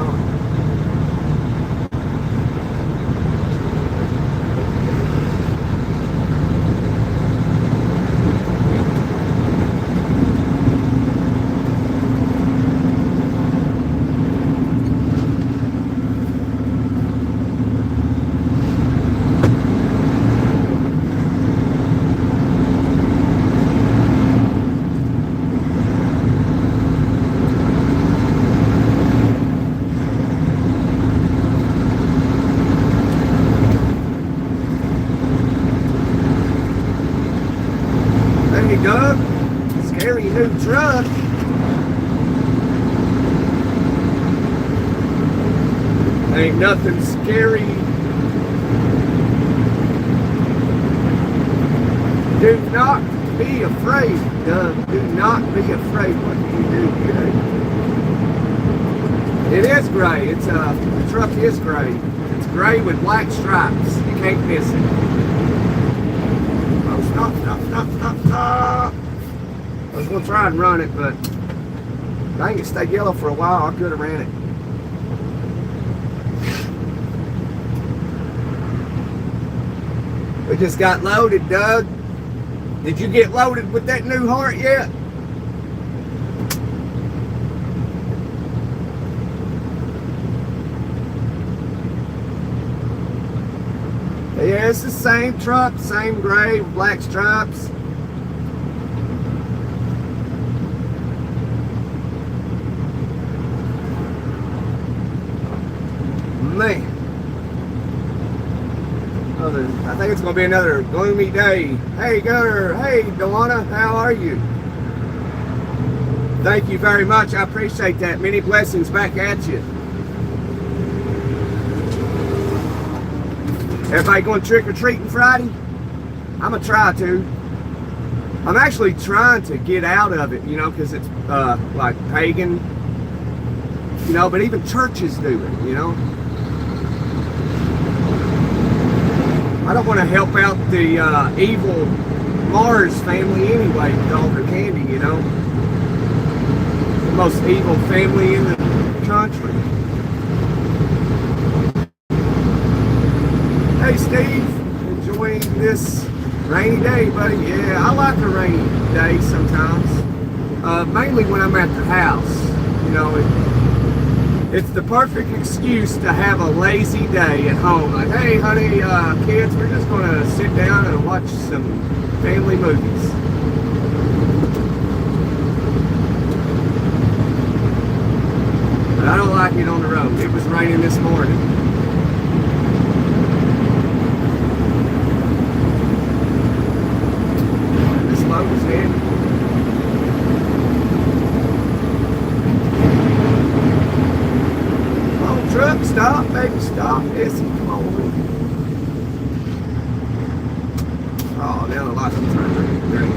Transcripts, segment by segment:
on. Doug, scary new truck. Ain't nothing scary. Do not be afraid, Doug. Do not be afraid. What do you do? It is gray. The truck is gray. It's gray with black stripes. You can't miss it. Stop. I was going to try and run it, but dang, it stayed yellow for a while. I could have ran it. We just got loaded, Doug. Did you get loaded with that new heart yet? Yeah, it's the same truck, same gray, black stripes. Man. I think it's going to be another gloomy day. Hey, Gunner. Hey, Delana. How are you? Thank you very much. I appreciate that. Many blessings back at you. Everybody going trick-or-treating Friday? I'm going to try to. I'm actually trying to get out of it, you know, because it's like pagan, you know, but even churches do it, you know. I don't want to help out the evil Mars family anyway with all their candy, you know. The most evil family in the country. Hey Steve, enjoying this rainy day, buddy? Yeah, I like a rainy day sometimes. Mainly when I'm at the house. You know, it's the perfect excuse to have a lazy day at home. Like, hey honey, kids, we're just gonna sit down and watch some family movies. But I don't like it on the road. It was raining this morning. Was heavy. Come on, truck, stop, baby, stop. Yes, come on. Oh, now the lights are turning green.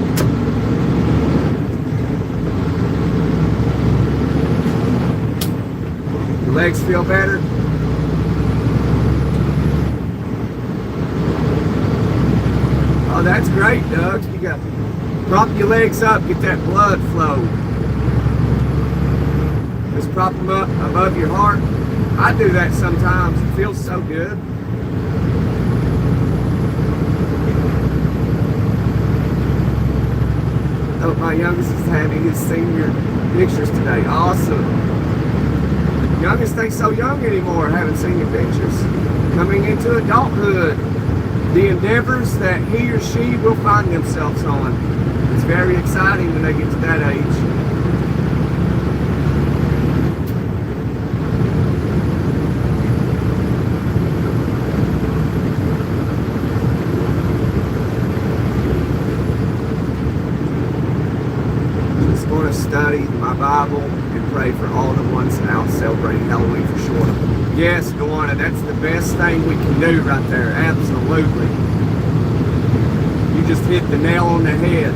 Your legs feel better? Oh, that's great, Doug. You got prop your legs up, get that blood flow. Just prop them up above your heart. I do that sometimes. It feels so good. Oh, my youngest is having his senior pictures today. Awesome. Youngest ain't so young anymore, having senior pictures. Coming into adulthood. The endeavors that he or she will find themselves on. It's very exciting when they get to that age. Just going to study my Bible and pray for all the ones out celebrating Halloween for sure. Yes, Dewana, that's the best thing we can do right there. Absolutely. You just hit the nail on the head.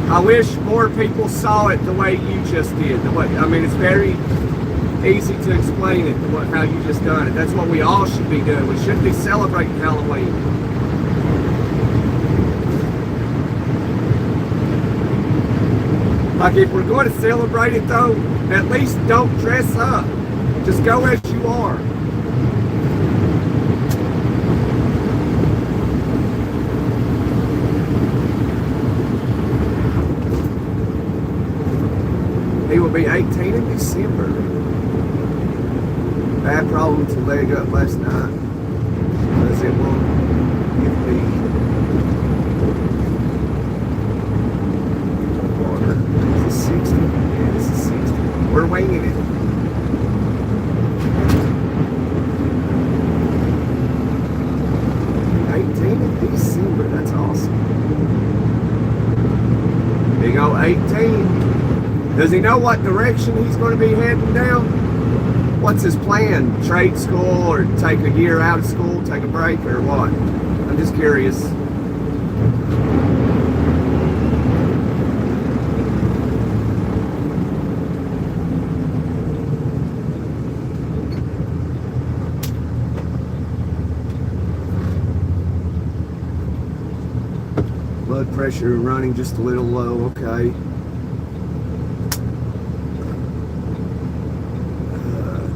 I wish more people saw it the way you just did. I mean, it's very easy to explain it, how you just done it. That's what we all should be doing. We should be celebrating Halloween. Like if we're going to celebrate it though, at least don't dress up. Just go as you are. He will be 18 in December. Bad problem to leg up last night because it won't give me water. This is 60. Yeah, this is 60. We're winging it. In December, that's awesome. Big old 18. Does he know what direction he's going to be heading down? What's his plan? Trade school or take a year out of school, take a break or what? I'm just curious. Blood pressure running just a little low, okay.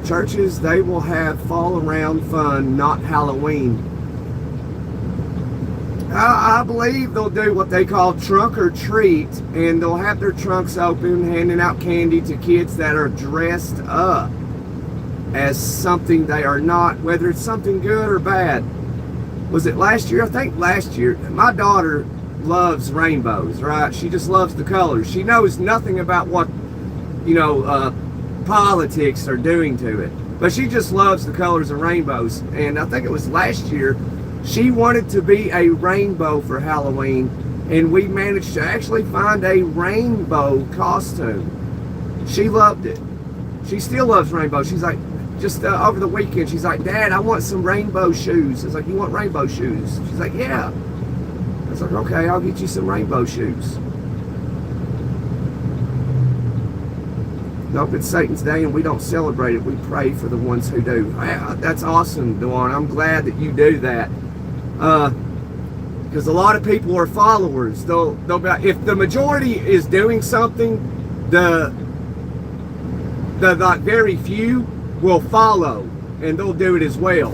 Churches, they will have fall around fun, not Halloween. I believe they'll do what they call trunk or treat, and they'll have their trunks open, handing out candy to kids that are dressed up as something they are not, whether it's something good or bad. Was it last year? I think last year. My daughter loves rainbows, right? She just loves the colors. She knows nothing about what, politics are doing to it, but she just loves the colors of rainbows. And I think it was last year she wanted to be a rainbow for Halloween, and we managed to actually find a rainbow costume. She loved it. She still loves rainbow. She's like, just over the weekend, she's like, Dad, I want some rainbow shoes. I was like, you want rainbow shoes? She's like, yeah. I was like, okay, I'll get you some rainbow shoes. Nope, it's Satan's Day and we don't celebrate it. We pray for the ones who do. That's awesome, Dawn. I'm glad that you do that. Because a lot of people are followers. They'll be, if the majority is doing something, the like very few will follow and they'll do it as well.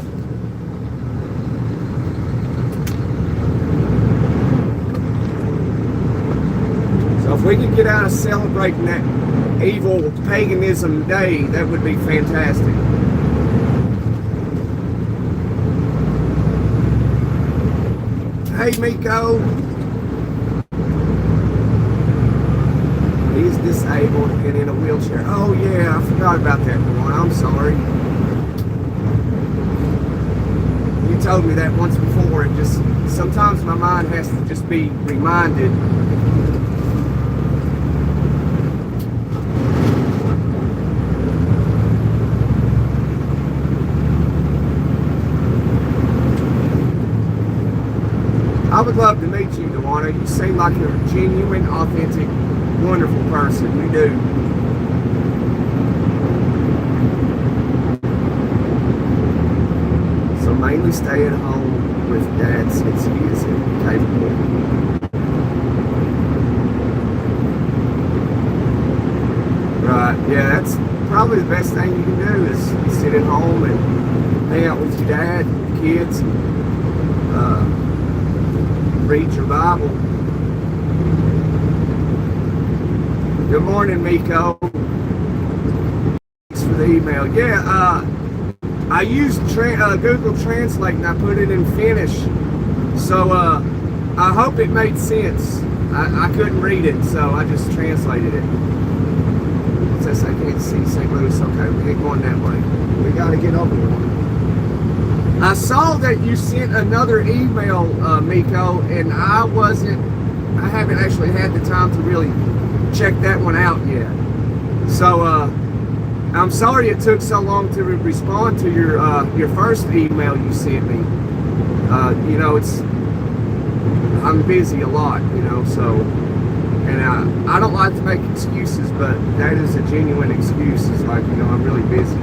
So if we could get out of celebrating that evil paganism day, that would be fantastic. Hey Miko, he's disabled and in a wheelchair. Oh yeah, I forgot about that one. I'm sorry. You told me that once before, and just sometimes my mind has to just be reminded. I would love to meet you, Dewana. You seem like you're a genuine, authentic, wonderful person. You do. So mainly stay at home with Dad since he is incapable. Right, yeah, that's probably the best thing you can do is sit at home and hang out with your dad, your kids, read your Bible. Good morning, Miko. Thanks for the email. Yeah, I used Google Translate and I put it in Finnish. So I hope it made sense. I couldn't read it, so I just translated it. It says I can't see St. Louis. Okay, we ain't going that way. We got to get over one. I saw that you sent another email, Miko, and I haven't actually had the time to really check that one out yet. So I'm sorry it took so long to respond to your first email you sent me. I'm busy a lot, so, and I don't like to make excuses, but that is a genuine excuse. It's like, I'm really busy.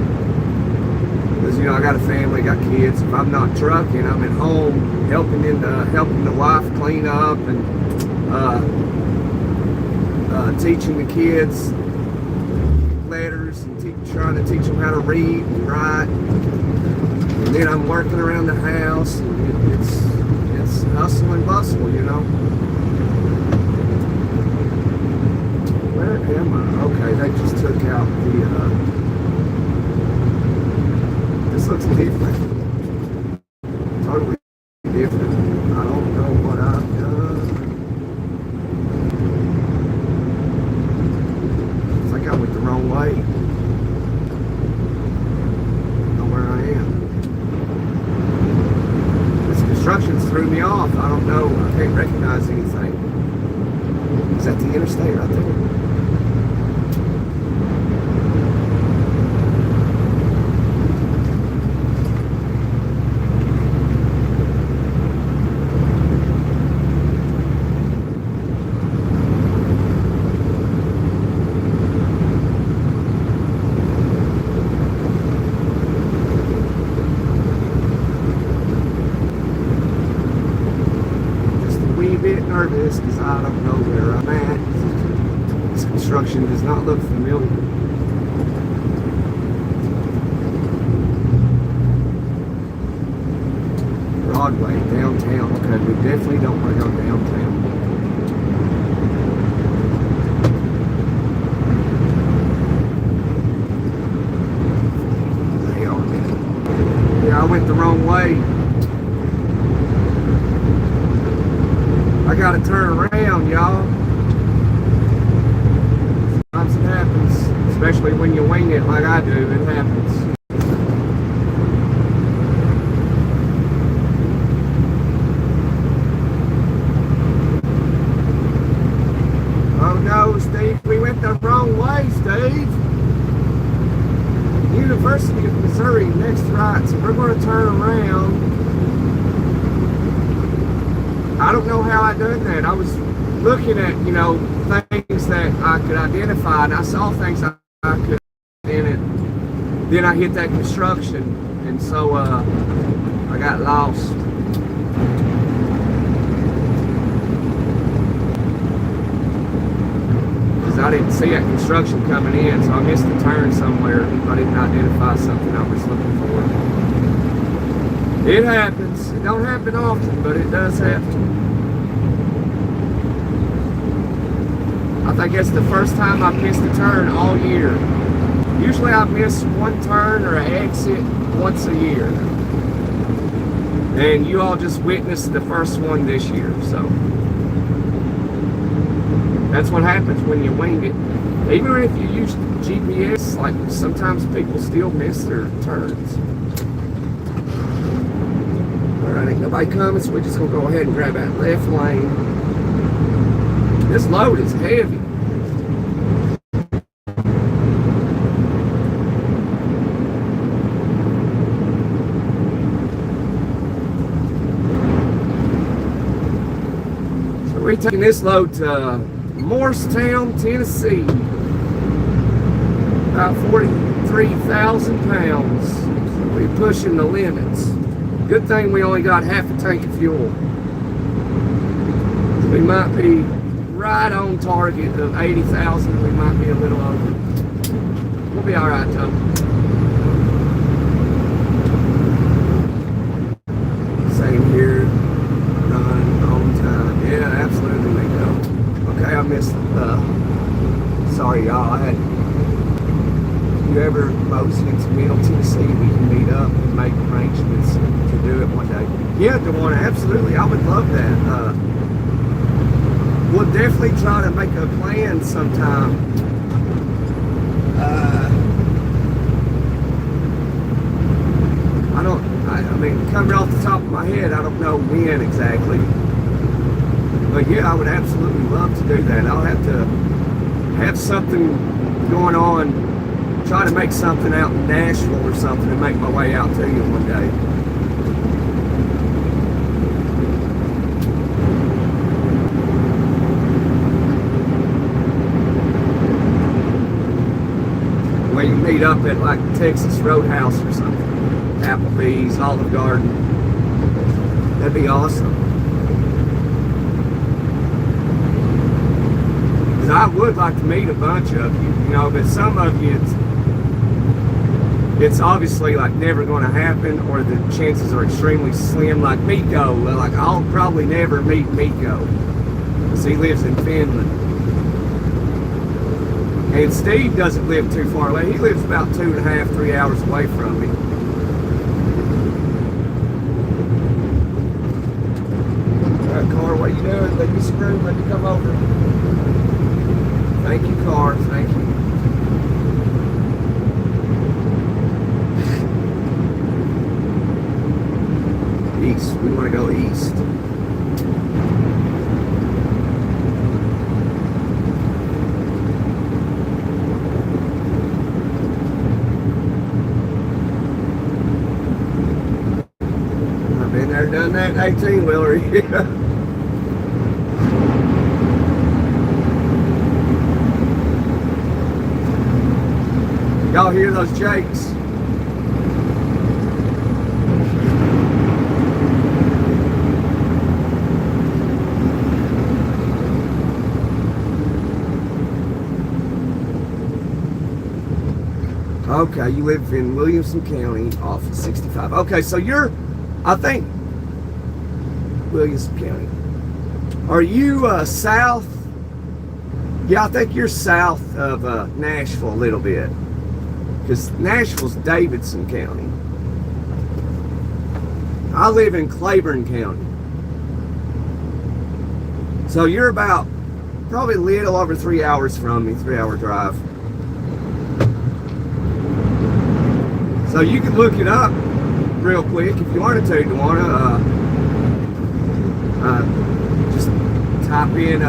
Because, I got a family, got kids. If I'm not trucking, I'm at home helping the wife clean up and teaching the kids letters and trying to teach them how to read and write. And then I'm working around the house, and it's hustle and bustle, you know. Where am I? Okay, they just took out the. This looks different. Totally different. I don't know what I've done. I think I went the wrong way. I don't know where I am. This construction's threw me off. I don't know. I can't recognize anything. Is that the interstate right there? Nervous because I don't know where I'm at. This construction does not look familiar. Broadway, downtown. Okay, we definitely don't want to go downtown. Yeah, I went the wrong way. I gotta turn around, y'all. Sometimes it happens, especially when you wing it like I do, it happens. Oh no, Steve, we went the wrong way, Steve. University of Missouri, next right, so we're gonna turn around. I don't know how I done that. I was looking at, you know, things that I could identify, and I saw things I could in it. Then I hit that construction, and so I got lost. Because I didn't see that construction coming in, so I missed a turn somewhere. I didn't identify something I was looking for. It happens. It don't happen often, but it does happen. I think it's the first time I've missed a turn all year. Usually I miss one turn or an exit once a year. And you all just witnessed the first one this year, so. That's what happens when you wing it. Even if you use GPS, like sometimes people still miss their turns. Alright, ain't nobody coming, so we're just gonna go ahead and grab that left lane. This load is heavy. So we're taking this load to Morristown, Tennessee. About 43,000 pounds. So we're pushing the limits. Good thing we only got half a tank of fuel. We might be right on target of 80,000. We might be a little over. We'll be all right, though. Same here. Running on time. Yeah, absolutely, we go. Okay, I missed. Sorry, y'all. If you ever mosey into Middle Tennessee, we can meet up and make arrangements to do it one day. Yeah, DeWanna, absolutely. I would love that. We'll definitely try to make a plan sometime. I mean, coming off the top of my head, I don't know when exactly. But yeah, I would absolutely love to do that. I'll have to have something going on, try to make something out in Nashville or something and make my way out to you one day. Where you meet up at like Texas Roadhouse or something. Applebee's, Olive Garden. That'd be awesome. Because I would like to meet a bunch of you, you know, but some of you, it's obviously like never going to happen, or the chances are extremely slim. Like Miko, like I'll probably never meet Miko because he lives in Finland. And Steve doesn't live too far away. He lives about 2.5, 3 hours away from me. All right, car, what you doing? Let me screw, let me come over. Thank you, car, thank you. East, we want to go east. I've been there, done that 18-wheeler. Yeah. Y'all hear those jakes? Okay, you live in Williamson County off of 65. Okay, so you're, I think, Williamson County. Are you south? Yeah, I think you're south of Nashville a little bit. Because Nashville's Davidson County. I live in Claiborne County. So you're about probably a little over 3 hours from me, 3-hour drive. So you can look it up real quick if you wanted to. Just type in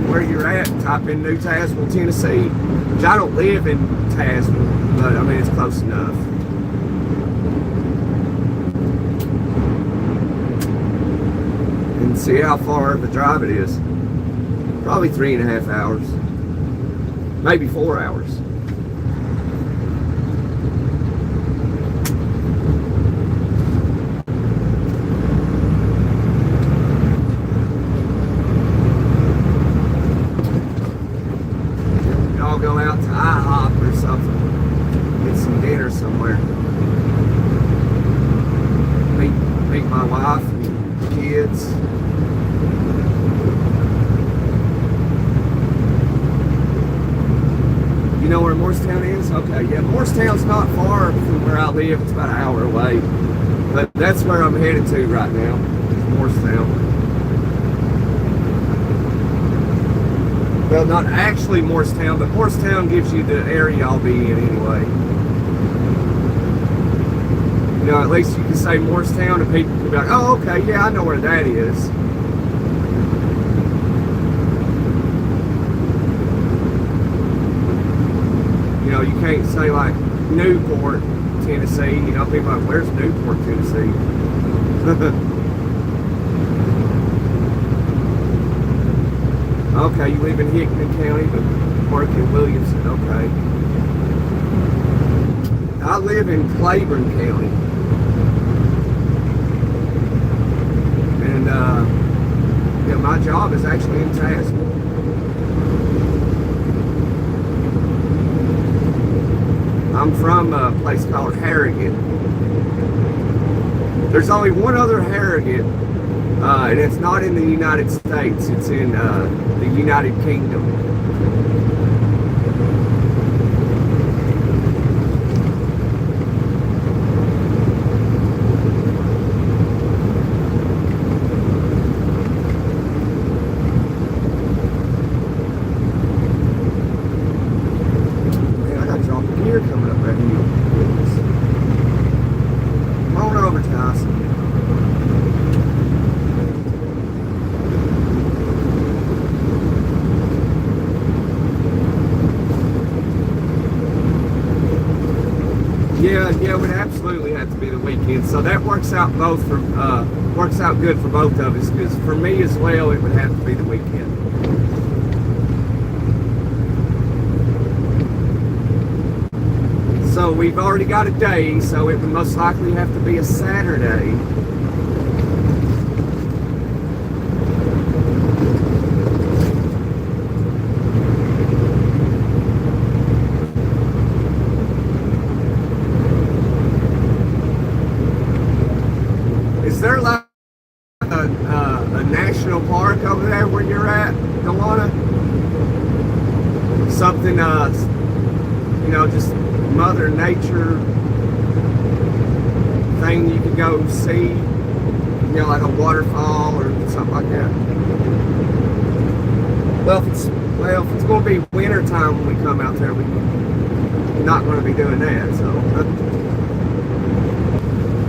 where you're at, type in New Tazewell, Tennessee. Which I don't live in Tazewell, but I mean it's close enough. And see how far of a drive it is. Probably 3.5 hours, maybe 4 hours. Go out to IHOP or something, get some dinner somewhere, meet my wife and kids. You know where Morristown is? Okay, yeah, Morristown's not far from where I live. It's about an hour away, but that's where I'm headed to right now, Morristown. Well, not actually Morristown, but Morristown gives you the area I'll be in anyway. You know, at least you can say Morristown and people can be like, oh, okay, yeah, I know where that is. You know, you can't say like Newport, Tennessee. You know, people are like, where's Newport, Tennessee? Okay, you live in Hickman County, but work in Williamson. Okay. I live in Claiborne County. And, yeah, my job is actually in Tazewell. I'm from a place called Harrogate. There's only one other Harrogate. And it's not in the United States, it's in the United Kingdom. Man, I got to drop a gear coming up right here. Come on over, Tyson. Yeah, it would absolutely have to be the weekend. So that works out good for both of us. Because for me as well, it would have to be the weekend. So we've already got a day, so it would most likely have to be a Saturday. Is there like a national park over there where you're at, Delana? Something, just Mother Nature thing you can go see, like a waterfall or something like that. Well, if it's going to be winter time when we come out there, we're not going to be doing that. So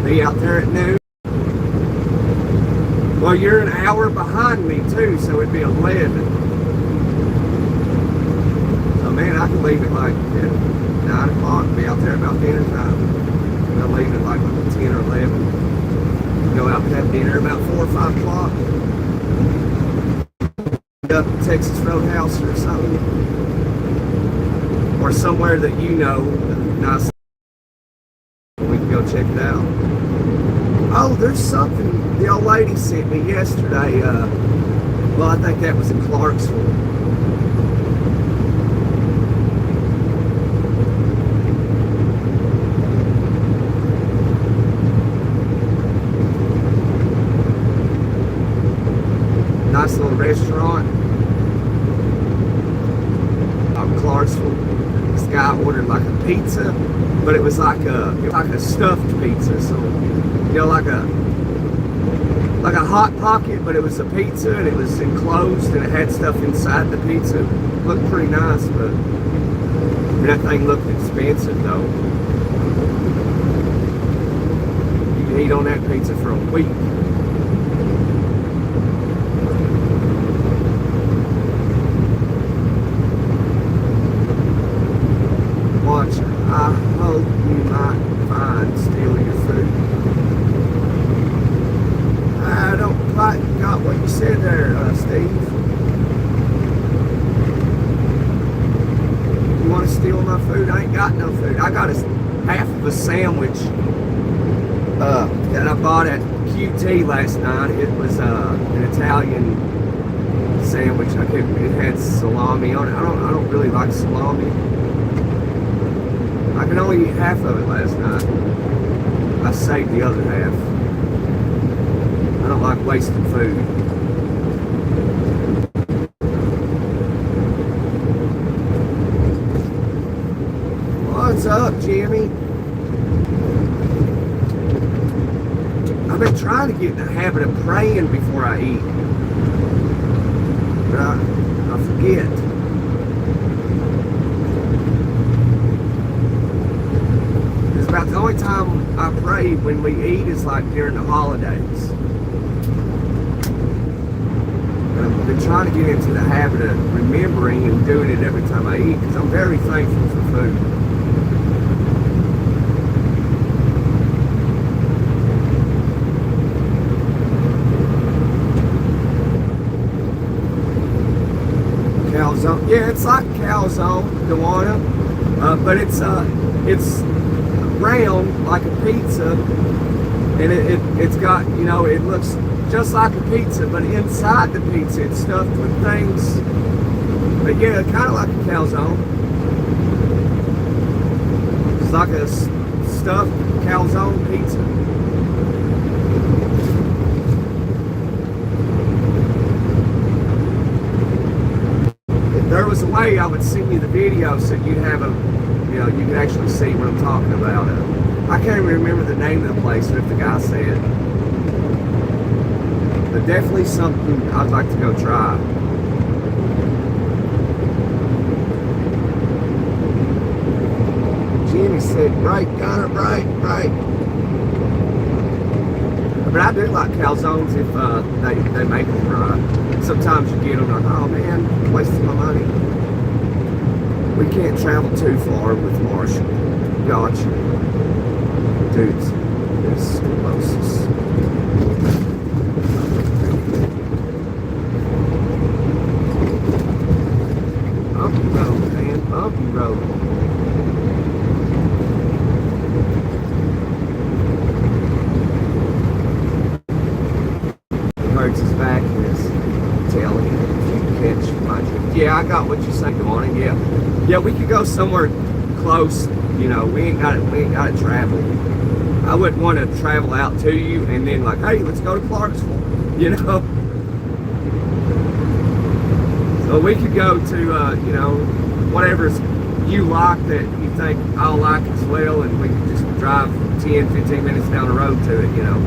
be out there at noon. Well, you're an hour behind me too, so it'd be 11. So man, I can leave at like 9 o'clock and be out there about dinner time. I'll leave at like 10 or 11. Go out and have dinner about 4 or 5 o'clock. Up at Texas Roadhouse or something. Or somewhere that nice. We can go check it out. Oh, there's something the old lady sent me yesterday. Well, I think that was in Clarksville. Nice little restaurant. Clarksville. This guy ordered like a pizza, but it was like a stuffed pizza. So like a hot pocket, but it was a pizza and it was enclosed and it had stuff inside the pizza. It looked pretty nice, but that thing looked expensive though. You can eat on that pizza for a week. Watch, I hope you might steal your food. I don't quite got what you said there, Steve. You want to steal my food? I ain't got no food. I got half of a sandwich that I bought at QT last night. It was an Italian sandwich. It had salami on it. I don't really like salami. I can only eat half of it last night. I saved the other half. I don't like wasting food. What's up, Jimmy? I've been trying to get in the habit of praying before I eat. But I forget. It's about the only time I pray when we eat is like during the holidays. I've been trying to get into the habit of remembering and doing it every time I eat because I'm very thankful for food. Calzone, yeah, it's like calzone, Dewana, but it's round like a pizza, and it's got, it looks just like a pizza, but inside the pizza it's stuffed with things. But yeah, kind of like a calzone. It's like a stuffed calzone pizza. If there was a way, I would send you the video so you'd have you could actually see what I'm talking about. I can't even remember the name of the place, or if the guy said. But definitely something I'd like to go try. Jimmy said, right, got it, right. But I do like calzones if they make them right. Sometimes you get them like, oh man, I'm wasting my money. We can't travel too far with Marshall. Gotcha. Dudes, it's closest. Bumpy road, man. Bumpy road. He hurts his back and is telling him if you catch my drift. Yeah, I got what you're saying, Dewana. Yeah, we could go somewhere close. We ain't got to travel. I wouldn't want to travel out to you and then like, hey, let's go to Clarksville, you know. So we could go to, you know, whatever you like that you think I'll like as well, and we could just drive 10, 15 minutes down the road to it, you know.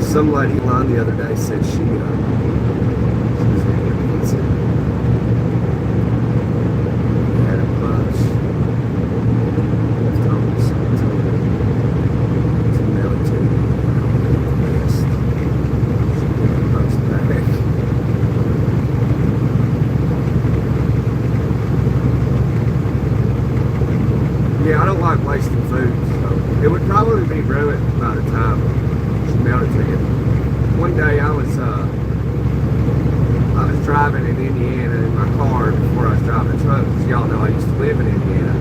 Some lady line the other day said she was eating pizza. Had a bunch left over, so I told her to mail it to me. Yes. She did post back. Yeah, I don't like wasting food, so it would probably be ruined by the time she mailed it to you. One day I was driving in Indiana in my car before I was driving the truck, because y'all know I used to live in Indiana.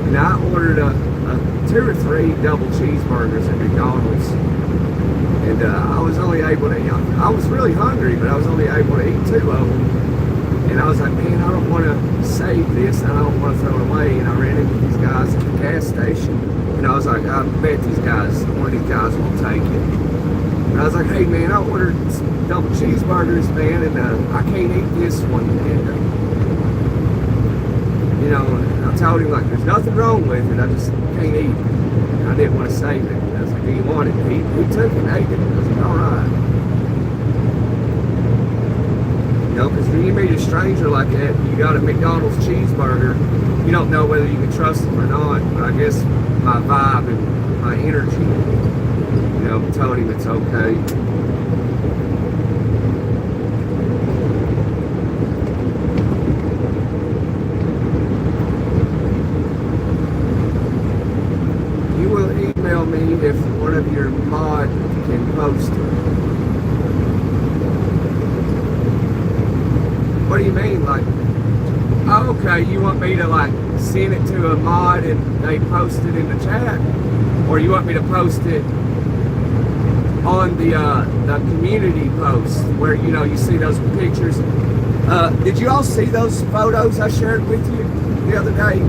And I ordered a 2 or 3 double cheeseburgers at McDonald's. And I was only able to, I was really hungry, but I was only able to eat 2 of them. And I was like, man, I don't want to save this, and I don't want to throw it away. And I ran into these guys at the gas station, and I was like, I bet one of these guys will take it. And I was like, hey man, I ordered some double cheeseburgers, man, and I can't eat this one. And you know, I told him like, there's nothing wrong with it, I just can't eat it. And I didn't want to save it. And I was like, do you want it? He took it and ate it. I was like, all right. You know, because when you meet a stranger like that, you got a McDonald's cheeseburger, you don't know whether you can trust them or not. But I guess my vibe and my energy, you know, told him it's okay. You will email me if one of your mod can post it. What do you mean? Like, oh, okay, you want me to like send it to a mod and they post it in the chat? Or you want me to post it on the community post where, you know, you see those pictures? Did you all see those photos I shared with you the other day?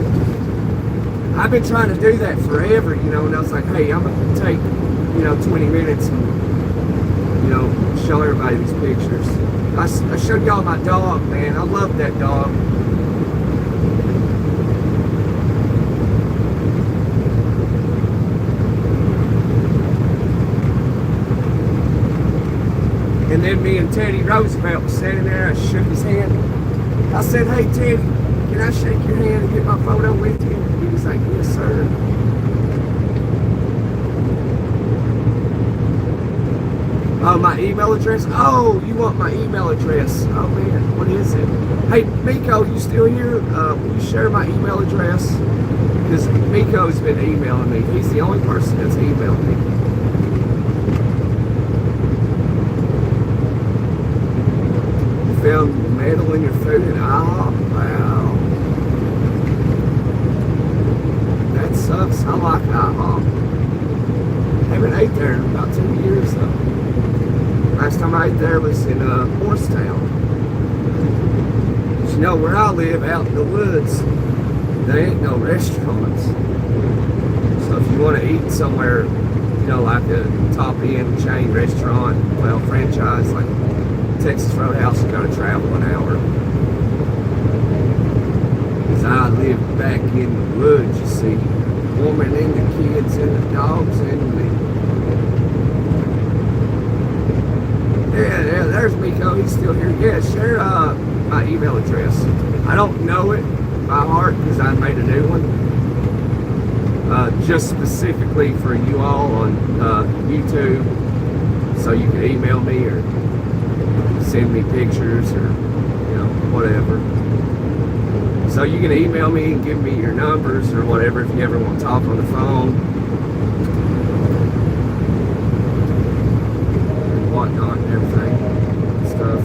I've been trying to do that forever, you know, and I was like, hey, I'm going to take, you know, 20 minutes and, you know, show everybody these pictures. I showed y'all my dog, man. I love that dog. And then me and Teddy Roosevelt was sitting there. I shook his hand. I said, hey, Teddy, can I shake your hand and get my photo with you? He was like, yes, sir. Oh, my email address? Oh, you want my email address? Oh, man, what is it? Hey, Miko, you still here? Will you share my email address? Because Miko's been emailing me. He's the only person that's emailed me. You found metal in your food? Oh, wow. That sucks. I like IHOP. Haven't ate there in about 2 years, though. Last time I ate there was in Morristown. But you know, where I live, out in the woods, there ain't no restaurants. So if you want to eat somewhere, you know, like a top-end chain restaurant, well, franchise, like Texas Roadhouse, you got to travel an hour. Because I live back in the woods, you see. The woman and the kids and the dogs and me. Yeah, there's Miko. He's still here. Yeah, share my email address. I don't know it by heart because I made a new one. Just specifically for you all on YouTube. So you can email me or send me pictures or, you know, whatever. So you can email me and give me your numbers or whatever if you ever want to talk on the phone. Whatnot and everything and stuff.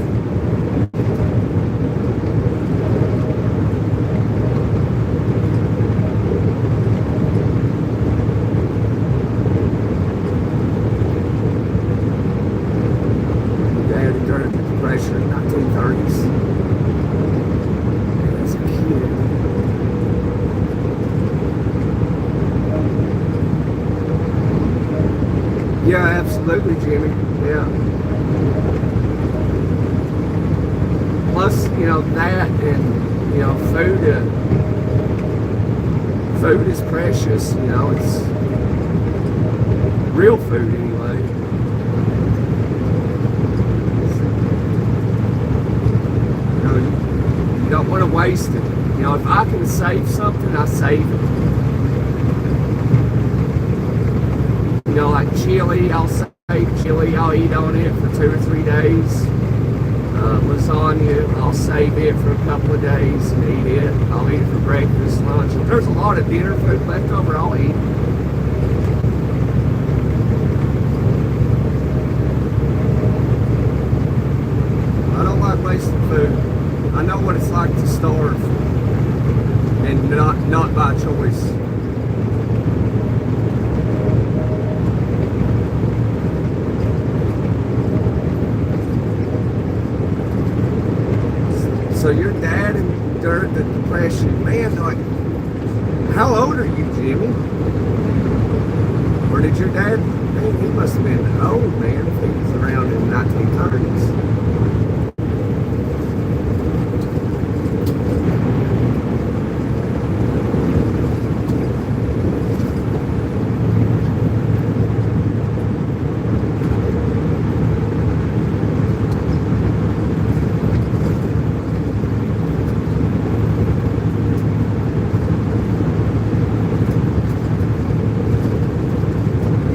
Dad during the Depression in the 1930s. As a kid. that, and food is precious. It's real food anyway. You don't want to waste it. If I can save something, I save it. Like chili, I'll save chili. I'll eat on it for 2 or 3 days. Lasagna, I'll save it for a couple of days and eat it. I'll eat it for breakfast, lunch. If there's a lot of dinner food left over, I'll eat it. I don't like wasting food. I know what it's like to starve, and not by choice. So your dad endured the depression, man. Like, how old are you, Jimmy? Or did your dad? Man, he must have been old, man, if he was around in the 1930s.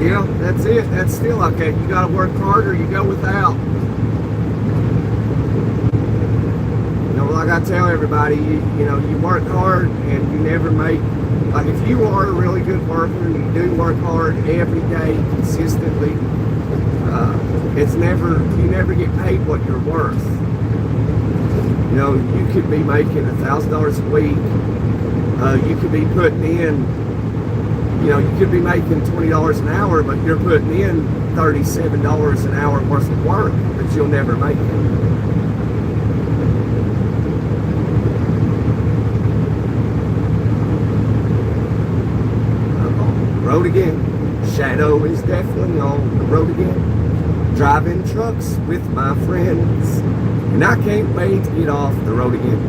Yeah, that's it. That's still okay. You got to work harder. You go without. Like I tell everybody, you work hard and you never make. Like if you are a really good worker and you do work hard every day consistently, you never get paid what you're worth. You could be making $1,000 a week. You could be putting in. You could be making $20 an hour, but you're putting in $37 an hour worth of work, but you'll never make it. Road again. Shadow is definitely on the road again. Driving trucks with my friends, and I can't wait to get off the road again.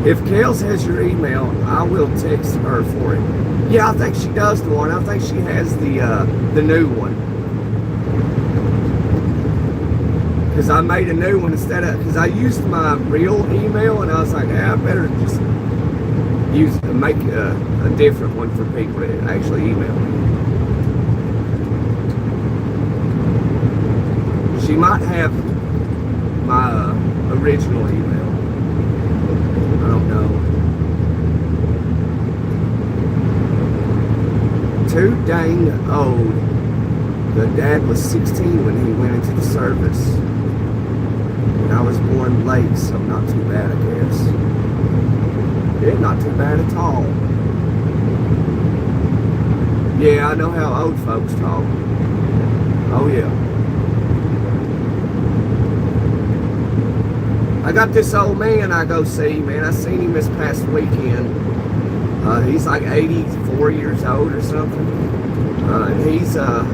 If Kels has your email, I will text her for it. Yeah, I think she does the one. I think she has the new one. Because I made a new one because I used my real email, and I was like, I better just make a different one for people to actually email me. She might have my original email. I don't know. Too dang old. The dad was 16 when he went into the service. And I was born late, so not too bad, I guess. Yeah, not too bad at all. Yeah, I know how old folks talk. Oh yeah. I got this old man I go see, man. I seen him this past weekend. He's like 84 years old or something. And he's, so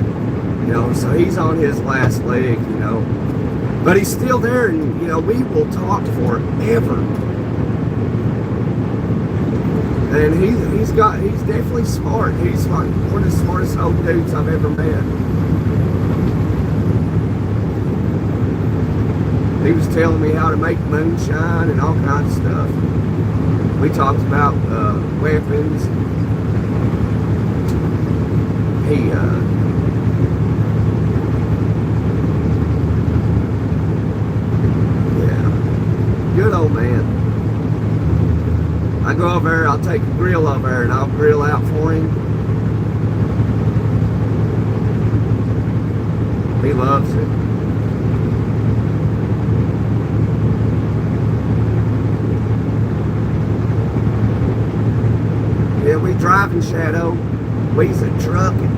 he's on his last leg, But he's still there, and, we will talk forever. And he's definitely smart. He's like one of the smartest old dudes I've ever met. He was telling me how to make moonshine and all kinds of stuff. We talked about weapons. Yeah, good old man. I go over there, I'll take a grill over there and I'll grill out for him. He loves it. Yeah, we driving, Shadow. We's a trucking.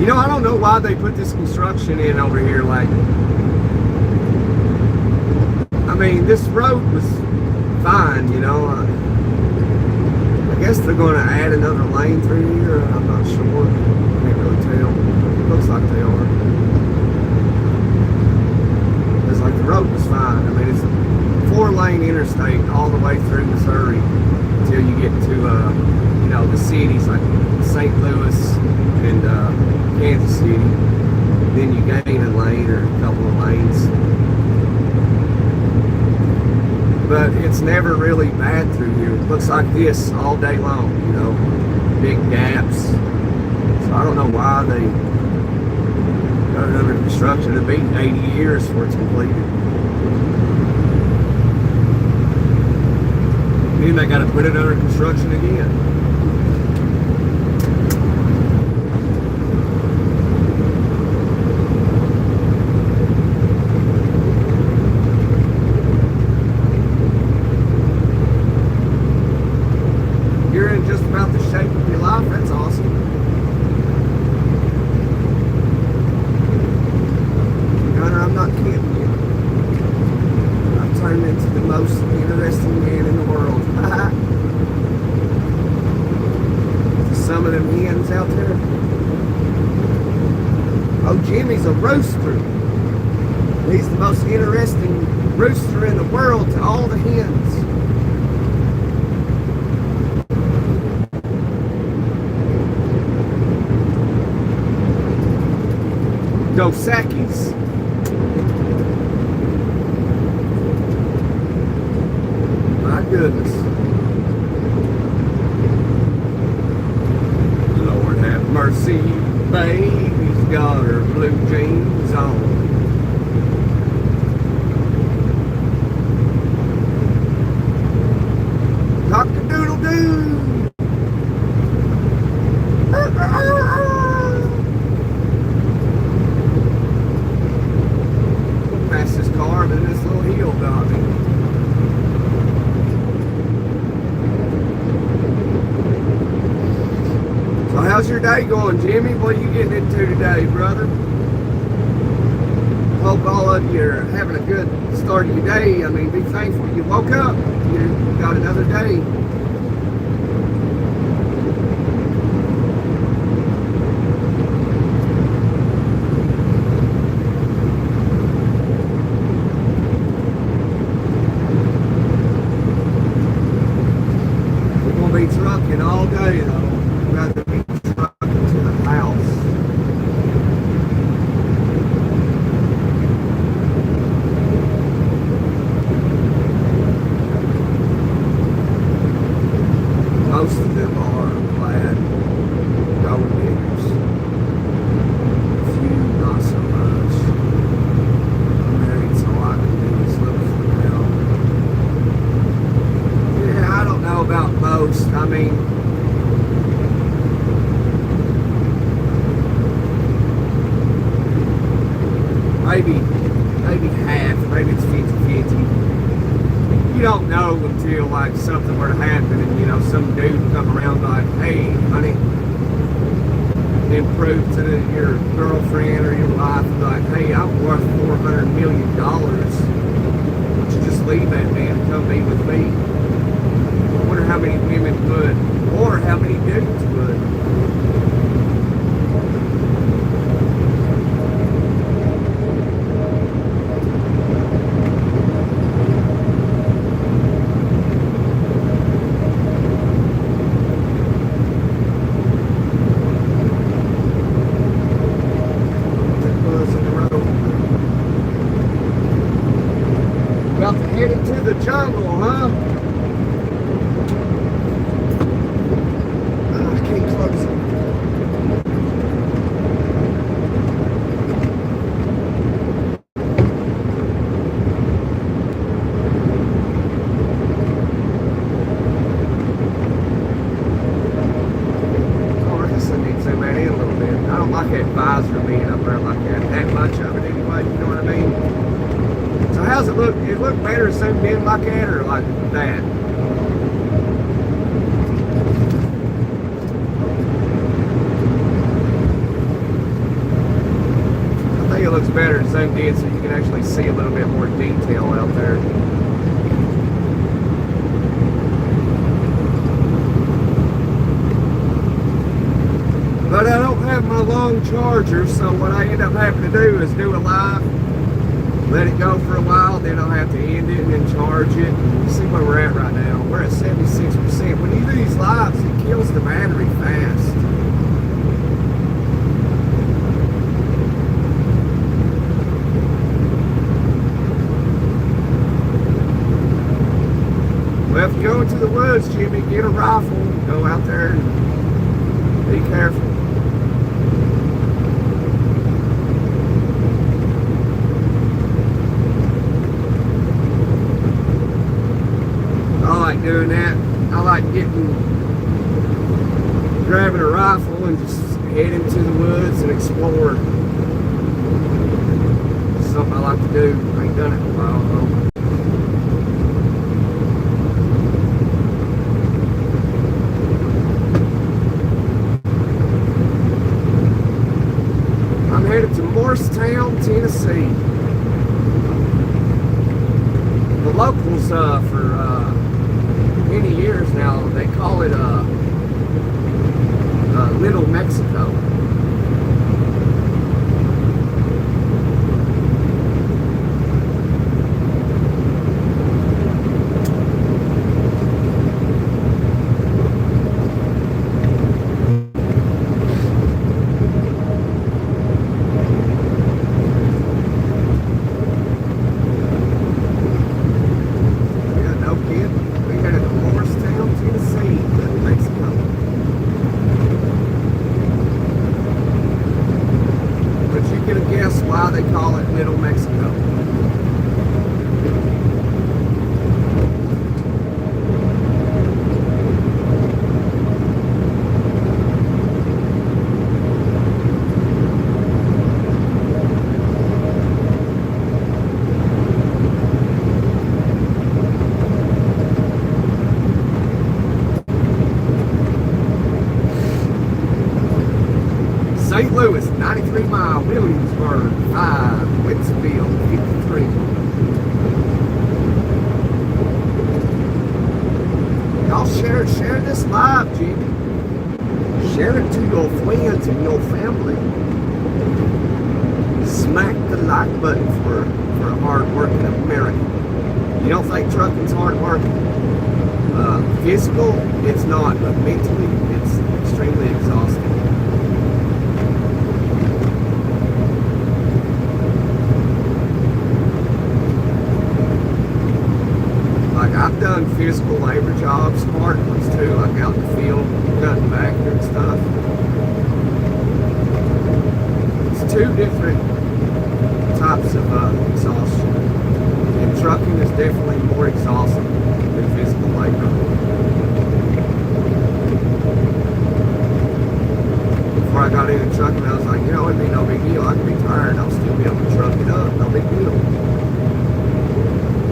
You know, I don't know why they put this construction in over here. Like, I mean, this road was fine, you know. I guess they're going to add another lane through here. I'm not sure. Can't really tell. Looks like they are. It's like the road was fine. I mean, it's a 4-lane interstate all the way through Missouri until you get to, you know, the cities like St. Louis and Kansas City. Then you gain a lane or a couple of lanes. But it's never really bad through here. It looks like this all day long, you know, big gaps. So I don't know why they got it under construction. It'll be 80 years before it's completed. Then they got to put it under construction again. You're in just about the shape of your life. That's awesome. Gunner, I'm not kidding you. I've turned into the most interesting man in the world. Some of them hens out there. Oh, Jimmy's a rooster. He's the most interesting rooster in the world to all the hens. Dos Equis. My goodness. Lord have mercy, baby's got her blue jeans on. Cock-a-doodle-doo. Fastest car, but this little hill got me. So how's your day going, Jimmy? What are you getting into today, brother? Hope all of you are having a good start of your day. I mean, be thankful you woke up. You got another day. We're going to be trucking all day, though. We'd rather be trucking to the house. Most of them are glad gold diggers. A few not so much. I'm married, so I can do this little for now. Yeah, I don't know about most. I mean, maybe half, maybe it's 50-50. You don't know until like something were to happen and, you know, some dude come around like, hey, honey, then prove to your girlfriend or your wife like, hey, I'm worth $400 million. Why don't you just leave that man and come be with me? I wonder how many women would, or how many dudes would. About to head into the jungle, huh? I can't close it. Oh, I guess I need to zoom that in a little bit. I don't like that visor being up there like that much of it anyway, you know what I mean? So how's it look? It look better zoomed in like that or like that? looks better zoomed in so you can actually see a little bit more detail out there. But I don't have my long charger, so what I end up having to do is do a live, let it go for a while, then I'll have to end it and then charge it. You see where we're at right now. We're at 76%. When you do these lives, it kills the battery fast. Well, if you go into the woods, Jimmy, get a rifle, go out there and be careful. I like doing that. I like grabbing a rifle and just heading to the woods and explore. It's something I like to do. I ain't done it in a while though. I'm headed to Morristown, Tennessee. The locals for many years now, they call it Little Mexico. Why they call it Little Mexico. St. Louis, 93 mile, Williamsburg, 5, Winsfield, 53. Y'all share this live, Jimmy. Share it to your friends and your family. Smack the like button for a hard-working American. You don't think trucking's hard work? Physical, it's not, but mentally, it's extremely exhausting. I've done physical labor jobs, hard ones too, like out in the field, cutting back and stuff. It's two different types of exhaustion. And trucking is definitely more exhausting than physical labor. Before I got into trucking, I was like, you know, it'd be no big deal. I could be tired, I'll still be able to truck it up, no big deal.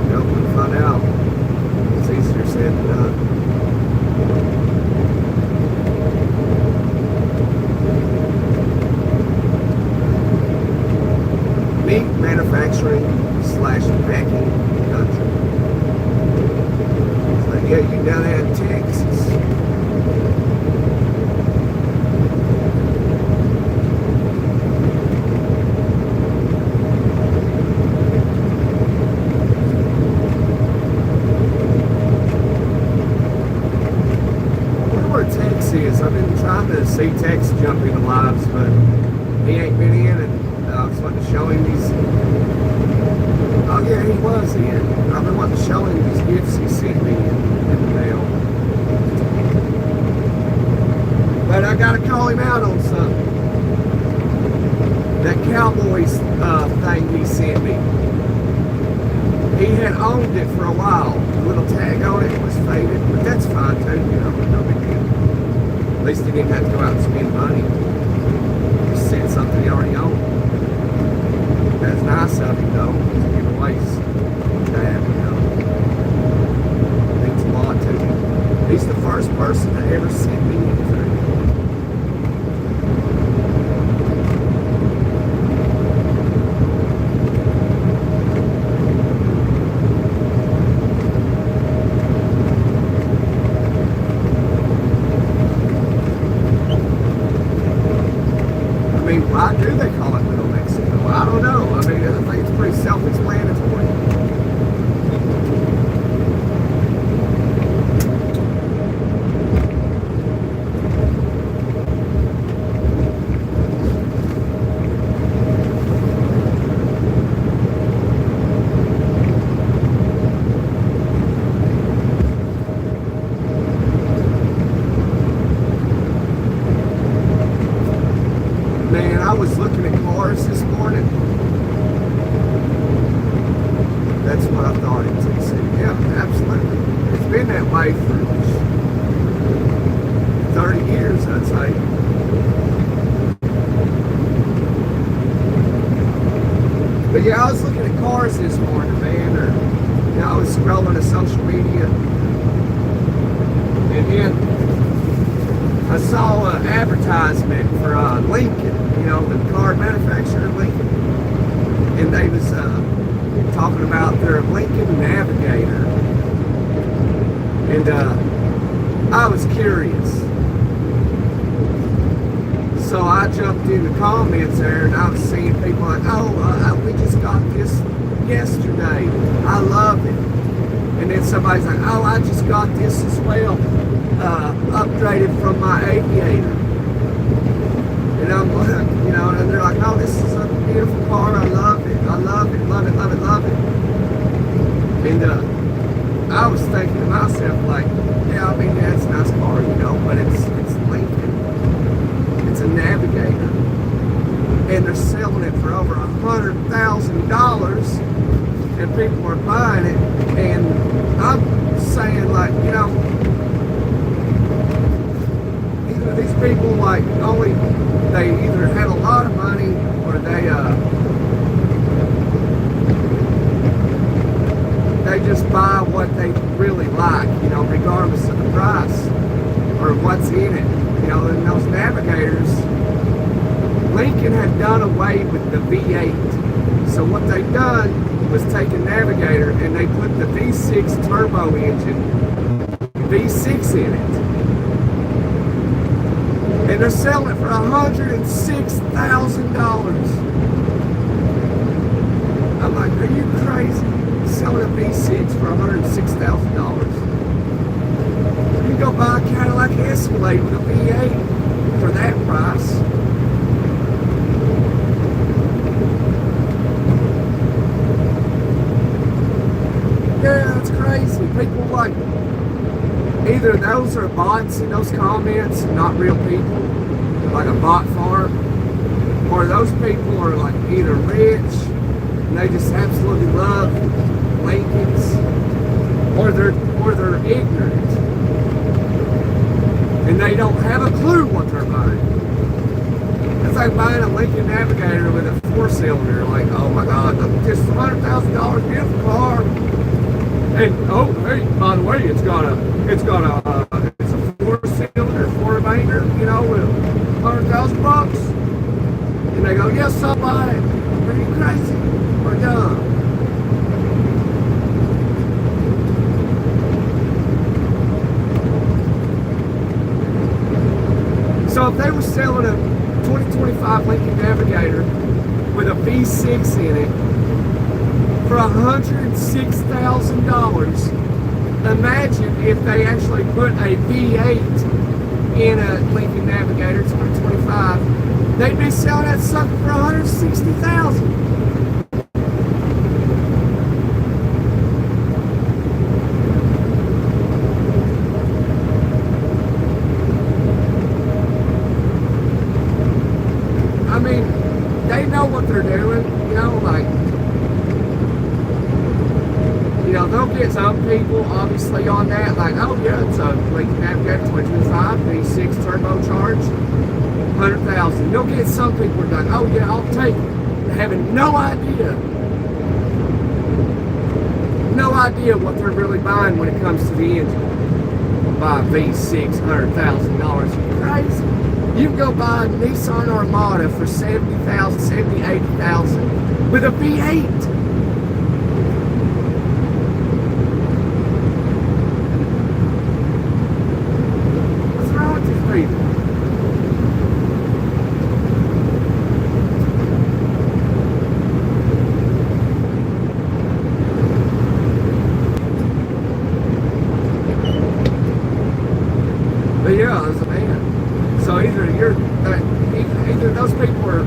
You know, we'll find out. It's easier said than done. Meat manufacturing / packing country. It's like, yeah, you down there in Texas. I've been trying to see Tex jump into lives, but he ain't been in, and I was wanting to show him these. Oh yeah, he was in. I've been wanting to show him these gifts he sent me in the mail. But I gotta call him out on something. That Cowboys thing he sent me. He had owned it for a while. The little tag on it was faded, but that's fine too, you know, no big deal. At least he didn't have to go out and spend money. Just sent something he already owned. That's nice of him though, to give away that, you know. Means a lot to me. He's the first person to ever send me anything. mean, why do they call it Little Mexico? I don't know. I mean, I think it's pretty self-explanatory. Man, I was looking at cars this morning. That's what I thought it was. Yeah, absolutely. It's been that way for 30 years, I'd say. But yeah, I was looking at cars this morning, man. Or, you know, I was scrolling to social media. And then I saw an advertisement for Lincoln, you know, the car manufacturer Lincoln. And they was talking about their Lincoln Navigator. And I was curious. So I jumped in the comments there and I was seeing people like, oh, we just got this yesterday. I love it. And then somebody's like, oh, I just got this as well. Upgraded from my Aviator. And I'm like, you know, and they're like, oh, this is a beautiful car. I love it. I love it, love it, love it, love it. And I was thinking to myself, like, yeah, I mean, yeah, it's a nice car, you know, but it's Lincoln. It's a Navigator. And they're selling it for over $100,000. And people are buying it. And I'm saying, like, you know, these people, like, they either have a lot of money or they just buy what they really like, you know, regardless of the price or what's in it. You know, in those Navigators, Lincoln had done away with the V8. So what they've done was take a Navigator and they put the V6 turbo engine, V6 in it. And they're selling it for $106,000. I'm like, are you crazy? Selling a V6 for $106,000. You go buy a Cadillac Escalade with a V8 for that price. Yeah, that's crazy. People like, either those are bots in those comments, not real people, like a bot farm, or those people are like either rich and they just absolutely love Lincolns, or they're ignorant and they don't have a clue what they're buying. It's like buying a Lincoln Navigator with a 4-cylinder. Like, oh my God, this is $100,000, beautiful car. And oh, hey, by the way, it's a 4-cylinder, 4-banger, you know, with $100,000. And they go, yes, I'll buy it. Are you crazy or dumb? So if they were selling a 2025 Lincoln Navigator with a V6 in it for $106,000, imagine if they actually put a V8 in a Lincoln Navigator 2025, they'd be selling that sucker for $160,000. I mean, they know what they're doing, you know, like, you know, they'll get some people obviously on that, like, oh yeah, it's a Lincoln Navigator 2025 V6 turbocharged, 100,000. You'll get some people like, oh yeah, I'll take it, having no idea what they're really buying when it comes to the engine. Buy a V6, $100,000. You're crazy. You can go buy a Nissan Armada for $70,000, $70,000, $80,000 with a V8.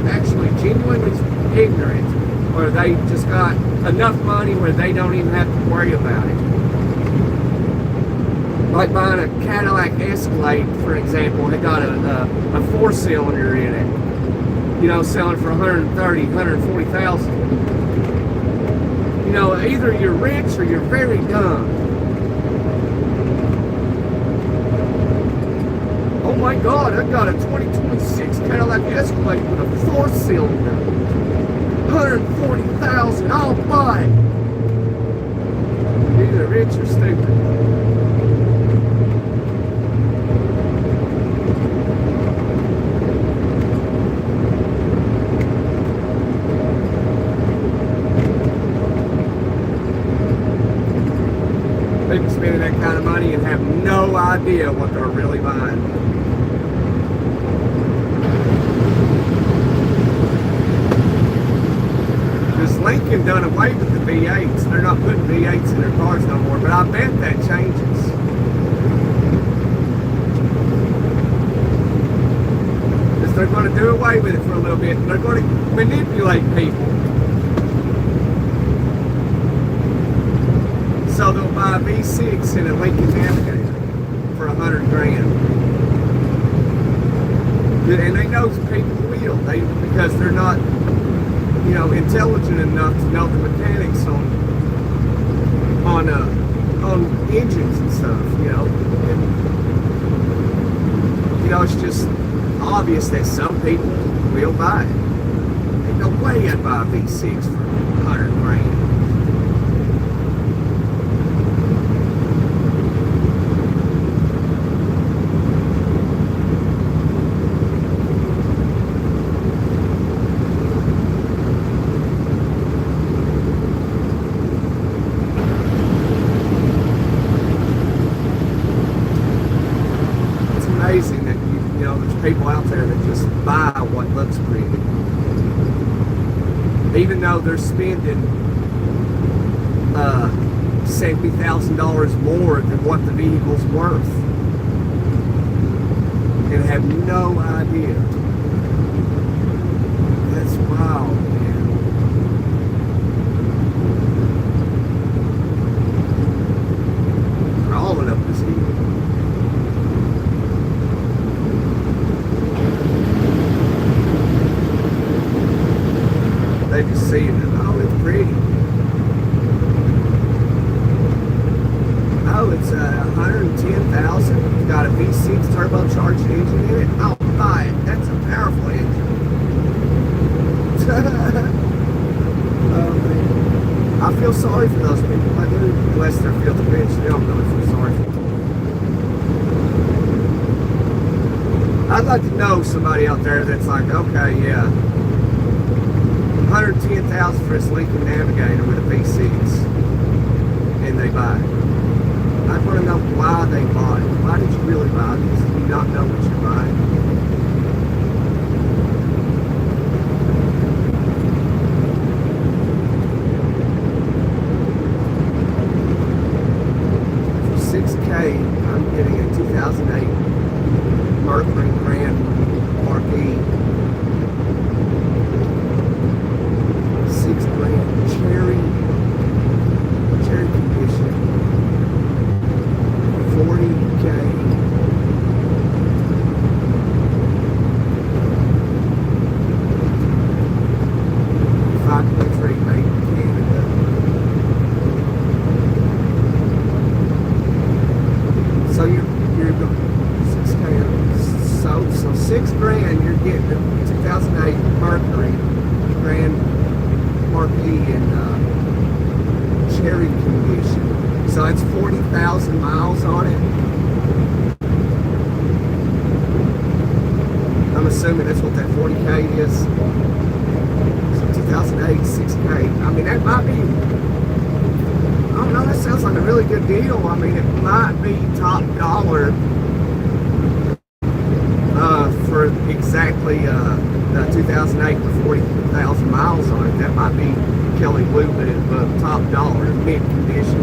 actually genuinely ignorant, or they just got enough money where they don't even have to worry about it. Like buying a Cadillac Escalade, for example, it got a 4-cylinder in it, you know, selling for $130,000, $140,000. You know, either you're rich or you're very dumb. Oh my God, I got a 2026 Cadillac Escalade with a 4-cylinder. $140,000, I'll buy it. You're either rich or stupid. People spending that kind of money and have no idea what they're really buying. Because Lincoln done away with the V8s. They're not putting V8s in their cars no more, but I bet that changes. Because they're going to do away with it for a little bit, and they're going to manipulate people. So they'll buy a V6 in a Lincoln Navigator for $100,000. And they know people will, because they're not, you know, intelligent enough to know the mechanics on engines and stuff, you know. And, you know, it's just obvious that some people will buy it. Ain't no way I'd buy a V6 for $100,000. Amazing that you know there's people out there that just buy what looks pretty, even though they're spending $70,000 more than what the vehicle's worth, and have no idea. That's wild, man. Crawling up this hill. They just see it and, oh, it's pretty. Oh, it's $110,000. It's got a V6 turbocharged engine in it. I'll buy it. That's a powerful engine. Oh man, I feel sorry for those people. I do, unless they're filthy rich. They don't really feel sorry for them. I'd like to know somebody out there that's like, okay, yeah, $110,000 for this Lincoln Navigator with a V6, and they buy it. I want to know why they bought it. Why did you really buy this? Do you not know what you're buying? For $6K, I'm getting a 2008 Mercury Grand Marquis. $6,000 cherry condition, 40K. 5.3 made in Canada. So you're going 6K. So $6,000 you're getting the 2008 Mercury Grand Marquis in cherry condition. So it's 40,000 miles on it. I'm assuming that's what that 40K is. So 2008, 6K. I mean, that might be, I don't know, that sounds like a really good deal. I mean, it might be top dollar for exactly the 2008 with 40,000 miles on it. That might be Kelly Blue Bit, but top dollar, mint condition.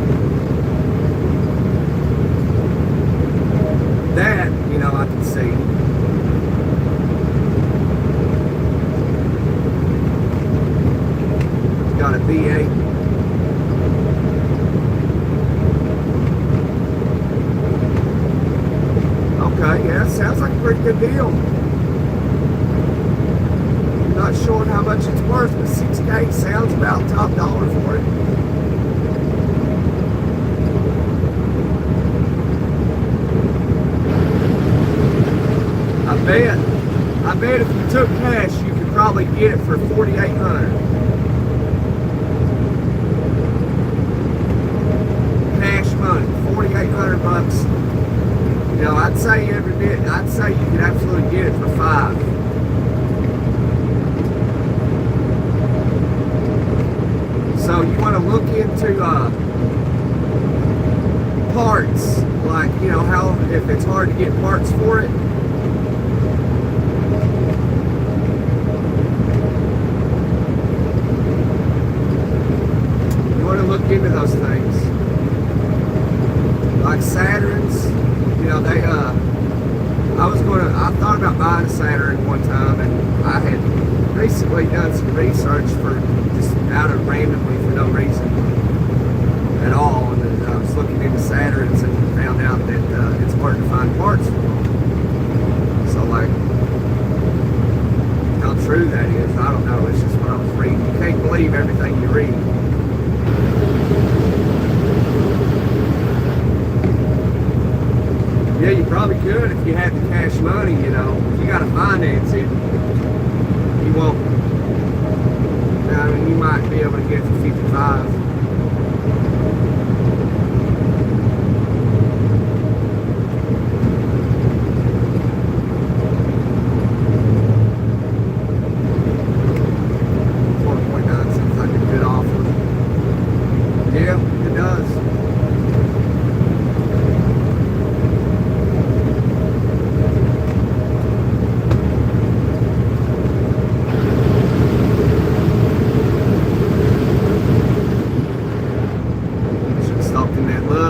That, you know, I can see. V8. Okay, yeah, sounds like a pretty good deal. I'm not sure how much it's worth, but 6K sounds about top dollar for it. I bet if you took cash, you could probably get it for $4,800. Cash money, $4,800. You know, I'd say every bit. I'd say you could absolutely get it for $5,000. So you want to look into parts, like, you know, how if it's hard to get parts for it. Look into those things, like Saturns. You know, they I thought about buying a Saturn one time, and I had recently done some research for just out of randomly for no reason at all, and I was looking into Saturns and found out that it's hard to find parts for them. So, like, how true that is, I don't know. It's just what I was reading. You can't believe everything you read. Yeah, you probably could if you had the cash money, you know. If you got to finance it, you won't. I mean, you might be able to get it for 55. $4.9 seems like a good offer. Yeah, it does.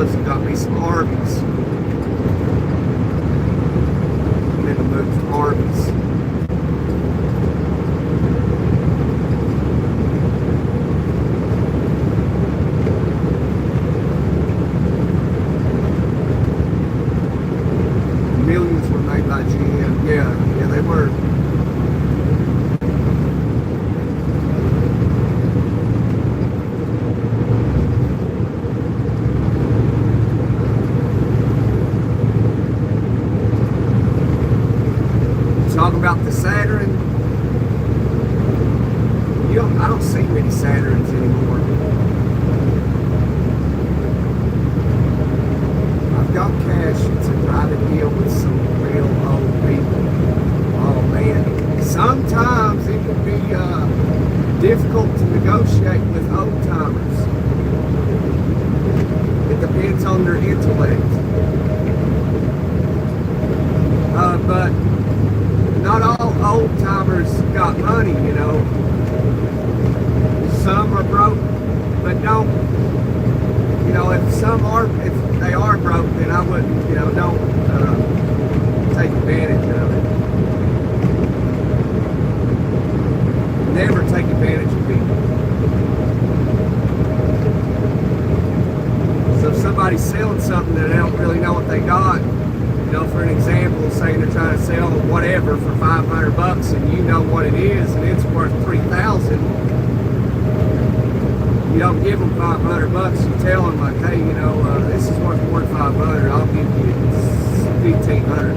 And got me some Arby's. I'm in the mood for Arby's. Millions were made by GM. Yeah, they were. Talk about the Saturn. I don't see many Saturns anymore. I've got cash to try to deal with some real old people. Oh man, sometimes it can be difficult to negotiate with old timers. It depends on their intellect. But not all old timers got money, you know. Some are broke, but don't. You know, if they are broke, then I wouldn't. You know, don't take advantage of it. Never take advantage of people. So if somebody's selling something that they don't really know what they got. You know, for an example, saying they're trying to sell whatever for $500, and you know what it is, and it's worth $3,000. You don't give them $500. You tell them, like, hey, you know, this is worth more than $500. I'll give you $1,500 for it.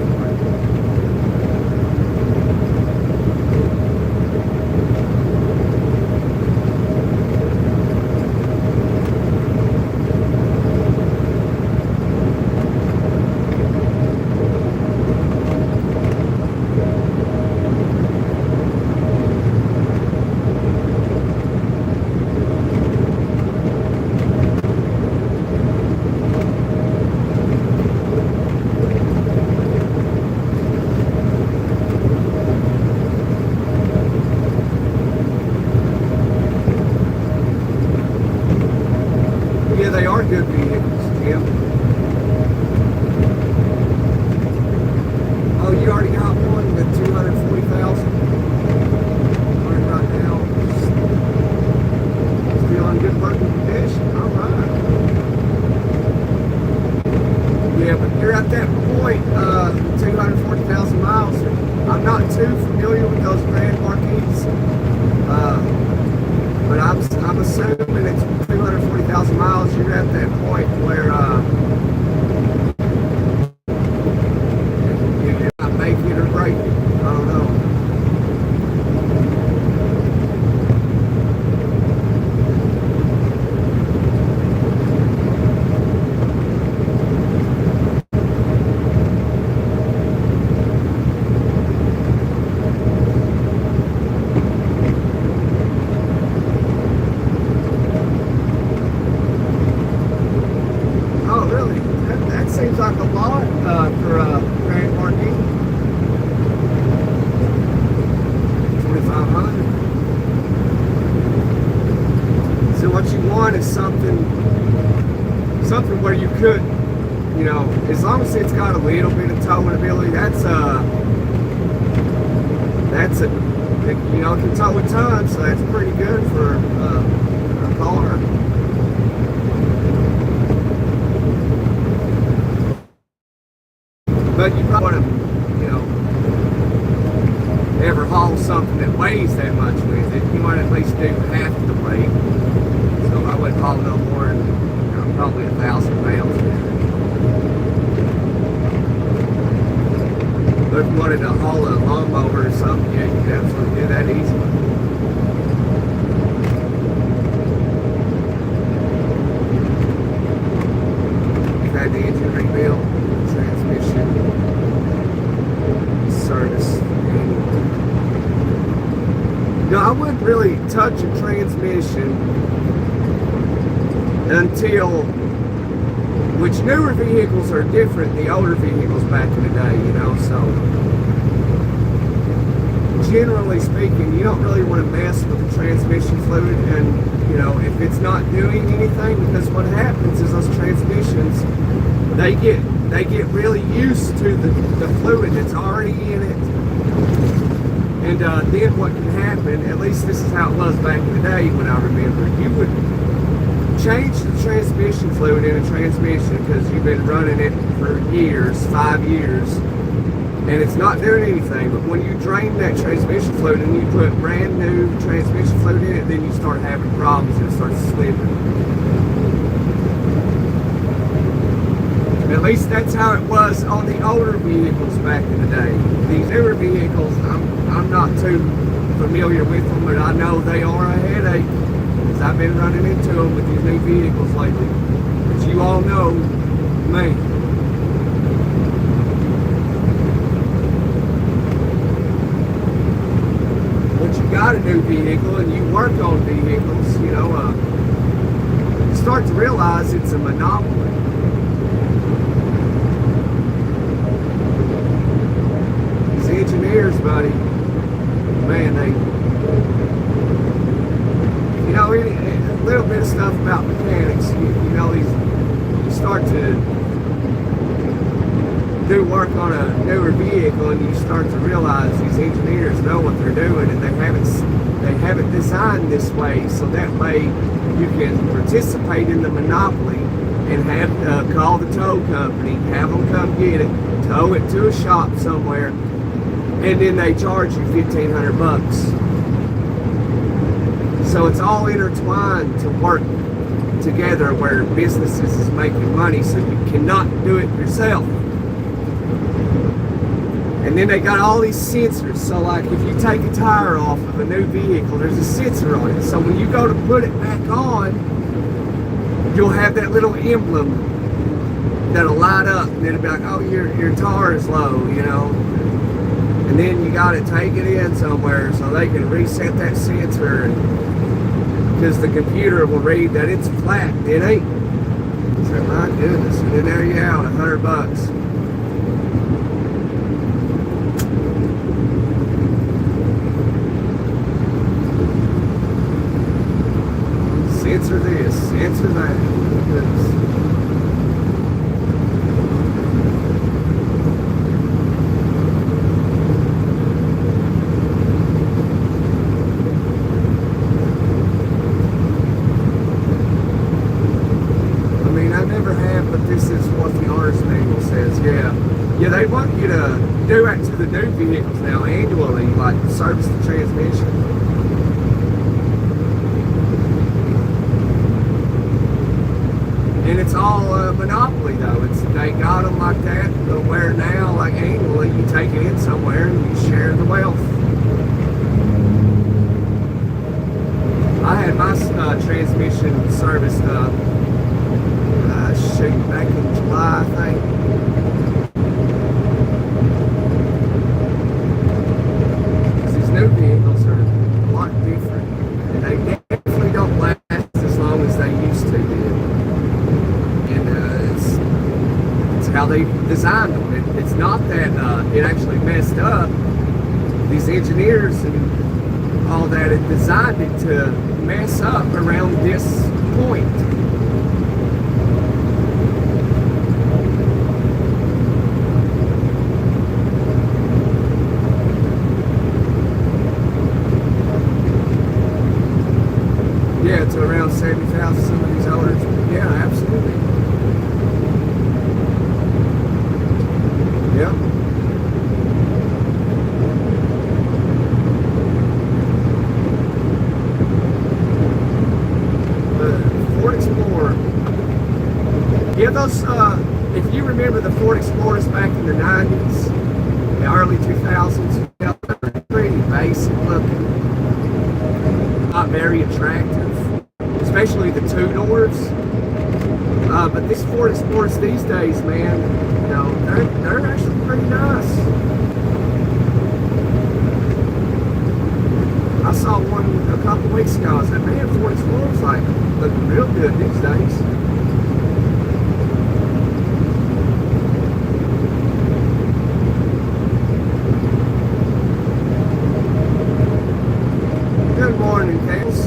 assuming it's 240,000 miles, you're at that point where you might make it or break it. I don't know. Seems like a lot for a Grand Marquis. 2,500. So what you want is something where you could, you know, as long as it's got a little bit of towing ability, that's a, you know, it can tow a ton, so that's pretty good for a car. But you probably want to, you know, ever haul something that weighs that much with it. You want to at least do half the weight. So I wouldn't haul no more than, you know, probably 1,000 pounds with it. But if you wanted to haul a lawnmower or something, yeah, you could absolutely do that easily. You've had the engine rebuilt, transmission, service. No, I wouldn't really touch a transmission until, which newer vehicles are different than the older vehicles back in the day, you know, so generally speaking, you don't really want to mess with the transmission fluid, and you know, if it's not doing anything, because what happens is those transmissions, they get really used to the fluid that's already in it. And then what can happen, at least this is how it was back in the day when I remember, you would change the transmission fluid in a transmission because you've been running it for years, 5 years, and it's not doing anything. But when you drain that transmission fluid and you put brand new transmission fluid in it, then you start having problems and it starts slipping. At least that's how it was on the older vehicles back in the day. These newer vehicles, I'm not too familiar with them, but I know they are a headache because I've been running into them with these new vehicles lately. But you all know, man. Once you got a new vehicle and you work on vehicles, you know, you start to realize it's a monopoly. Engineers, buddy, man, they, you know, a little bit of stuff about mechanics, you know, you start to do work on a newer vehicle and you start to realize these engineers know what they're doing, and they have it designed this way so that way you can participate in the monopoly and have call the tow company, have them come get it, tow it to a shop somewhere, and then they charge you $1,500. So it's all intertwined to work together where businesses is making money, so you cannot do it yourself. And then they got all these sensors. So like if you take a tire off of a new vehicle, there's a sensor on it. So when you go to put it back on, you'll have that little emblem that'll light up, and it'll be like, oh, your tire is low, you know. And then you got to take it in somewhere so they can reset that sensor, because the computer will read that it's flat. It ain't. So my goodness. And then there you have $100. Sensor this, sensor that. Goodness. Yeah, they want you to do that to the new vehicles now annually, like service the transmission. It's all monopoly though. They got them like that, but where now, like annually, you take it in somewhere and you share the wealth. I had my transmission serviced back in July, I think. These new vehicles are a lot different, and they definitely don't last as long as they used to do. And it's how they designed them. It's not that it actually messed up. These engineers and all that had designed it to mess up around this point. Yeah, to around 70,000, some of these owners. Yeah, absolutely. Yeah. The Ford Explorer. Yeah, those, if you remember the Ford Explorers back in the 90s, the early 2000s, yeah, they're pretty basic looking. Not very attractive, especially the two doors. But these Ford Explorers these days, man, you know, they're actually pretty nice. I saw one a couple weeks ago. I said, man, Ford Explorers like looking real good these days. Good morning, Kels.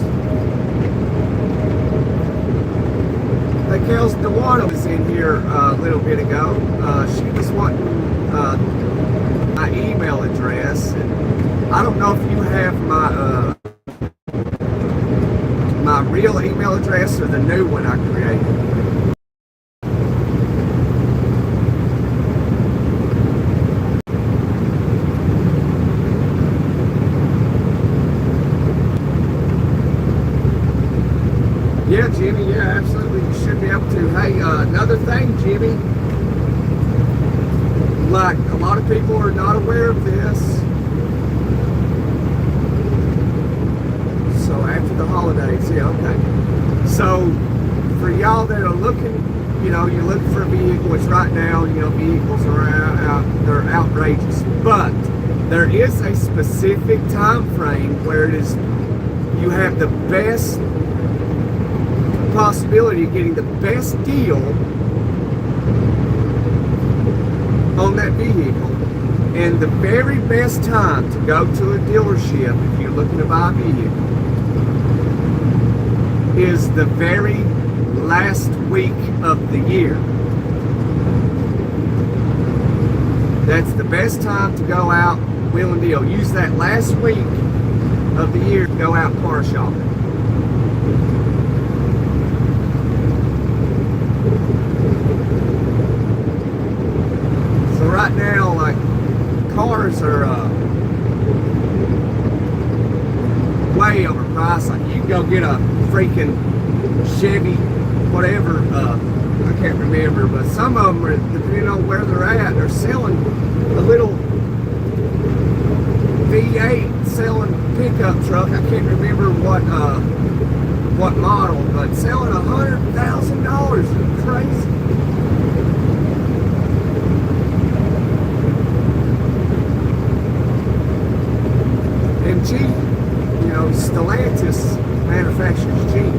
Hey, Kels, Dewana was in here a little bit ago. She was wanting my email address. And I don't know if you have my real email address or the new one I created. Yeah, Jimmy, yeah, absolutely. You should be able to. Hey, another thing, Jimmy. Like, a lot of people are not aware of this. So, after the holidays, yeah, okay. So, for y'all that are looking, you know, you're looking for a vehicle, which right now, you know, vehicles are they're outrageous. But, there is a specific time frame where it is, you have the best possibility of getting the best deal on that vehicle. And the very best time to go to a dealership if you're looking to buy a vehicle is the very last week of the year. That's the best time to go out, wheel and deal. Use that last week of the year to go out car shopping. Right now, like, cars are way overpriced. Like, you can go get a freaking Chevy, whatever, I can't remember, but some of them are, depending on where they're at, they're selling a little V8 selling pickup truck. I can't remember what model, but selling $100,000 is crazy. And Jeep, you know, Stellantis manufactures Jeep,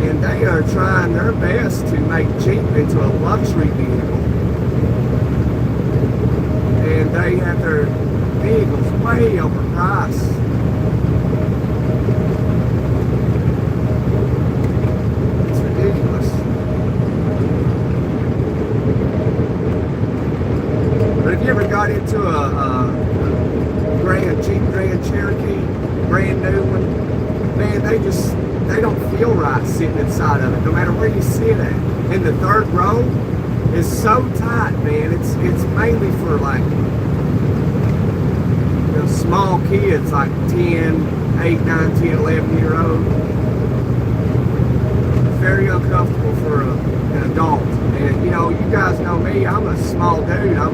and they are trying their best to make Jeep into a luxury vehicle, and they have their vehicles way overpriced. It's ridiculous. But have you ever got into a Jeep Grand Cherokee, brand new one, man, they don't feel right sitting inside of it, no matter where you sit at. And the third row is so tight, man. It's mainly for, like, you know, small kids, like 10, 8, 9, 10, 11-year-old. very uncomfortable for an adult. And, you know, you guys know me, I'm a small dude. I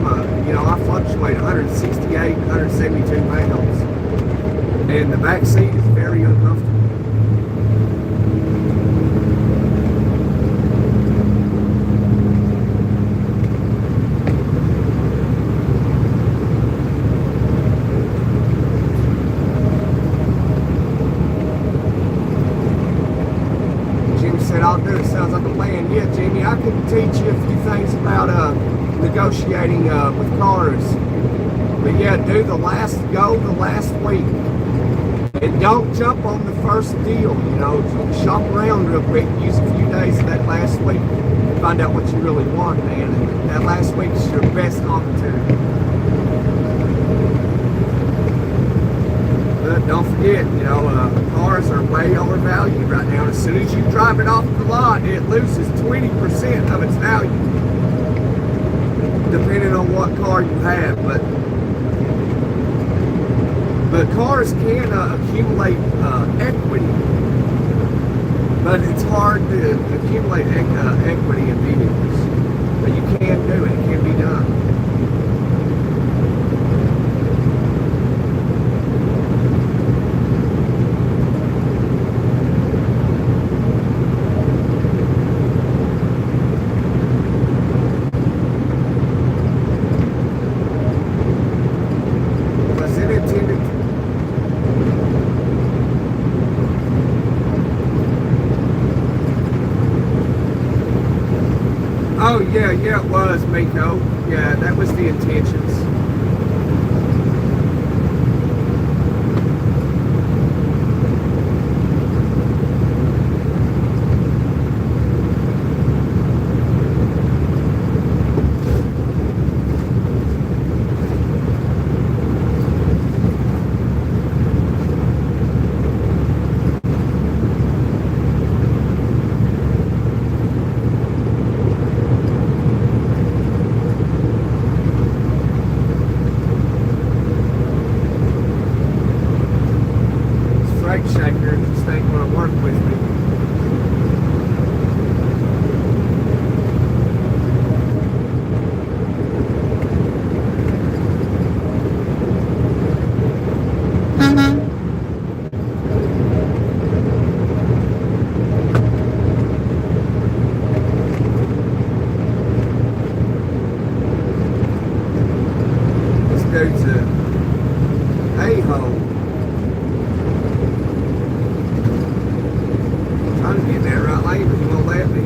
fluctuate 168, 172 pounds. And the back seat is very uncomfortable. I'll do it. Sounds like a plan. Yeah, Jimmy, I can teach you a few things about negotiating with cars. But yeah, go the last week. And don't jump on the first deal. You know, shop around real quick. Use a few days of that last week. Find out what you really want, man. And that last week is your best opportunity. But don't forget, you know, cars are way overvalued right now. As soon as you drive it off the lot, it loses 20% of its value, depending on what car you have. But cars can accumulate equity, but it's hard to accumulate equity in vehicles. But you can do it. It can be done. Oh, yeah, it was, Miko. Yeah, that was the intentions. Shaker just ain't going to work with me. This dude's a a-hole. I'm trying to get in that right lane, but you won't let me.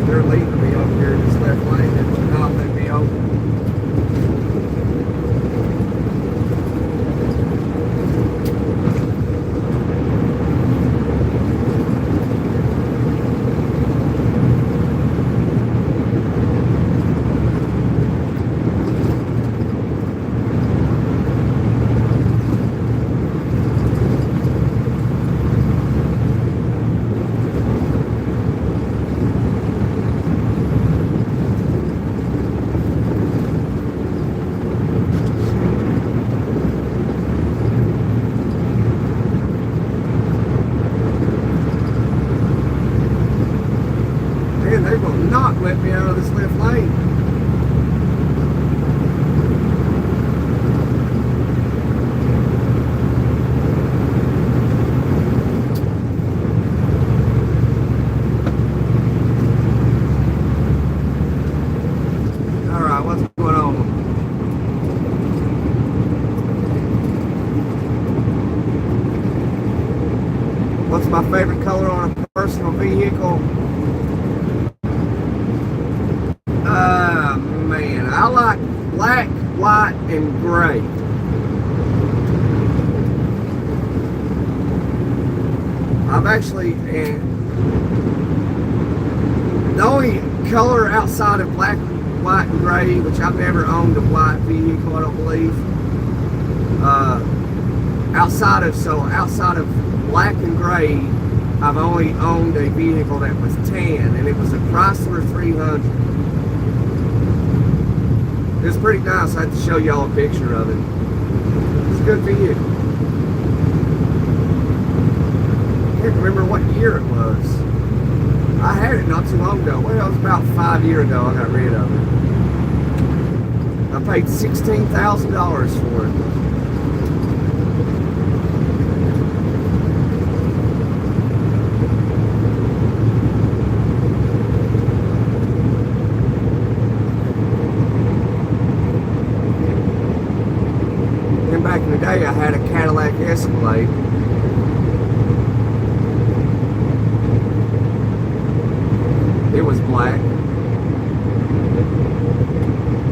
They're leaving me over here in this left lane and not letting me over. They will not let me out of this left lane. Alright, what's going on? What's my favorite color on a personal vehicle? white and gray. I've actually, the only color outside of black, white, and gray, which I've never owned a white vehicle, I don't believe. Outside of black and gray, I've only owned a vehicle that was tan, and it was a Chrysler 300. It was pretty nice. I had to show y'all a picture of it. It's a good vehicle. I can't remember what year it was. I had it not too long ago. Well, it was about 5 years ago I got rid of it. I paid $16,000 for it. Back in the day, I had a Cadillac Escalade. It was black.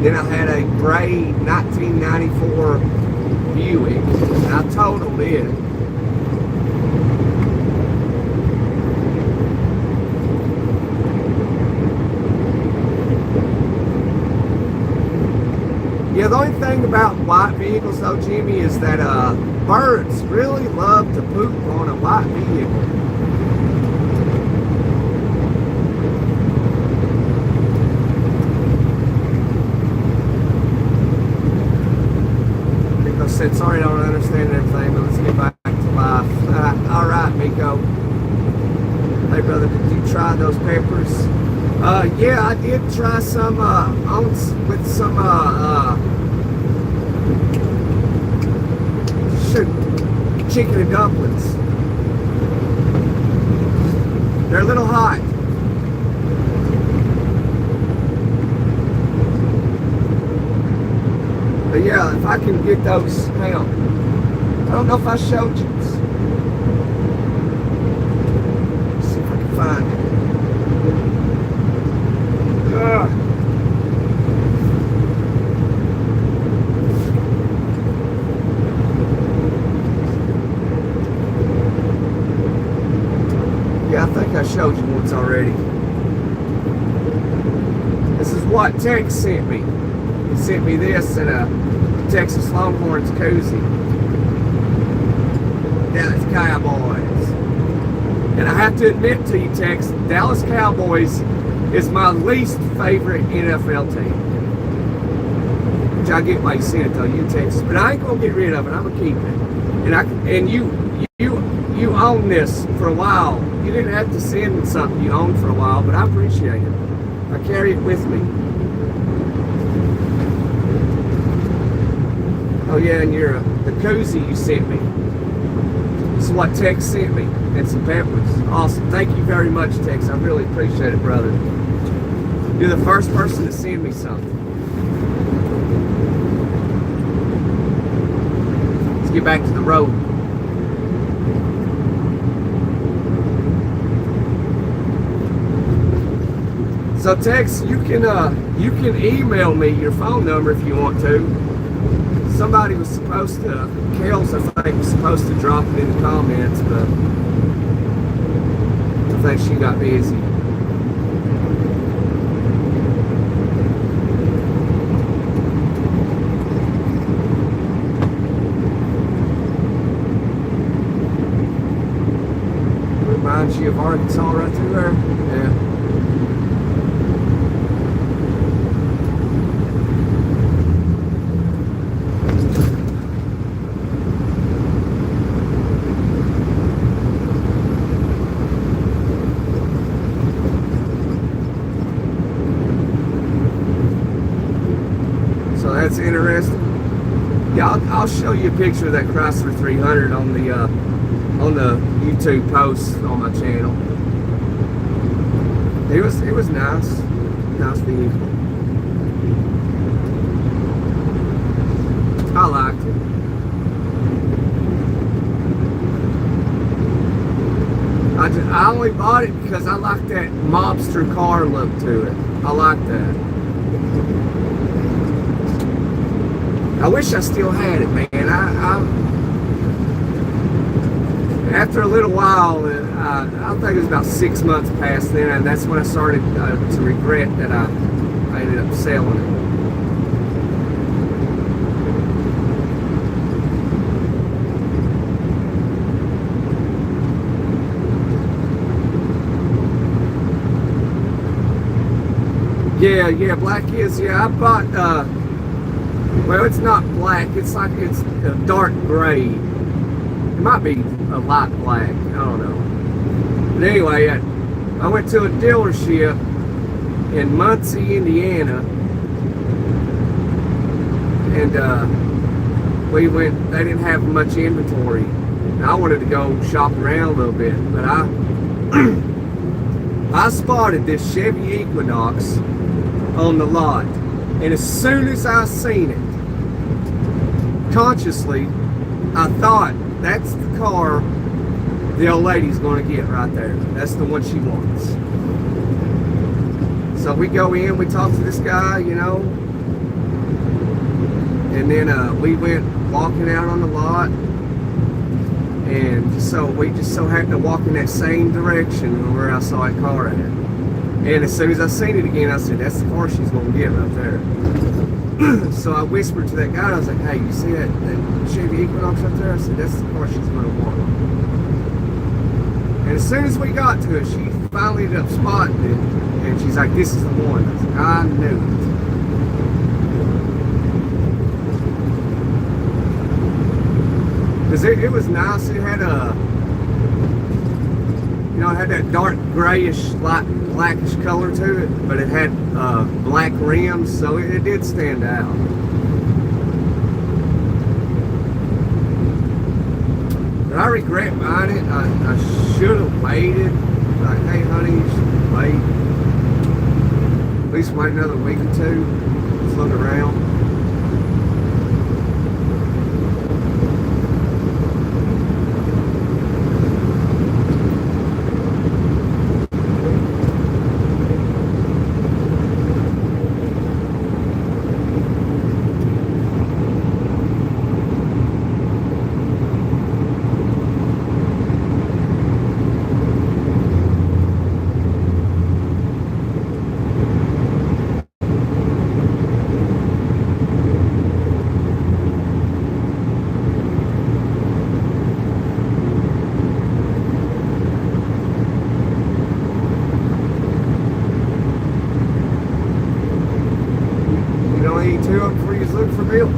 Then I had a gray 1994 Buick, and I totaled it. Yeah, the only thing about white vehicles though, Jimmy, is that birds really love to poop on a white vehicle. Miko said, sorry I don't understand everything, but let's get back to life. All right, Miko. Hey brother, did you try those peppers? Yeah, I did try some with some chicken and dumplings. They're a little hot. But yeah, if I can get those, hang on. I don't know if I showed you. Let's see if I can find it. Yeah, I think I showed you once already. This is what Tex sent me. He sent me this in a Texas Longhorns koozie. Dallas Cowboys. And I have to admit to you, Tex, Dallas Cowboys is my least favorite NFL team. Which I get why you sent it though, you Texas. But I ain't gonna get rid of it. I'm gonna keep it. And you own this for a while. You didn't have to send something you owned for a while, but I appreciate it. I carry it with me. Oh yeah, and the koozie you sent me. This is what Tex sent me. And some peppers. Awesome. Thank you very much, Tex. I really appreciate it, brother. You're the first person to send me something. Let's get back to the road. So Tex, you can email me your phone number if you want to. Somebody was supposed to, Kels I think was supposed to drop it in the comments, but I think she got busy. Reminds you of Arkansas right through there? Yeah. That's interesting. Yeah, I'll show you a picture of that Chrysler 300 on the YouTube post on my channel. It was nice vehicle. I liked it. I only bought it because I like that mobster car look to it. I like that. I wish I still had it, man. After a little while, I think it was about 6 months past then, and that's when I started to regret that I ended up selling it. Yeah, black is, yeah, I bought, well, it's not black, it's a dark gray. It might be a light black, I don't know. But anyway, I went to a dealership in Muncie, Indiana, and we went, they didn't have much inventory. And I wanted to go shop around a little bit, but I spotted this Chevy Equinox on the lot, and as soon as I seen it, consciously I thought, that's the car the old lady's going to get right there. That's the one she wants. So we go in, we talk to this guy, you know, and then we went walking out on the lot, and so we just so happened to walk in that same direction where I saw a car at. And as soon as I seen it again, I said, that's the car she's going to get right there. So I whispered to that guy, I was like, hey, you see that Chevy Equinox right there? I said, that's the car she's going to want. And as soon as we got to it, she finally ended up spotting it, and she's like, this is the one. I was like, I knew it. Because it was nice. It had it had that dark grayish, light blackish color to it, but it had black rims, so it did stand out. But I regret buying it. I should have waited. Like, hey honey, you should wait. At least wait another week or two. Let's look around. Before you look for Bill.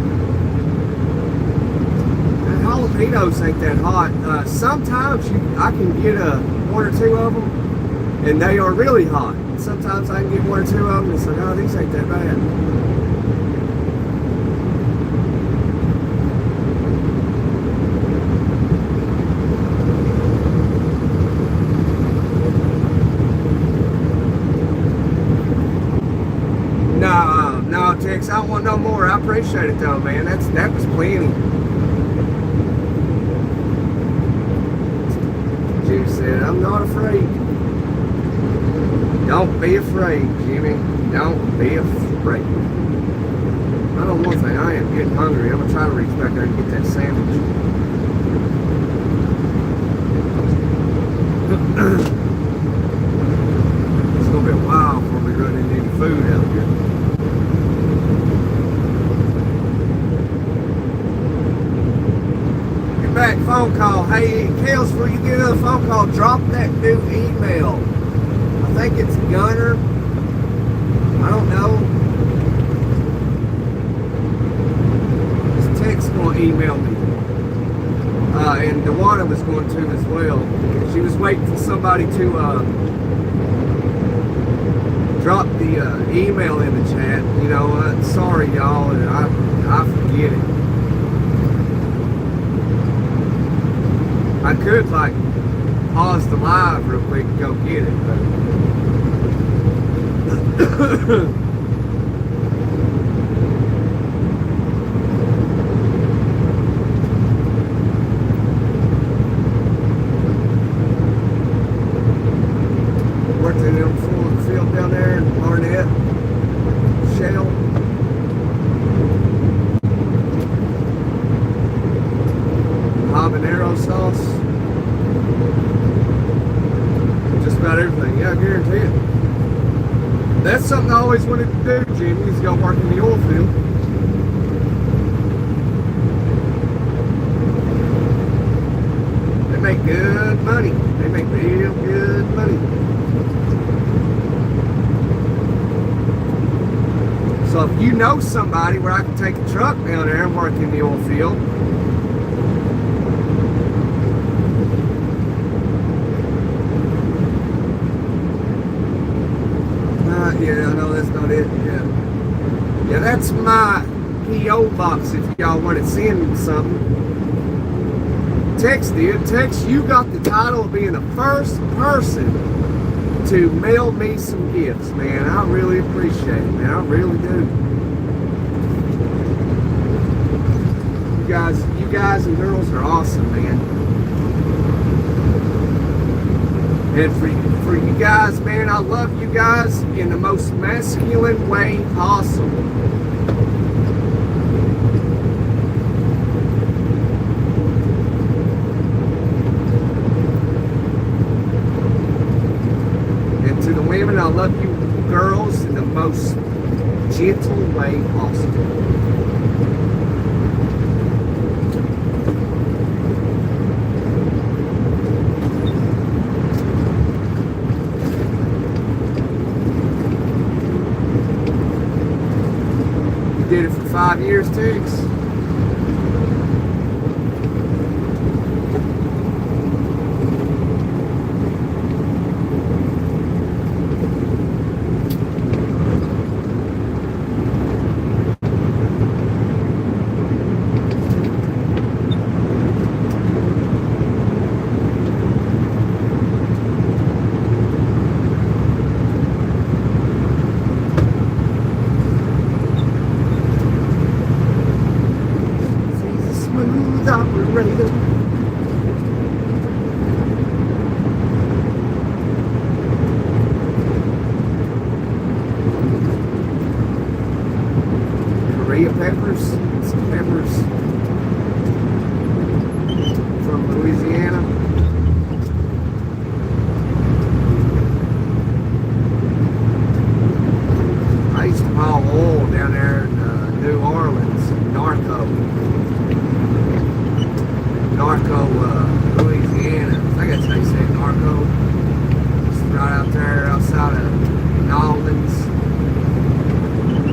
And jalapenos ain't that hot. Sometimes I can get one or two of them, and they are really hot. Sometimes I can get one or two of them, and it's like, oh, these ain't that bad. No, Tex, I don't want no more. I appreciate it though, man. That was plenty. Jimmy said, I'm not afraid. Don't be afraid, Jimmy. Don't be afraid. I know one thing, I am getting hungry. I'm gonna try to reach back there and get that sandwich. It's gonna be a while before we run into any food out here. Back phone call. Hey, Kels, before you get another phone call, drop that new email. I think it's Gunner. I don't know. This text going to email me. And Dewana was going to as well. She was waiting for somebody to drop the email in the chat. You know, sorry y'all, and I forget it. I could like pause the live real quick and go get it, but worked in them full field down there in Barnett, Shell. habanero sauce. Just about everything. Yeah, I guarantee it. That's something I always wanted to do, Jimmy, is go work in the oil field. They make good money. They make real good money. So if you know somebody where I can take a truck down there and work in the oil field, yeah, I know that's not it. Yeah, that's my PO box. If y'all want to send something, text it. Text. You got the title of being the first person to mail me some gifts, man. I really appreciate it, man. I really do. You guys and girls are awesome, man. And for you guys, man, I love you guys in the most masculine way possible. And to the women, I love you girls in the most gentle way possible. Did it for 5 years too. Operator. Korea peppers, some peppers from Louisiana. I used to haul oil down there in New Orleans, Louisiana. I guess they say Narco. It's right out there outside of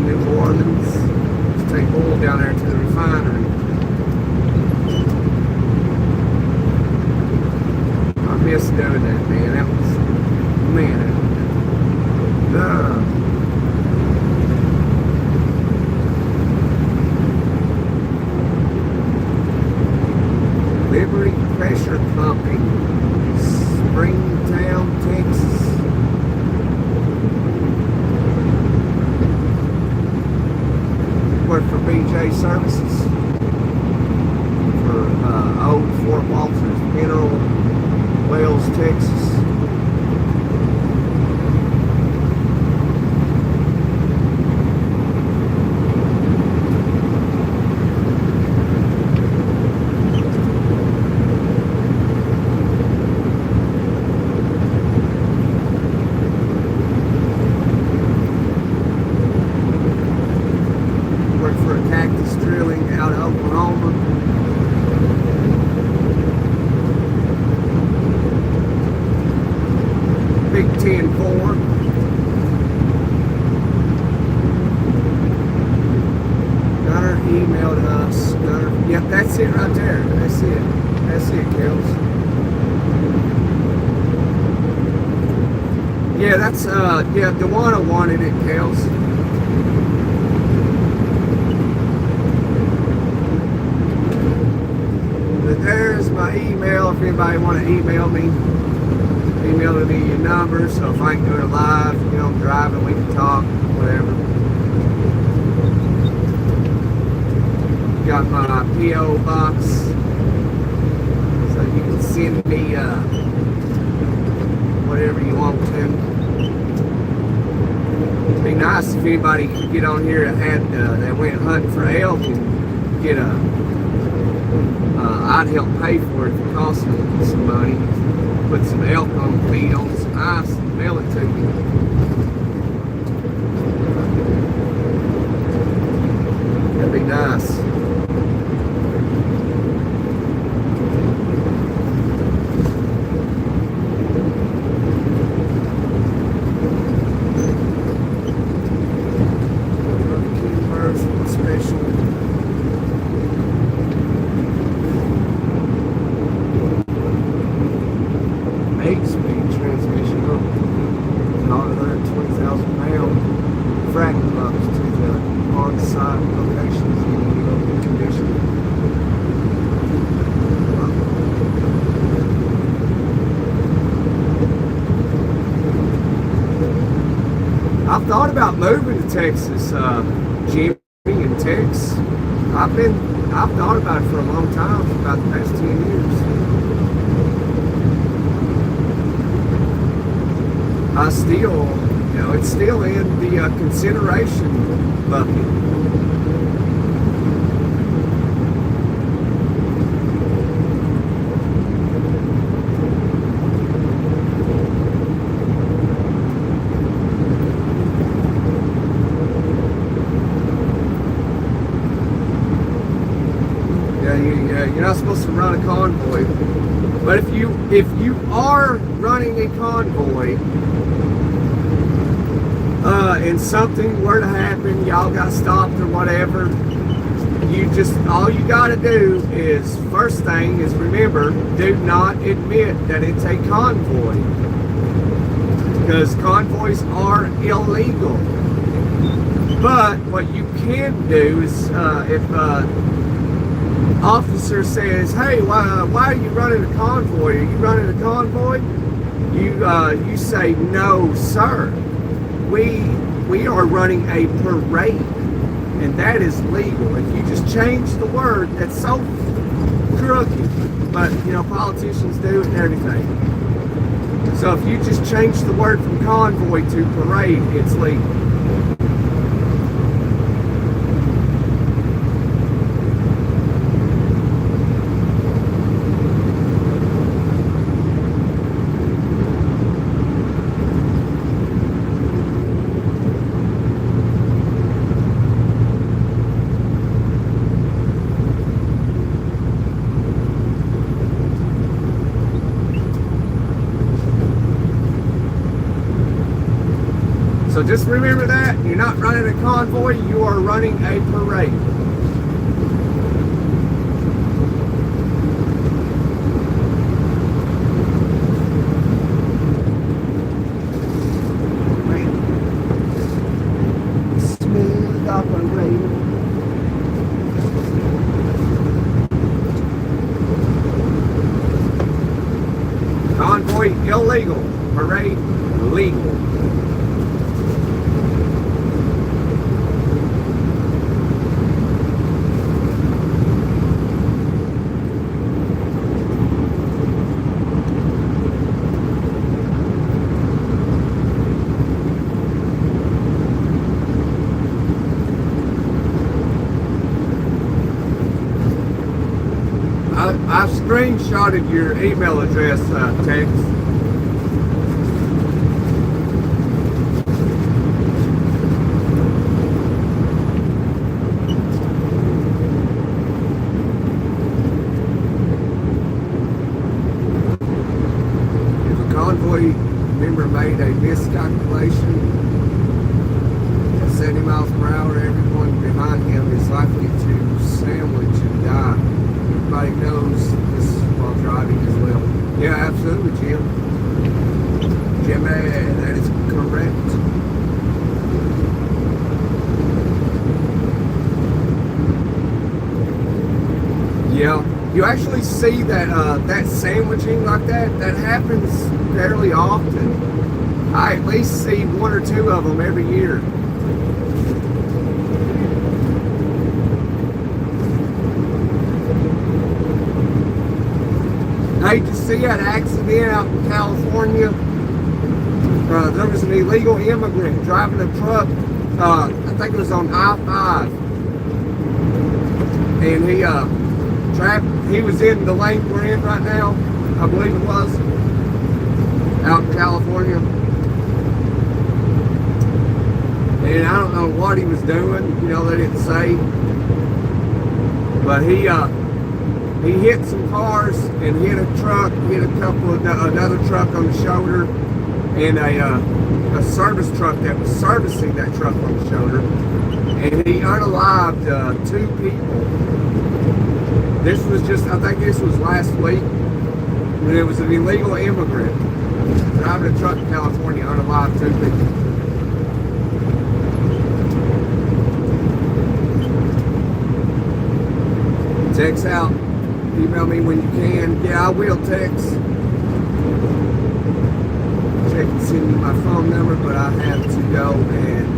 New Orleans. Just take oil down there to the refinery. I miss doing that, man. That was, man. Liberty Pressure Pumping, Springtown, Texas. Work for BJ Services for old Fort Walters Mineral Wells, Texas. Big 10-4. Gunner emailed us. Gunner, yep, that's it right there. That's it. That's it, Kels. Yeah, that's yeah, Dewana wanted it, Kels. But there's my email if anybody want to email me. Email me your number, so if I can do it live, you know, I'm driving, we can talk, whatever. Got my P.O. box, so you can send me whatever you want to. It'd be nice if anybody could get on here that went hunting for elk and get a I'd help pay for it if it cost me some money. Put some elk on feed on some ice and mail it to me. That'd be nice. I've thought about moving to Texas, Jimmy and Tex. I've thought about it for a long time, for about the past 10 years. I still, it's still in the consideration bucket. You're not supposed to run a convoy, but if you are running a convoy and something were to happen, y'all got stopped or whatever, all you got to do is, first thing is, remember, do not admit that it's a convoy, because convoys are illegal. But what you can do is, if officer says, "Hey, why are you running a convoy? Are you running a convoy?" You say, "No, sir. We are running a parade, and that is legal." If you just change the word, that's so crooked. But politicians do it and everything. So if you just change the word from convoy to parade, it's legal. So just remember that. You're not running a convoy, you are running a parade. Smooth operator. Convoy illegal, parade legal. I've screenshotted your email address, Tex. If a convoy member made a miscalculation at 70 miles per hour, everyone behind him is likely to sandwich and die. Everybody knows this while driving as well. Yeah, absolutely, Jim. Jimmy, that is correct. Yeah, you actually see that that sandwiching like that happens fairly often. I at least see one or two of them every year. Did you see that accident out in California? There was an illegal immigrant driving a truck. I think it was on I-5, and He was in the lane we're in right now, I believe it was, out in California. And I don't know what he was doing, you know, they didn't say. But he hit some cars and hit a truck, hit another truck on the shoulder, and a service truck that was servicing that truck on the shoulder. And he unalived 2 people. This was I think this was last week, when it was an illegal immigrant driving a truck in California, unalived 2 people. Text out, email me when you can. Yeah, I will text. Check and send you my phone number, but I have to go and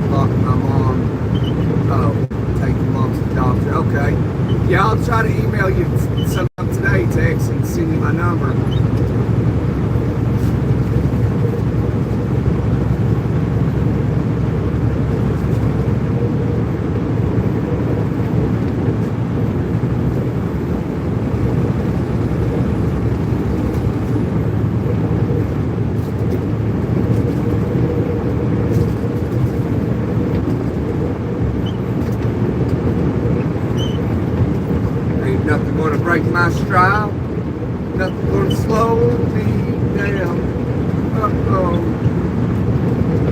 talk to my mom. Oh, take your mom to the doctor. Okay. Yeah, I'll try to email you sometime today, text, and send you my number. Break my stride, nothing gonna slow me down.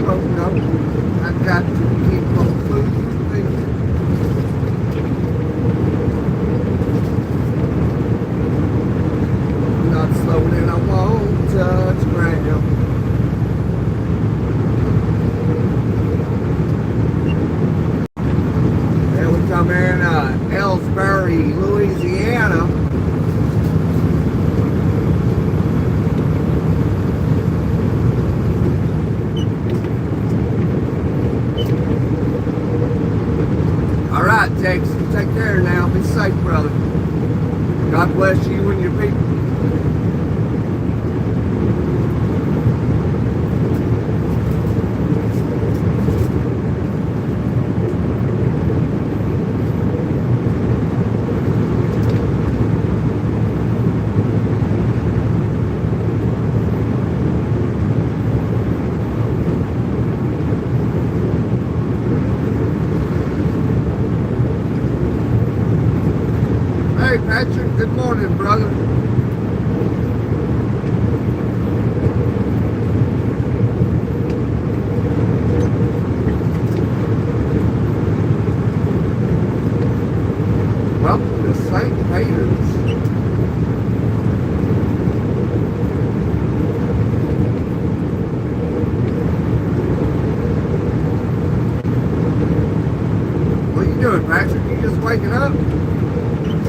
Oh no, I got to keep on moving. Not slowing and I won't touch ground. There we come in, Ellsbury, Louisiana. All right, Tex, take care now. Be safe, brother. God bless you and your people. Hey Patrick, good morning, brother. Welcome to St. Peter's. What are you doing, Patrick? You just waking up?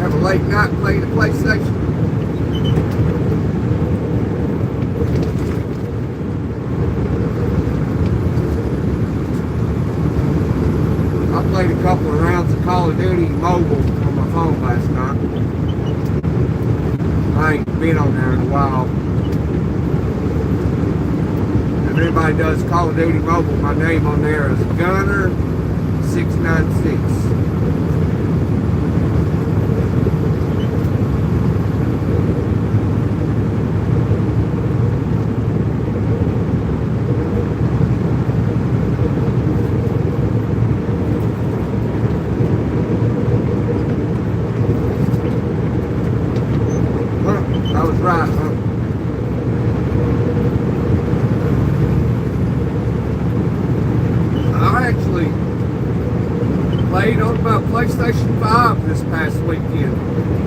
Have a late night playing the PlayStation? I played a couple of rounds of Call of Duty mobile on my phone last night. I ain't been on there in a while. If anybody does Call of Duty mobile, my name on there is Gunner696. I was right, huh? I actually played on my PlayStation 5 this past weekend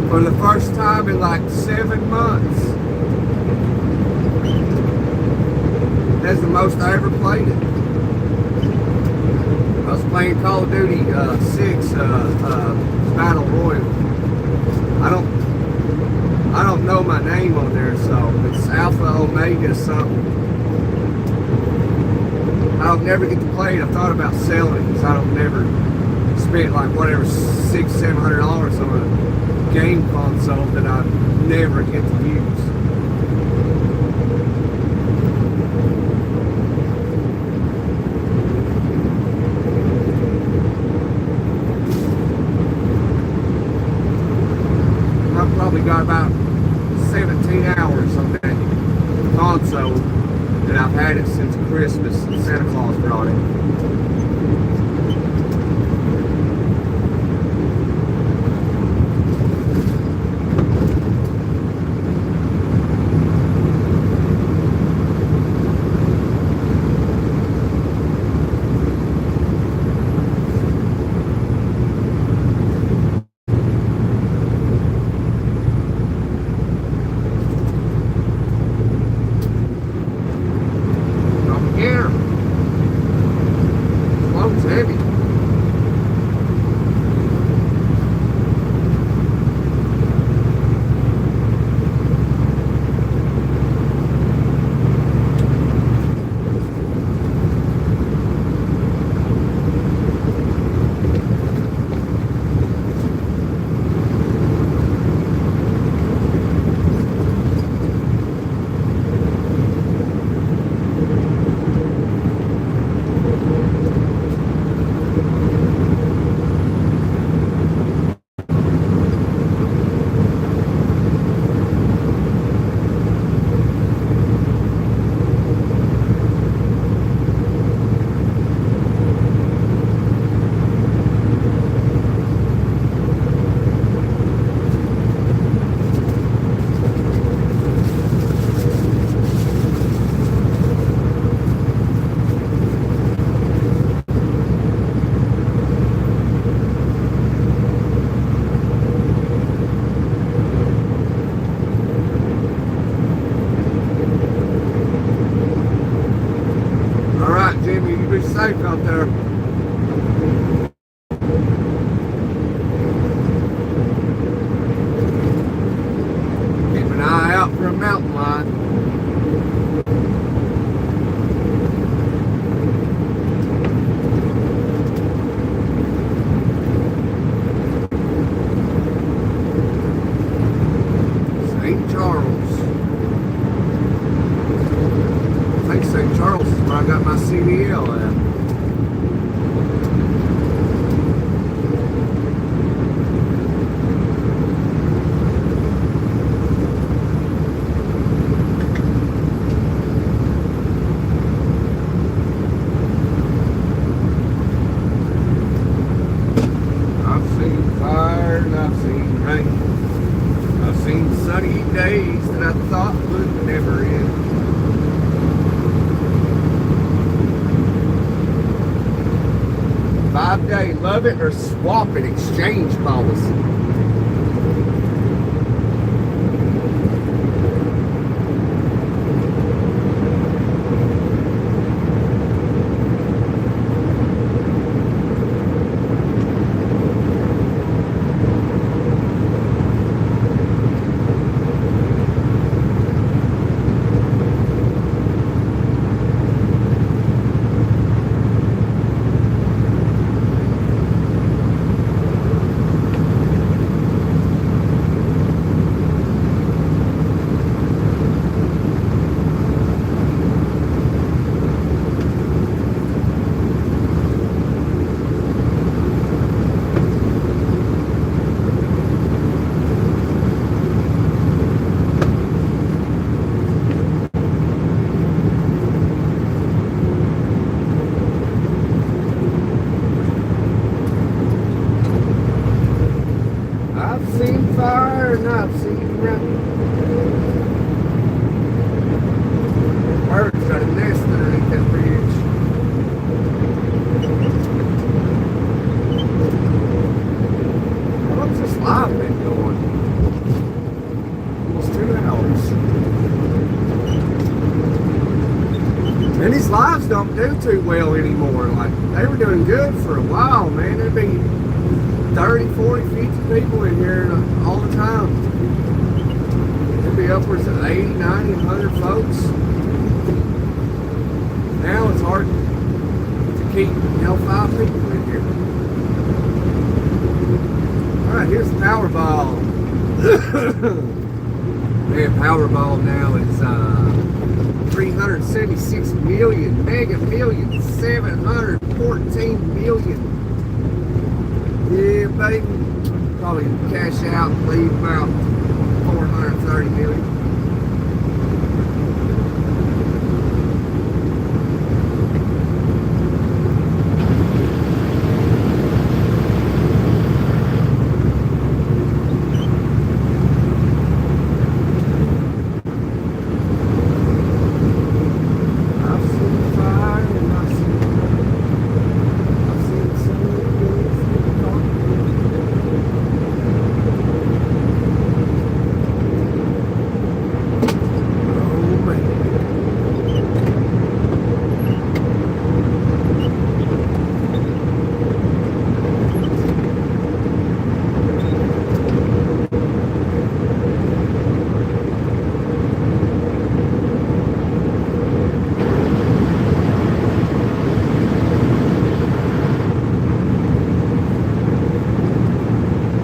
for the first time in like 7 months. That's the most I ever played it. I was playing Call of Duty 6 Battle Royale. I don't know my name on there, so it's Alpha Omega something. I'll never get to play it. I thought about selling it because I don't never spend like whatever $600-700 on a game console that I never get to use. got about 17 hours on that console, and I've had it since Christmas. Santa Claus brought it. Safe out there. Keep an eye out for a mountain lion. St. Charles. I think St. Charles is where I got my CDL at. Days that I thought would never end. Five-day love it or swap it exchange policy. Fire and I've seen rain. Bird's got a nest underneath that bridge. How long's this live been going? Almost 2 hours. And these lives don't do too well anymore. Like, they were doing good for a while, man. There'd be 30, 40, 50 people in here all the time. It'd be upwards of 80, 90, 100 folks. Now it's hard to keep, 5 people in here. Alright, here's the Powerball. Man, Powerball now is 376 million, mega million, 714 million. Yeah, baby. Probably cash out and leave them out. 430 million.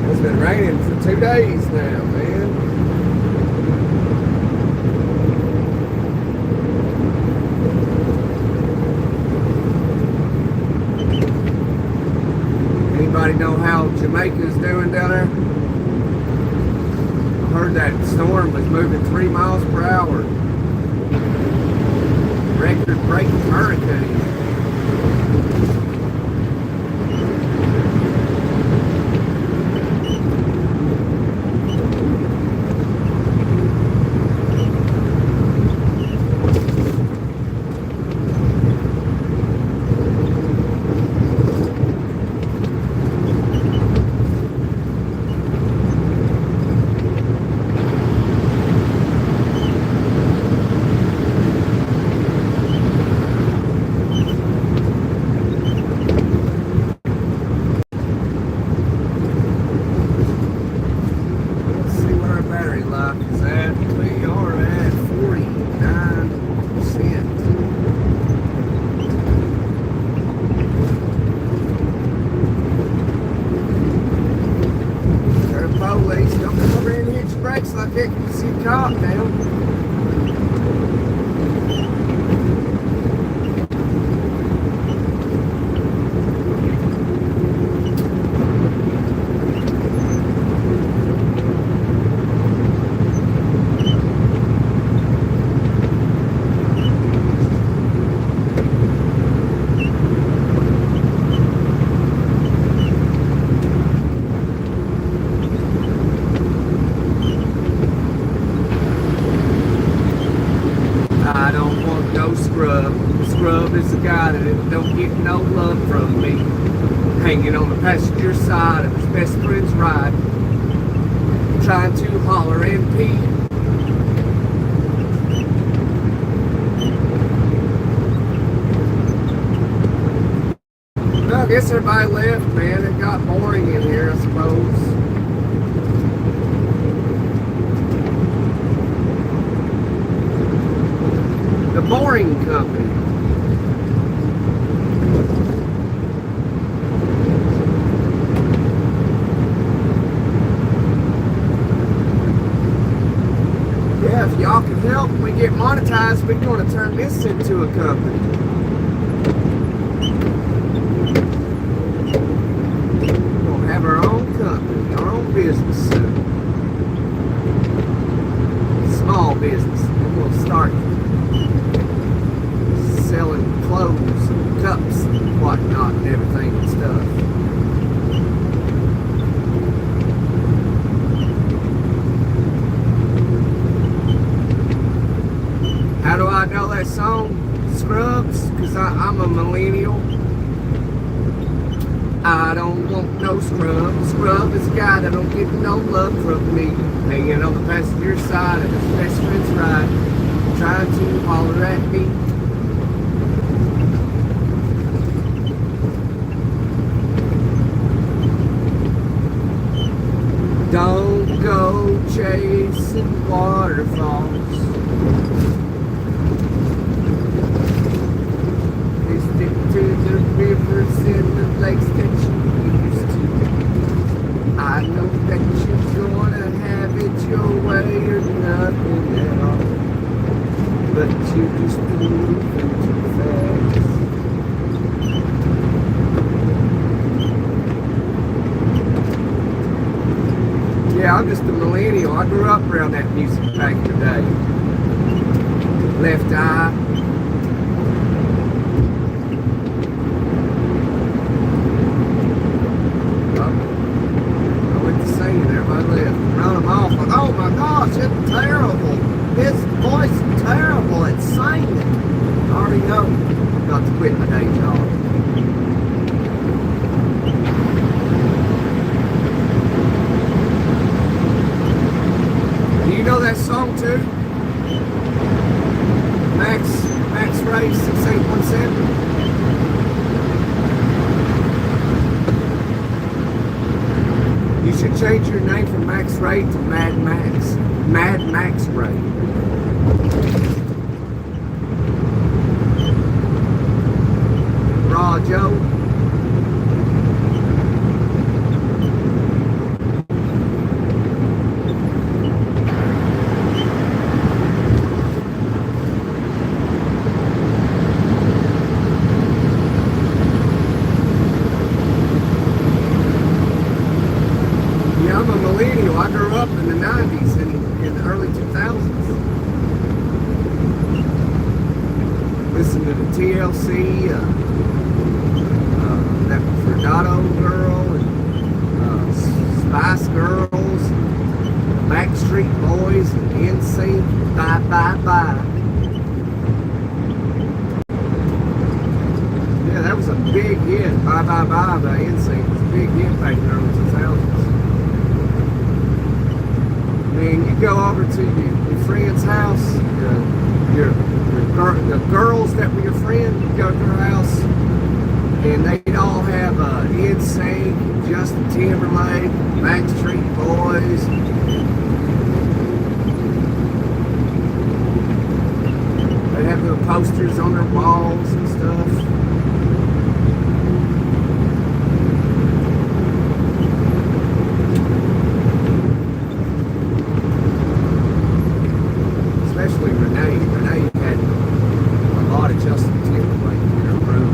It's been raining for 2 days now, man. Anybody know how Jamaica's doing down there? I heard that storm was moving 3 miles per hour. Record-breaking hurricane. Like that, you see a cop now. I don't want no scrub. Scrub is the guy that don't get no love from me. Hanging on the passenger side of his best friend's ride. Trying to holler and pee. Well, I guess everybody left, man. It got boring in here, I suppose. The Boring Company. Yeah, if y'all can help, we get monetized, we're going to turn this into a company. We're going to have our own company, our own business soon. Small business. We're going to start selling clothes and cups and whatnot and everything and stuff. How do I know that song? Scrubs? Because I'm a millennial. I don't want no scrub. Scrub is a guy that don't get no love from me. Hanging on the passenger side of his best friend's ride. Trying to holler at me. Don't go chasing waterfalls. They stick to the rivers and the lakes that you used to. I know that you're gonna have it your way or nothing at all. But you're just moving too fast. Yeah, I'm just a millennial. millennial. I grew up around that music back in the day. Left Eye. Run them off. Like, oh my gosh, it's terrible. His voice is terrible at singing. I already know. I've got to quit my day job. Do you know that song too? Max Ray 6817. You should change your name from Max Ray to Mad Max. Mad Max Ray. Raw Joe. I'm a millennial. I grew up in the 90s and in the early 2000s. Listened to the TLC, that Fregato Girl, and Spice Girls, Backstreet Boys, and NSYNC, Bye Bye Bye. Yeah, that was a big hit. Bye Bye Bye by NSYNC. It was a big hit back in the early 2000s. And you go over to your friend's house, the girls that were your friend, you go to their house, and they'd all have NSYNC, Justin Timberlake, Backstreet Boys. They'd have little posters on their walls and stuff. Especially Renee. Renee had a lot of Justin Timberlake in her room.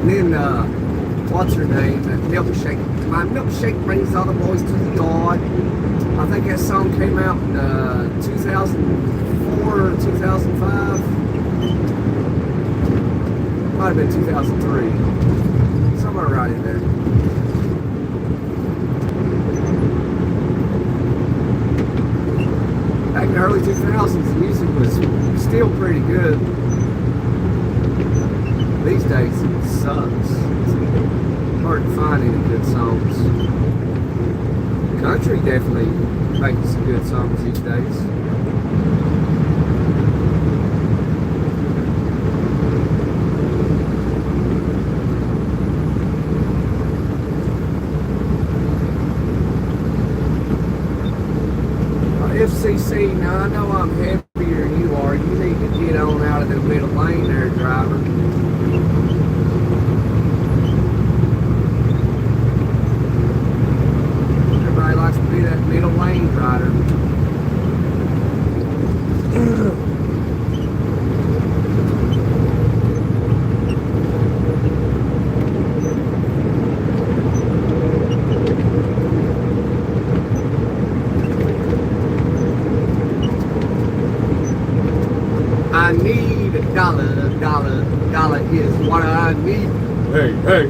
And then, what's her name? That Milkshake. My milkshake brings all the boys to the yard. I think that song came out in 2004 or 2005. Might have been 2003. Somewhere right in there. Back in the early 2000s, the music was still pretty good. These days, it sucks. It's hard to find any good songs. Country definitely makes some good songs these days. FCC, now I know I'm heavier than you are. You need to get on out of the middle lane there, driver. Everybody likes to be that middle lane rider. I need a dollar, dollar is what I need. Hey, hey.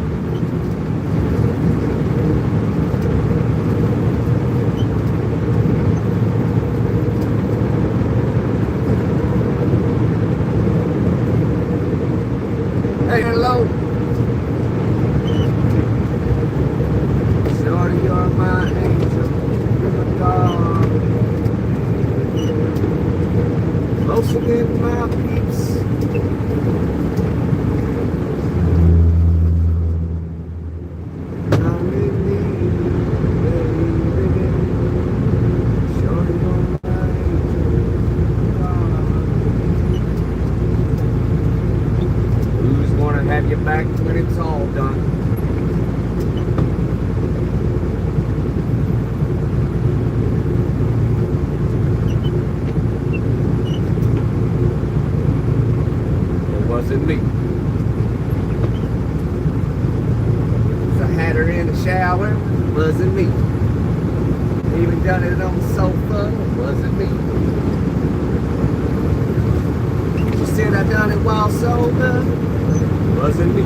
Hey, hello. Shorty, you're my angel. You're my God. Closer than my peeps. I'm in need, baby. Shorty, you're my angel. Who's gonna have you back when it's all done? It wasn't me. Even done it on the sofa. Wasn't me. She said I done it while sober. Wasn't me.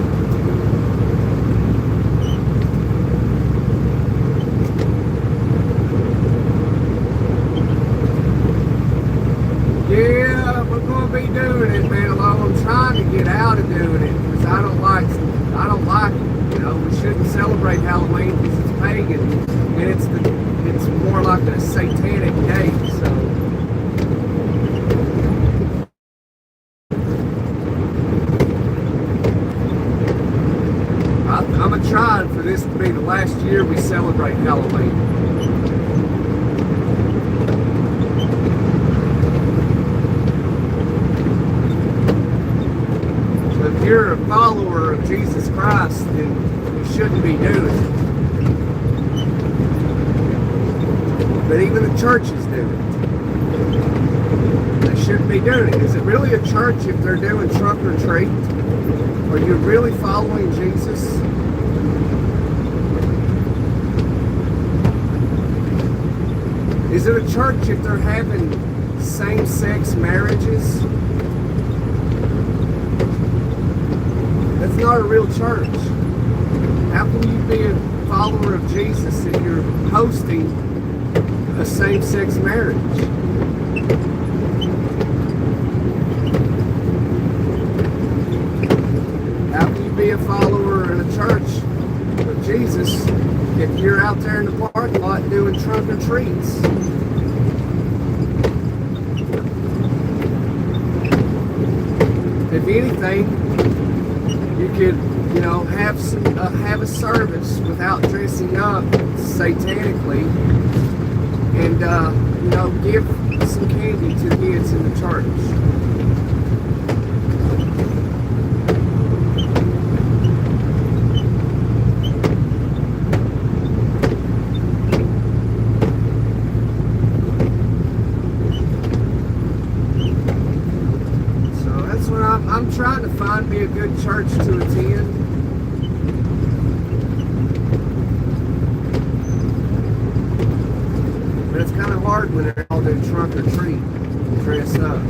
Yeah, we're gonna be doing it, man. Although I'm trying to get out of doing it because I don't like it. You know, we shouldn't celebrate Halloween because it's pagan, and it's more like a satanic day. So I'm trying for this to be the last year we celebrate Halloween. If you're a follower of Jesus Christ, then you shouldn't be doing it. But even the churches do it. They shouldn't be doing it. Is it really a church if they're doing trunk or treat? Are you really following Jesus? Is it a church if they're having same-sex marriages? That's not a real church. How can you be a follower of Jesus if you're hosting a same-sex marriage? How can you be a follower in a church of Jesus if you're out there in the parking lot doing trunk or treats? If anything, you could, you know, have a service without dressing up satanically, and you know, give some candy to the kids in the church. So that's what I'm trying to find me a good church to attend. But it's kind of hard when they're all doing trunk or treat, dress up.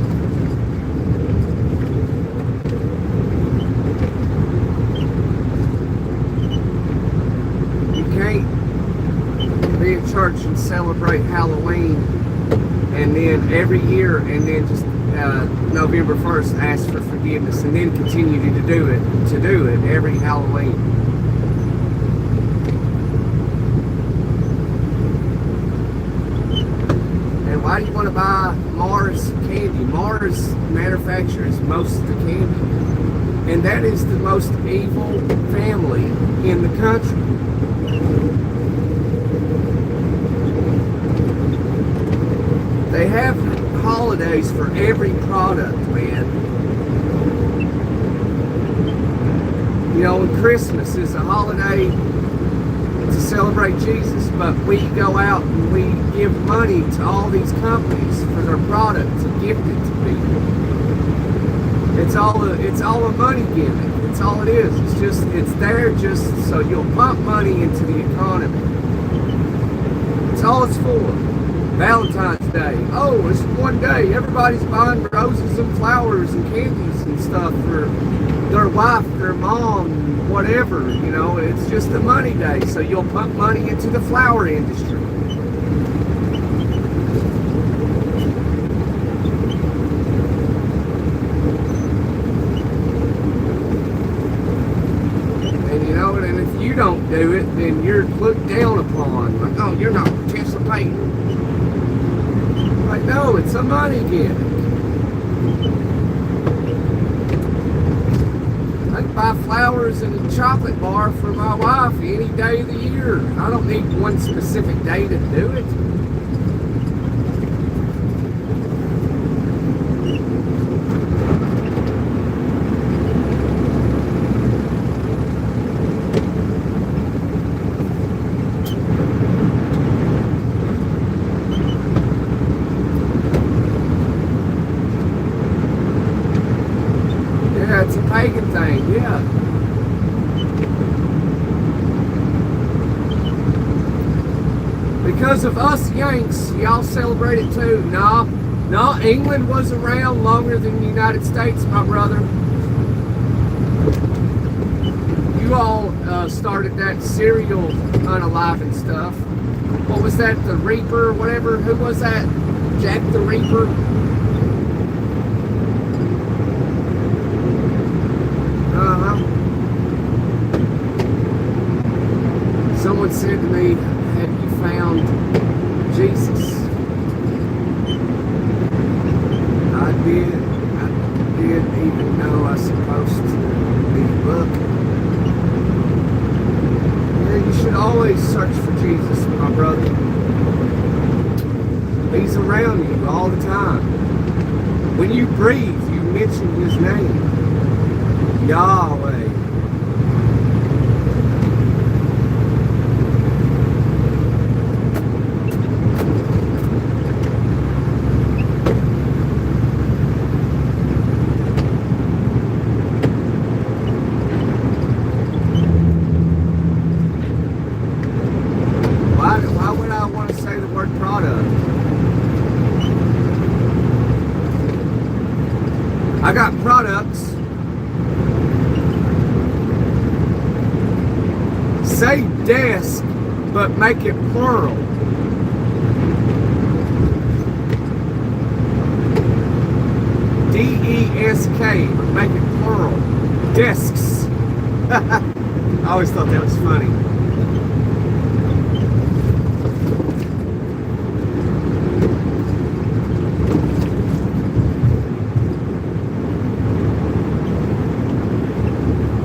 You can't be in church and celebrate Halloween and then every year and then just November 1st ask for forgiveness and then continue to do it every Halloween. And why do you want to buy Mars candy? Mars manufactures most of the candy, and that is the most evil family in the country. They have holidays for every product, man. You know, and Christmas is a holiday to celebrate Jesus, but we go out and we give money to all these companies for their products and gift it to people. It's all a money gimmick. It's all it is. It's there just so you'll pump money into the economy. It's all it's for. Valentine's Day. Oh, it's one day. Everybody's buying roses and flowers and candies and stuff for their wife, their mom, whatever. You know, it's just a money day. So you'll pump money into the flower industry. And you know, and if you don't do it, then you're looked down upon. Like, oh, you're not participating. Like, no, it's a money gimmick. I can buy flowers and a chocolate bar for my wife any day of the year. I don't need one specific day to do it. It's a pagan thing, yeah. Because of us Yanks, y'all celebrate it too. No, England was around longer than the United States, my brother. You all started that cereal unaliving stuff. What was that? The Reaper, whatever. Who was that? Jack the Reaper? Someone said to me, have you found Jesus? I didn't even know I was supposed to be looking. Yeah, you should always search for Jesus, my brother. He's around you all the time. When you breathe, you mention his name. Yahweh. Why would I want to say the word product? I got products. Say desk, but make it plural. D-E-S-K, but make it plural. Desks. I always thought that was funny.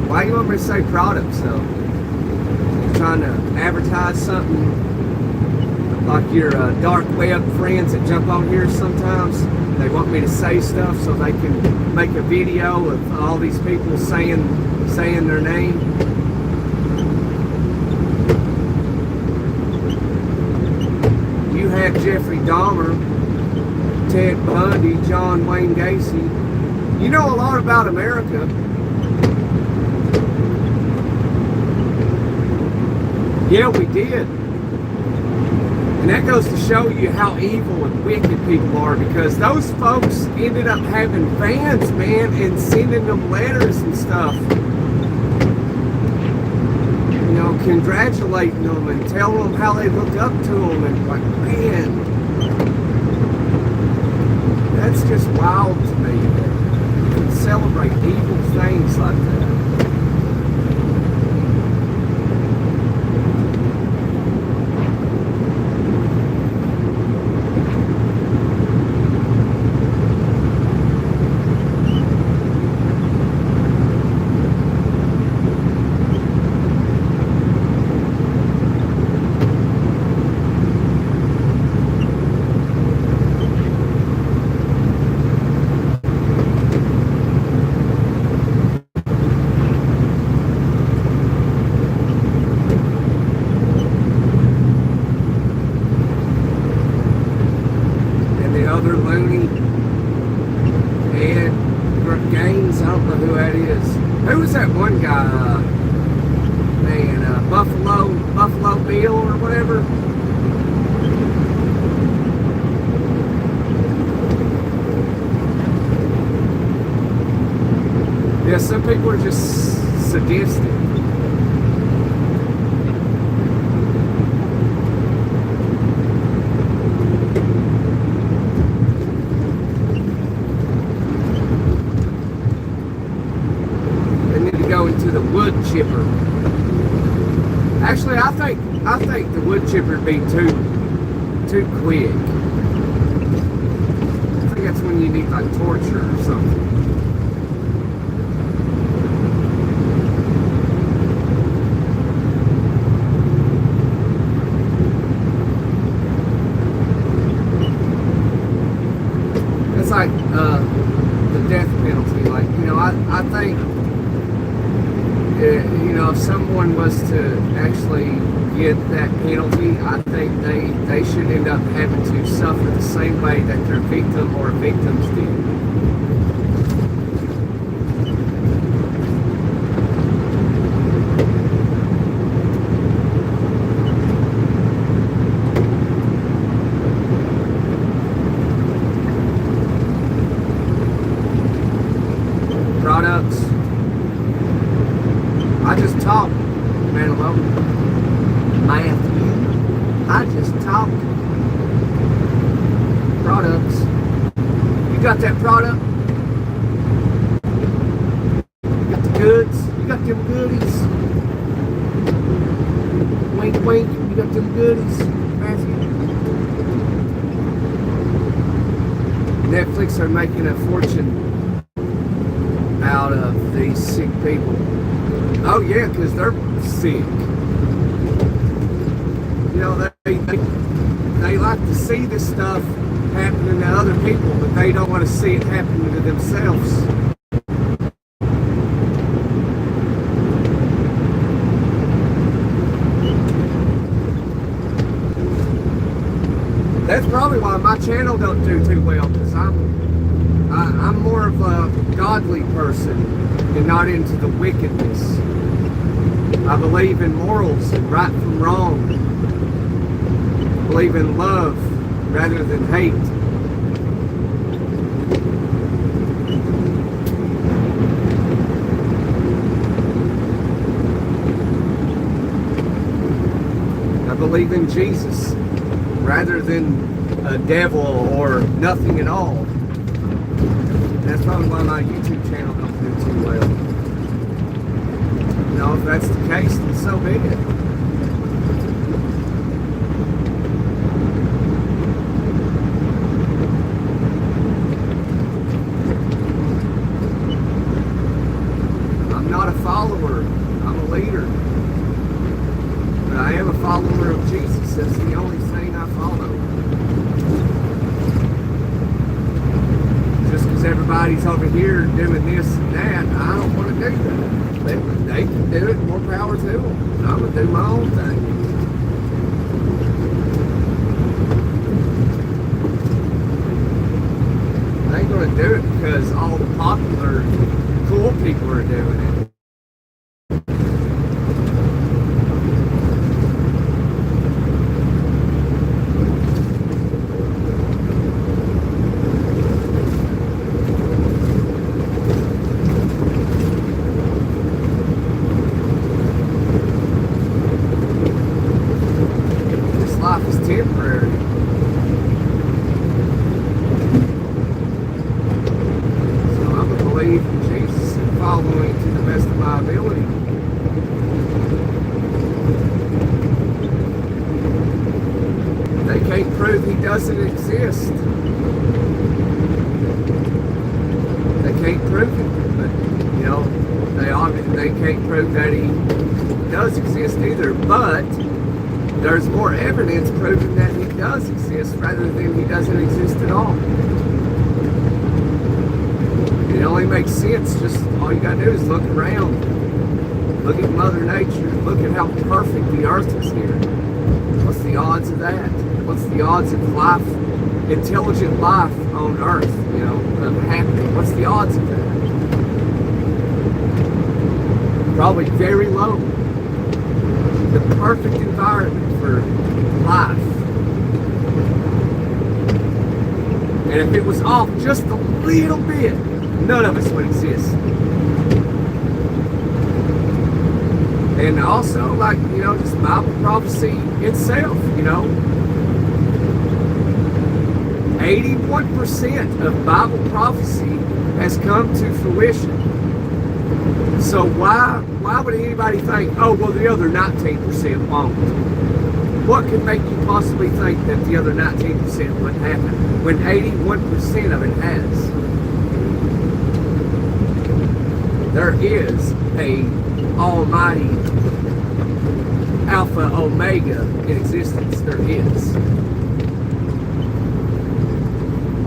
Why do you want me to say products though? You're trying to advertise something like your dark web friends that jump on here sometimes. They want me to say stuff so they can make a video of all these people saying their name. You had Jeffrey Dahmer, Ted Bundy, John Wayne Gacy. You know a lot about America. Yeah, we did. And that goes to show you how evil and wicked people are, because those folks ended up having fans, man, and sending them letters and stuff. You know, congratulating them and telling them how they look up to them, and like, man, that's just wild to me that you can celebrate evil things like that. Other loony Ed Gaines, I don't know who that is. Who was that one guy? Buffalo Bill or whatever. Yeah, some people are just sadistic. To the wood chipper. Actually, I think the wood chipper would be too quick. I think that's when you need like torture or something. It's like the death penalty. Like, you know, I think. You know, if someone was to actually get that penalty, I think they should end up having to suffer the same way that their victim or victims did. Products. You got that product? You got the goods? You got them goodies? Wink, wink. You got them goodies, Matthew? Netflix are making a fortune out of these sick people. Oh yeah, because they're sick. You know, they like to see this stuff happening to other people, but they don't want to see it happening to themselves. That's probably why my channel don't do too well, because I'm more of a godly person and not into the wickedness. I believe in morals and right from wrong. I believe in love rather than hate. I believe in Jesus rather than a devil or nothing at all. That's probably why my YouTube channel don't do too well. You know, if that's the case, then so be it. I'm not a follower, I'm a leader. But I am a follower of Jesus. That's the only thing I follow. Just because everybody's over here doing this and that, I don't want to do that. They can do it, more power to them. I'm going to do my own thing. I ain't going to do it because all the popular, cool people are doing it. Temporary. So I'm going to believe in Jesus and following to the best of my ability. They can't prove he doesn't exist. They can't prove it, but you know, they can't prove that he does exist either. But there's more evidence proving that he does exist rather than he doesn't exist at all. It only makes sense. Just all you gotta do is look around. Look at Mother Nature. Look at how perfect the earth is here. What's the odds of that? What's the odds of life, intelligent life on earth, you know, of happening? What's the odds of that? Probably very low. The perfect environment for life. And if it was off just a little bit, none of us would exist. And also, like, you know, just Bible prophecy itself, you know. 81% of Bible prophecy has come to fruition. So why would anybody think, oh, well, the other 19% won't? What could make you possibly think that the other 19% wouldn't happen when 81% of it has? There is a almighty Alpha Omega in existence. There is.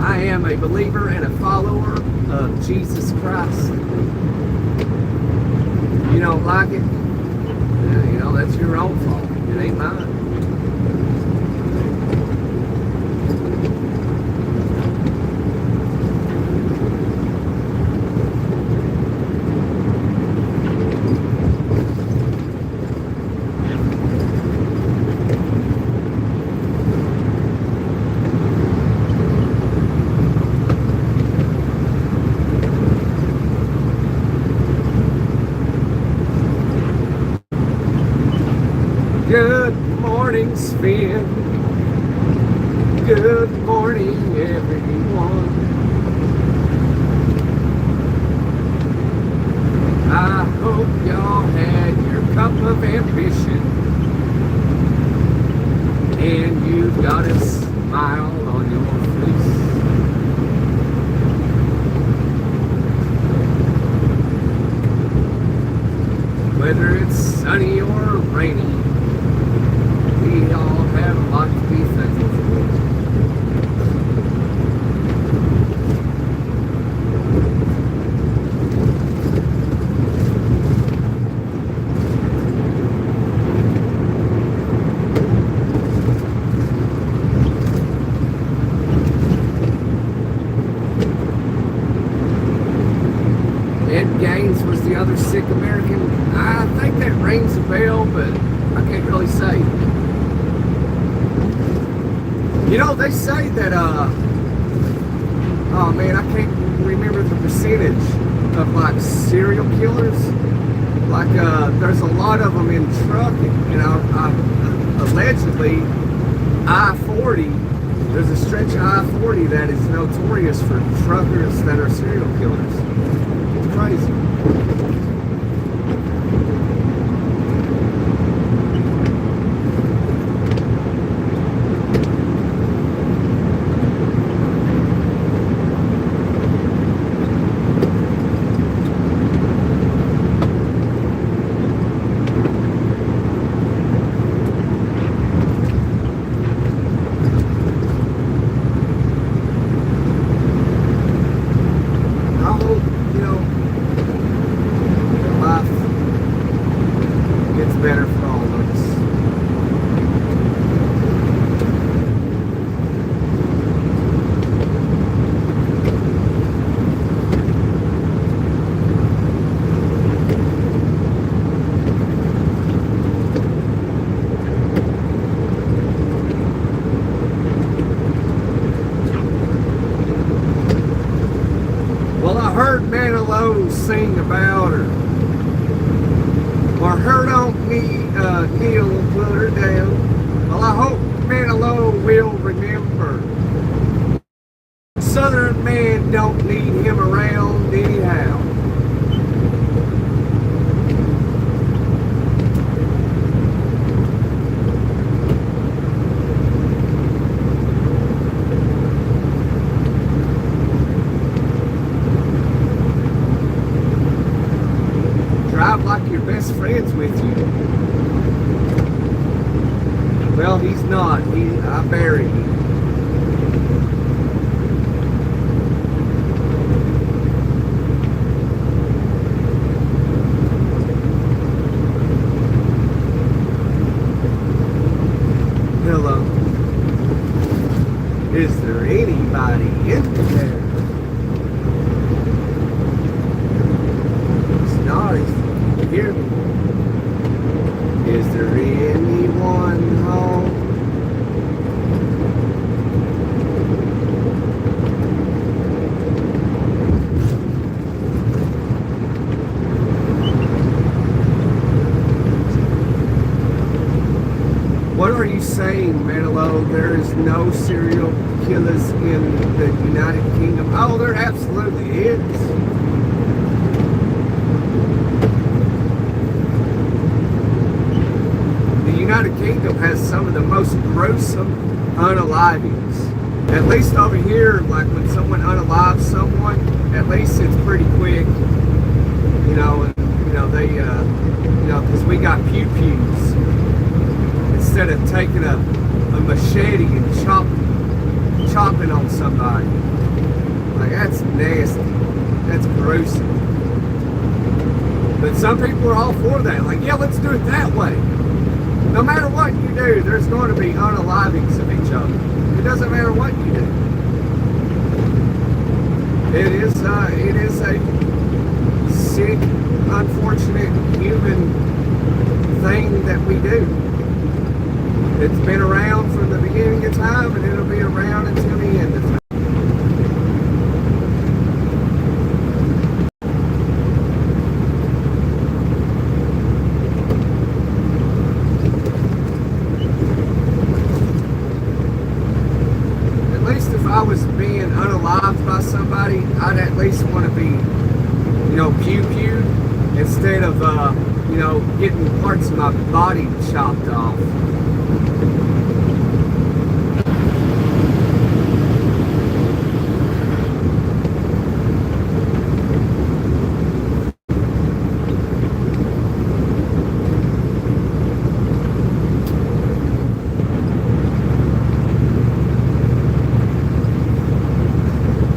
I am a believer and a follower of Jesus Christ. You don't like it? Yeah, you know, that's your own fault. It ain't mine. Good morning. Good morning, everyone. I hope y'all had your cup of ambition and you've got a smile on your face. Whether it's sunny or rainy, we all have a lot to be thankful for. Ed Gaines was the other sick American. I think that rings a bell, but I can't really say. You know, they say that, oh man, I can't remember the percentage of like serial killers. Like, there's a lot of them in trucking, you know, allegedly I-40, there's a stretch of I-40 that is notorious for truckers that are serial killers. It's crazy. Better for all of us. Well, I heard Manilow sing about her. Or her don't kneel and put her down. Well, I hope Manilow will remember. Southern man don't need him around anyhow. Drive like your best friend's with you. Well, he's not. I buried him. Hello. Is there anybody in there? It's not. Hear me. Is there anyone home? What are you saying, Manilow? There is no serial killers in the United Kingdom. Oh, there absolutely is. The United Kingdom has some of the most gruesome unalivings. At least over here, like when someone unalives someone, at least it's pretty quick. You know, and they, because we got pew-pews. Instead of taking a machete and chopping on somebody. Like, that's nasty. That's gruesome. But some people are all for that. Like, yeah, let's do it that way. No matter what you do, there's going to be unalivings of each other. It doesn't matter what you do. It is a sick, unfortunate human thing that we do. It's been around from the beginning of time, and it'll be around until the end of time. I was being unalived by somebody, I'd at least want to be, pew-pewed instead of, getting parts of my body chopped off.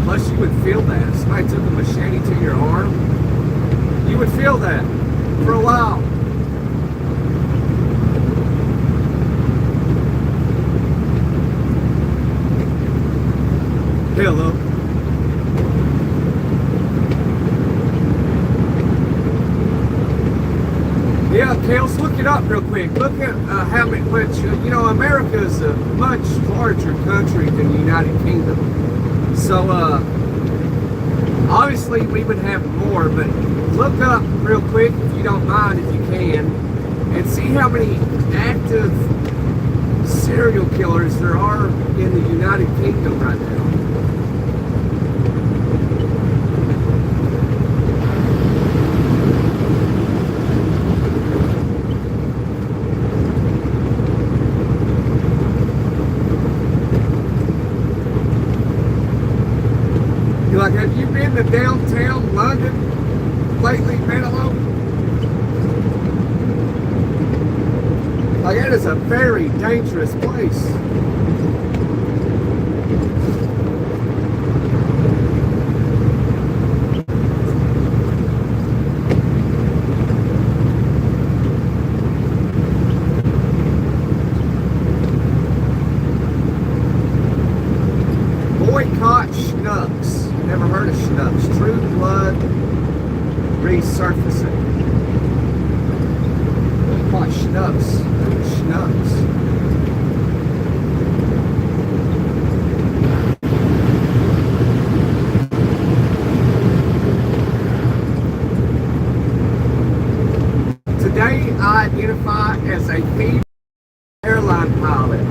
Plus, you would feel that. If somebody took a machete to your arm, you would feel that for a while. Hello. Yeah, Kels, look it up real quick. Look at how much, America is a much larger country than the United Kingdom. So, obviously we would have more, but look up real quick, if you don't mind, if you can, and see how many active serial killers there are in the United Kingdom right now. Like, have you been to downtown London lately, Penelope? Like, that is a very dangerous place. Boycott Schnucks. Never heard of Schnucks. True Blood resurfacing. Boycott Schnucks. Schnucks. Today I identify as a female airline pilot.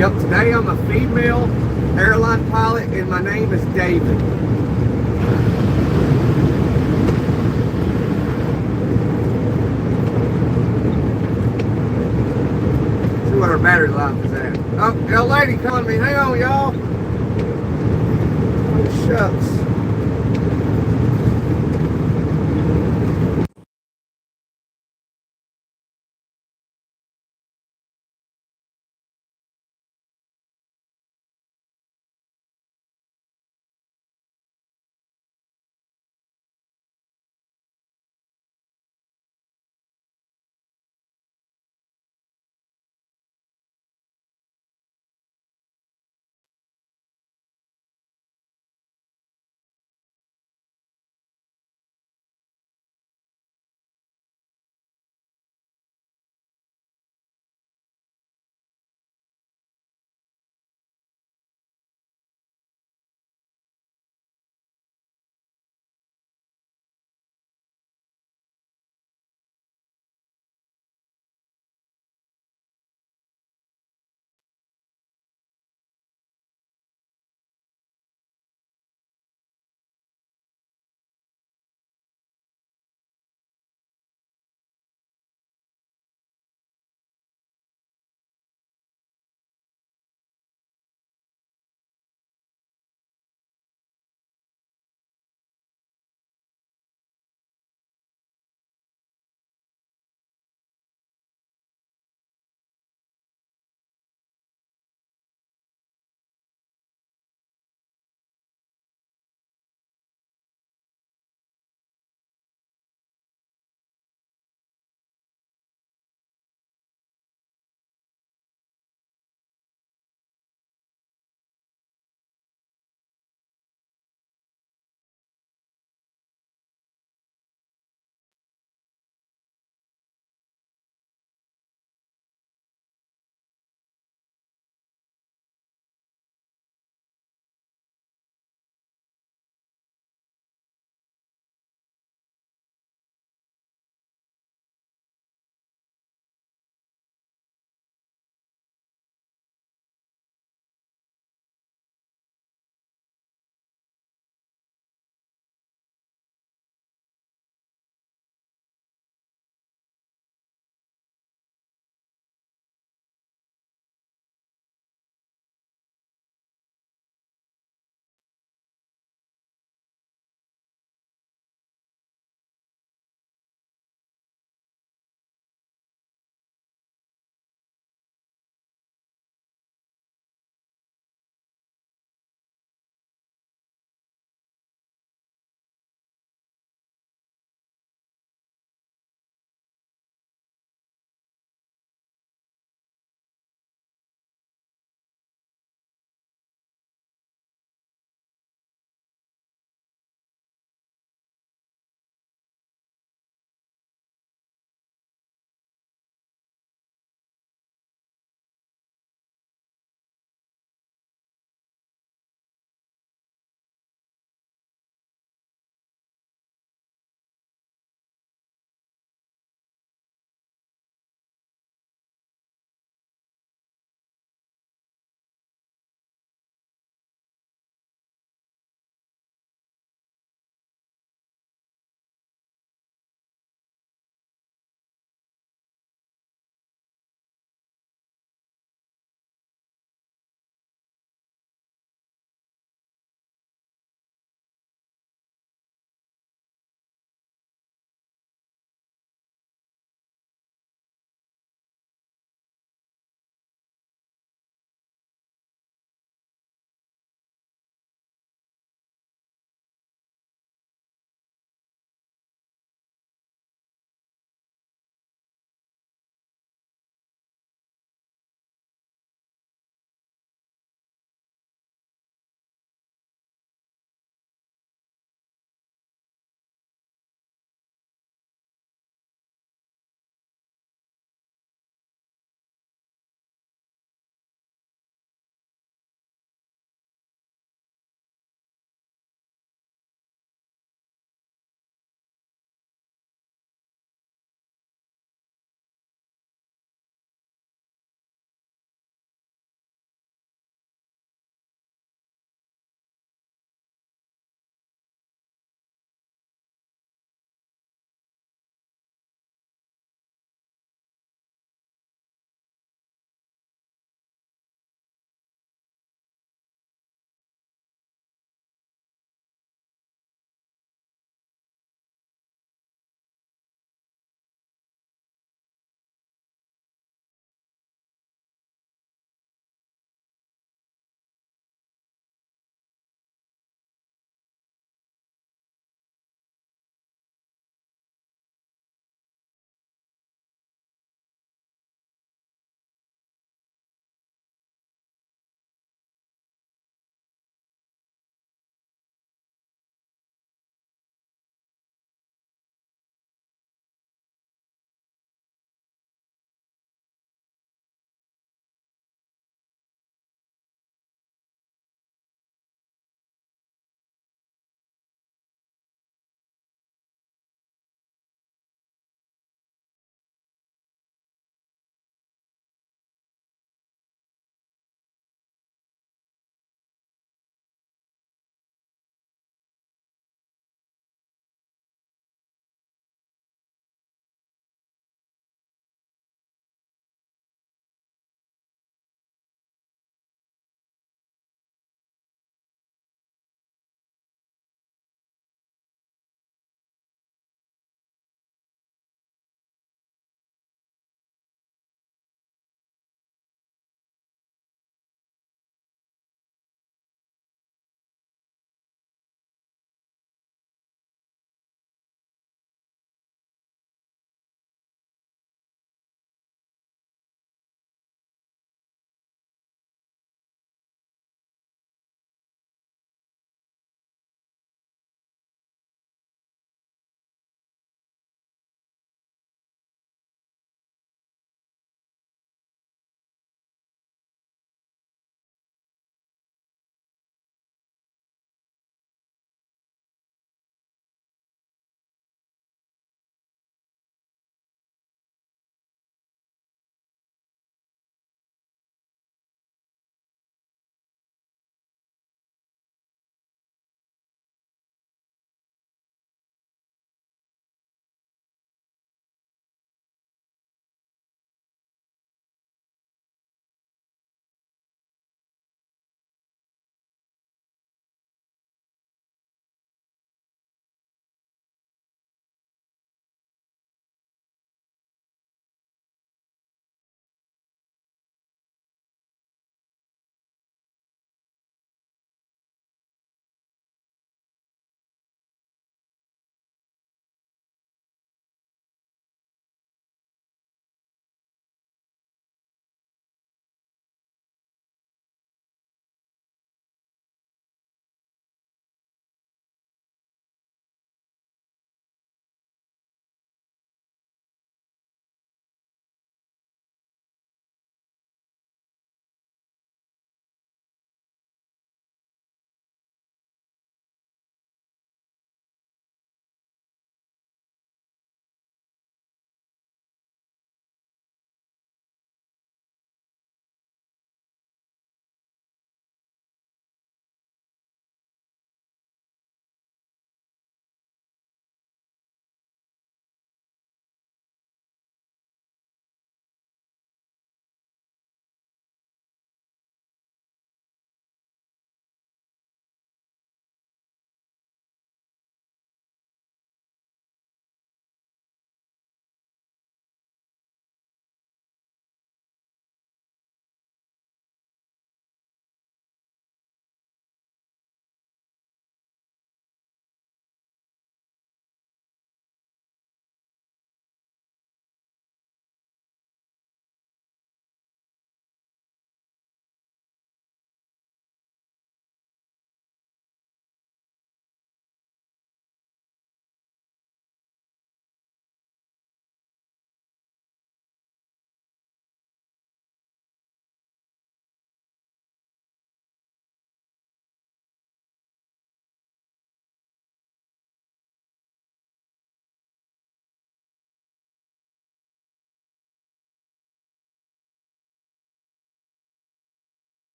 Yep, today I'm a female airline pilot and my name is David. See what our battery life is at. Oh, got a lady calling me. Hang on, y'all. Oh, shucks.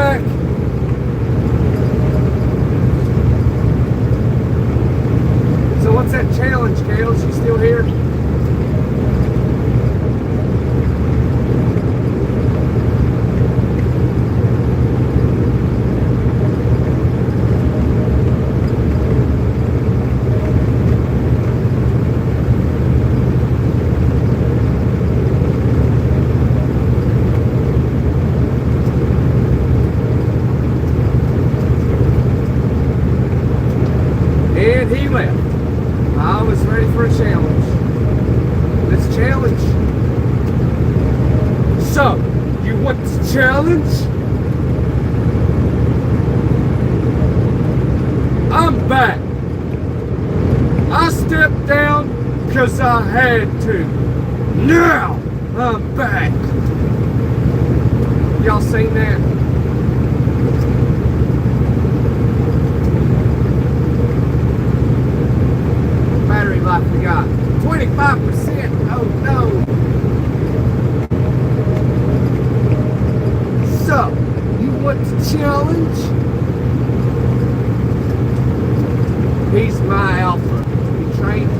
back. So what's that challenge, Kales? You still here? And he left. I was ready for a challenge. Let's challenge. So, you want to challenge? I'm back. I stepped down because I had to. Now, I'm back. Y'all seen that? Battery life we got 25%. Oh no. So, you want to challenge? He's my alpha. He trained me.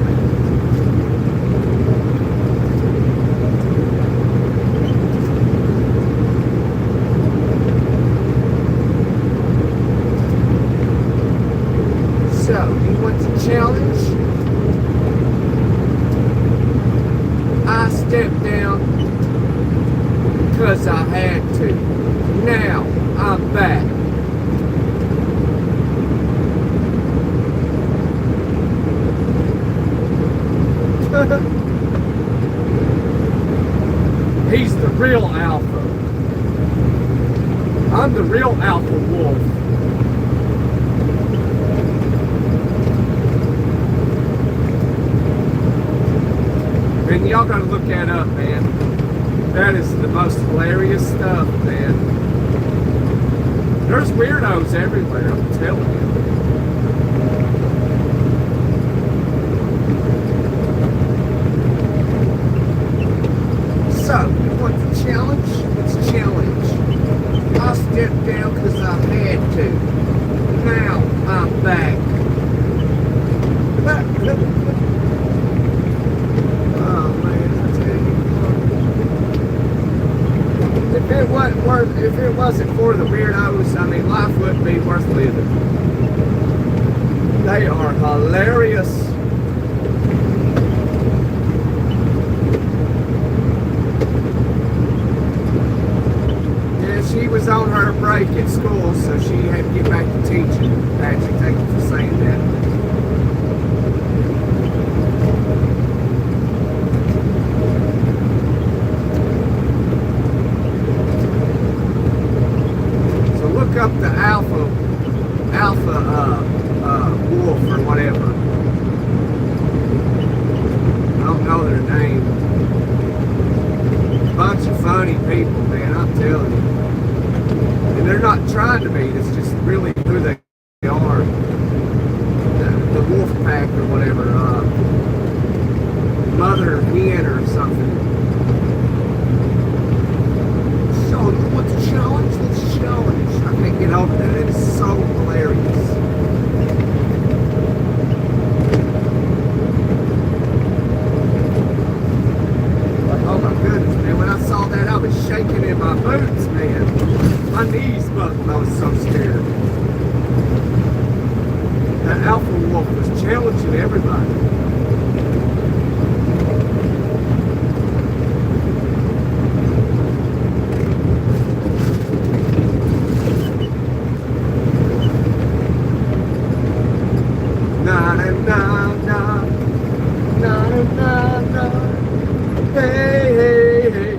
So, you want to challenge? I stepped down because I had to. Now I'm back. He's the real alpha. I'm the real alpha wolf. And y'all gotta look that up, man. That is the most hilarious stuff, man. There's weirdos everywhere, I'm telling you. So, you want the challenge? Let's challenge. I stepped down because I had to. Now, I'm back. If it wasn't for the weirdos, I mean, life wouldn't be worth living. They are hilarious. Yeah, she was on her break at school, so she had to get back to teaching. Patrick, thank you for saying that. Look up the alpha wolf or whatever. I don't know their name. Bunch of funny people, man, I'm telling you. And they're not trying to be, it's just really who they are. The wolf pack or whatever. Mother hen or something. So, you want to challenge? Let's challenge. I can't get over that. It is so hilarious. Like, oh my goodness, man. When I saw that, I was shaking in my boots, man. My knees buckled. I was so scared. That alpha wolf was challenging everybody. Na na na na, na na na. Hey hey hey,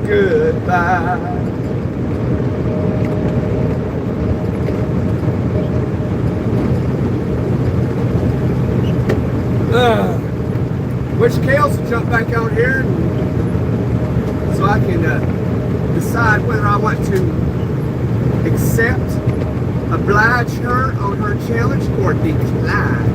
goodbye. Wish Kales would jump back out here so I can decide whether I want to accept, oblige her on her challenge, or decline.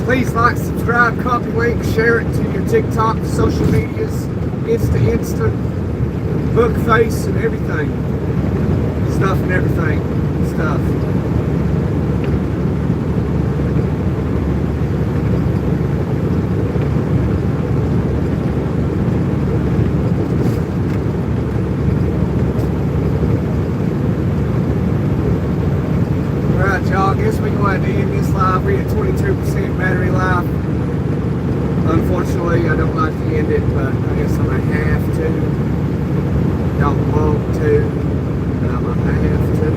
Please like, subscribe, copy link, share it to your TikTok, social medias, Insta, Bookface, and everything. Stuff and everything. Stuff. Alright, y'all, I guess we're going to end this live. We're at 22% battery life. Unfortunately, I don't like to end it, but I guess I'm going to have to. Don't want to, but I'm going to have to.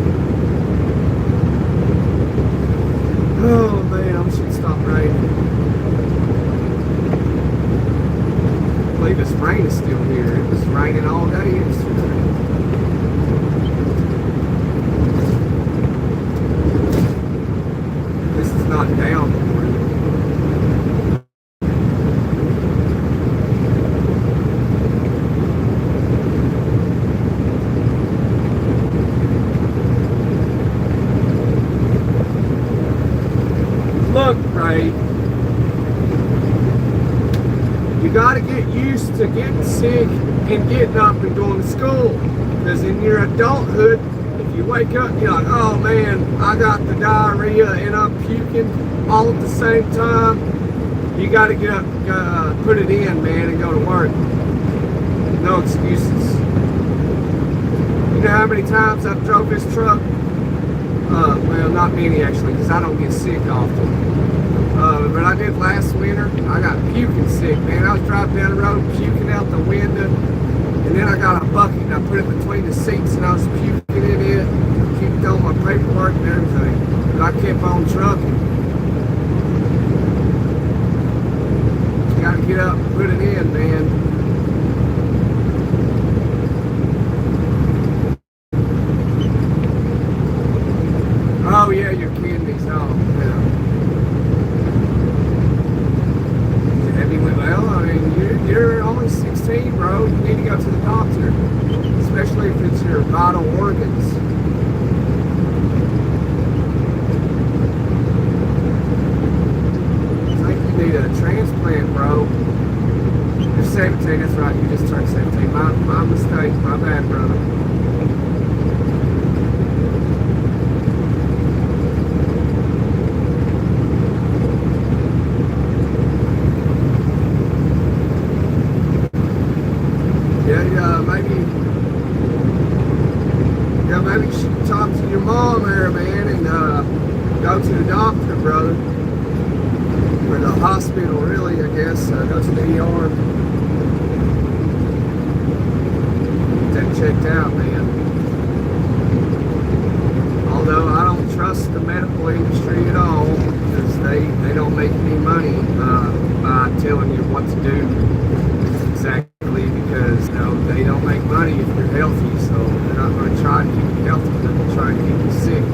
Oh man, I wish it stopped raining. I believe this rain is still here. It was raining all day yesterday. This is not down anymore. Look, Ray, you got to get used to getting sick and getting up and going to school. Because in your adulthood, if you wake up and you're like, oh man, I got the diarrhea and I'm puking all at the same time, you got to get up, put it in, man, and go to work. No excuses. You know how many times I've drove this truck? Well, not many actually, because I don't get sick often. But I did last winter. I got puking sick, man. I was driving down the road, puking out the window, and then I got a bucket and I put it between the seats and I was puking in it, kept on my paperwork and everything. But I kept on trucking. You gotta get up and put it in, man. Oh yeah, your kidneys. Oh yeah. Well, I mean, you're only 16, bro. You need to go to the doctor, especially if it's your vital organs. I think you need a transplant, bro. You're 17. That's right. You just turned 17. My mistake. My bad, brother. Maybe you should talk to your mom there, man, and go to the doctor, brother. Or the hospital, really, I guess. Go to the ER. Get that checked out, man. Although I don't trust the medical industry at all, because they don't make any money by telling you what to do exactly. Because they don't make money if you're healthy, so they're not going to try to keep you healthy, they're going to try to keep you sick.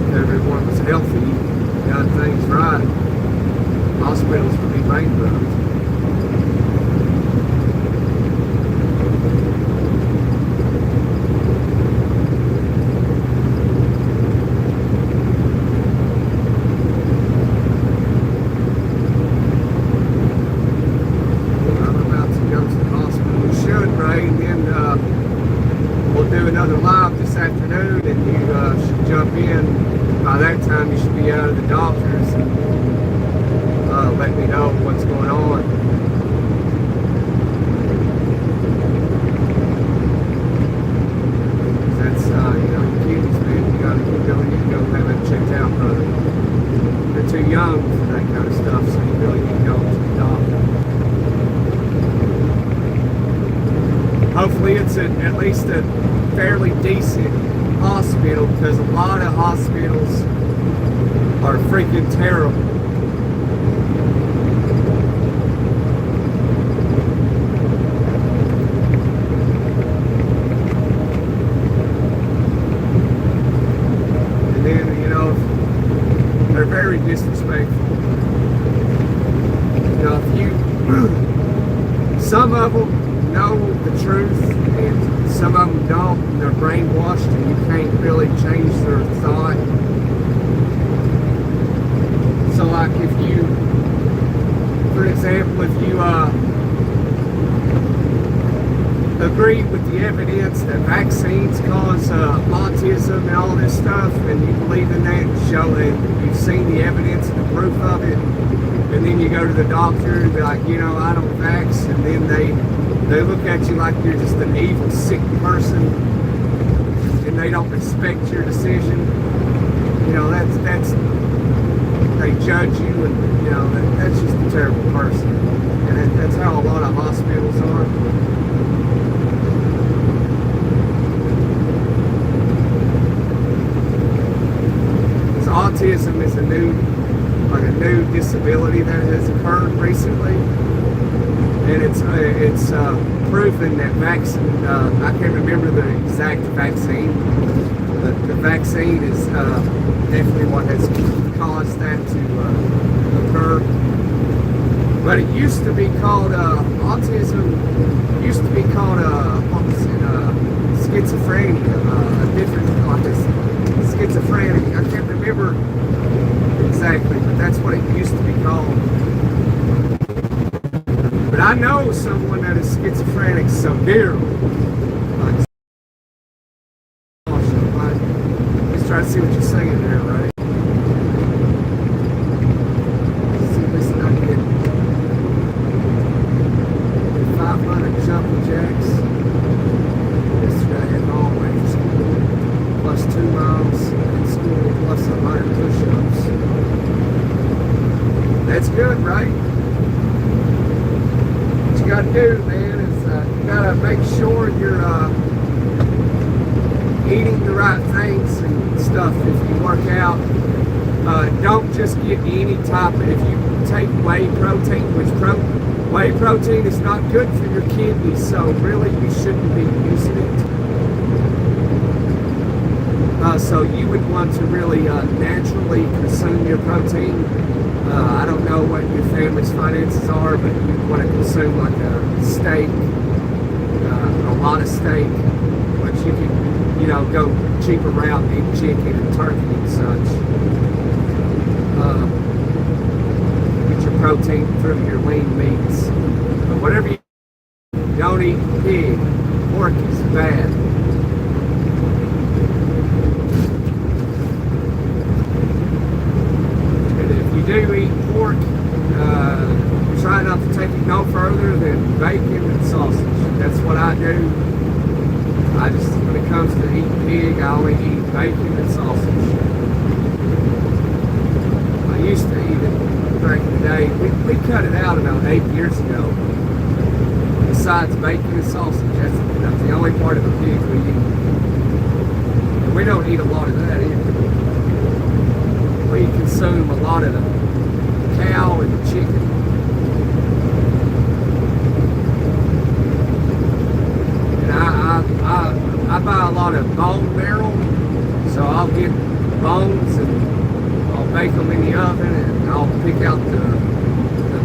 If everyone was healthy, got things right, hospitals would be bankrupt. Another live this afternoon, and you should jump in. By that time you should be out of the doctors and let me know what's going on. That's your kidneys, man. You gotta go have it checked out, brother. You're too young for that kind of stuff, so you really need to go to the doctor. Hopefully it's at least a fairly decent hospital, because a lot of hospitals are freaking terrible. And then, they're very disrespectful. Some of them know the truth, and some of them don't. They're brainwashed, and you can't really change their thought. evidence that vaccines cause autism and all this stuff, and you believe in that, and show that you've seen the evidence and the proof of it, and then you go to the doctor and be like, you know, I don't vax, and then they look at you like you're just an evil, sick person, and they don't respect your decision. You know, that's they judge you, and you know that's just a terrible person, and that's how a lot of hospitals are. Because autism is a new disability that has occurred recently, and it's proven that vaccine. I can't remember the exact vaccine. The vaccine is definitely what has caused that to occur. But it used to be called autism. Used to be called what was it? Schizophrenia. A different schizophrenia. I can't remember exactly, but that's what it used to be called. But I know someone that is schizophrenic severely. Try to see what you're saying there, right? See, listen, I get 500 jumping jacks yesterday at hallway for school, plus 2 miles in school, plus 100 push-ups. That's good, right? What you gotta do, man, is you gotta make sure you're eating the right things and stuff. If you work out, don't just get any type of, if you take whey protein, whey protein is not good for your kidneys, so really you shouldn't be using it. So you would want to really naturally consume your protein. I don't know what your family's finances are, but you want to consume like a steak, a lot of steak, which you can, you know, go cheaper route and eat chicken and turkey and such. Get your protein from your lean meats. But whatever you don't eat pig, pork is bad. And if you do eat pork, try not to take it no further than bacon and sausage. That's what I do. I just, when it comes to eating pig, I only eat bacon and sausage. I used to eat it back in the day. We cut it out about 8 years ago. Besides bacon and sausage, that's the only part of the pig we eat. And we don't eat a lot of that either. We consume a lot of the cow and the chicken. I buy a lot of bone marrow, so I'll get bones and I'll bake them in the oven and I'll pick out the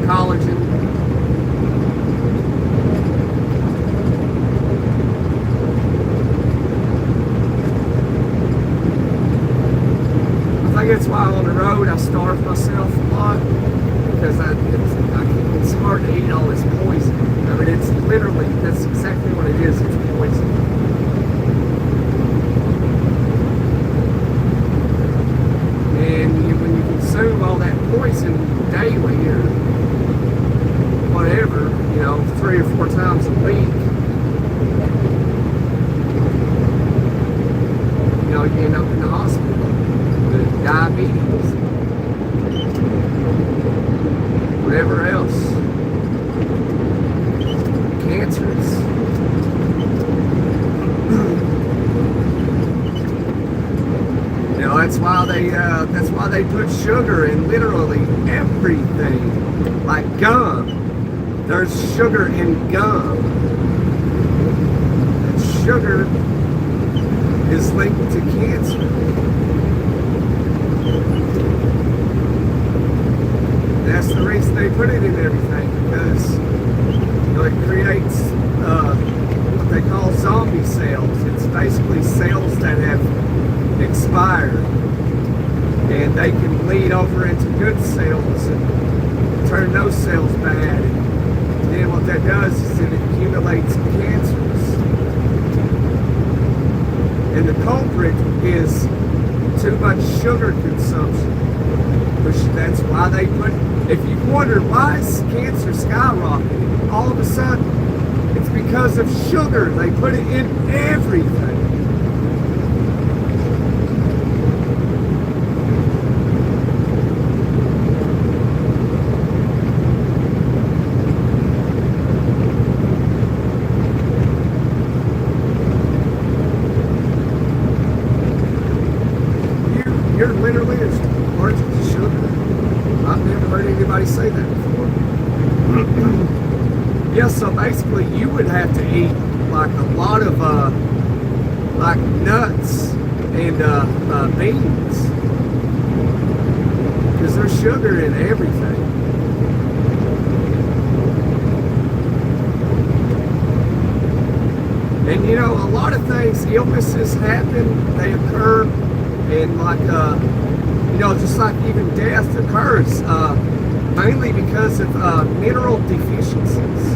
collagen. I think that's why on the road I starve myself a lot, because it's hard to eat all this poison. I mean, it's literally, that's exactly what it is, it's poison. And when you consume all that poison daily or whatever, you know, 3 or 4 times a week, you know, you end up in the hospital with diabetes, whatever else, cancers. You know, that's why they put sugar in literally everything, like gum. There's sugar in gum. And sugar is linked to cancer. That's the reason they put it in everything, because you know, it creates what they call zombie cells. It's basically cells that have expired, and they can bleed over into good cells and turn those cells bad. And then what that does is it accumulates cancers. And the culprit is too much sugar consumption. Which that's why they put, if you wonder why is cancer skyrocketing, all of a sudden, it's because of sugar. They put it in everything. You're literally as allergic to sugar. I've never heard anybody say that before. Yeah, so basically you would have to eat like a lot of like nuts and beans, because there's sugar in everything. And you know, a lot of things, illnesses happen, they occur, and like you know, just like even death occurs mainly because of mineral deficiencies.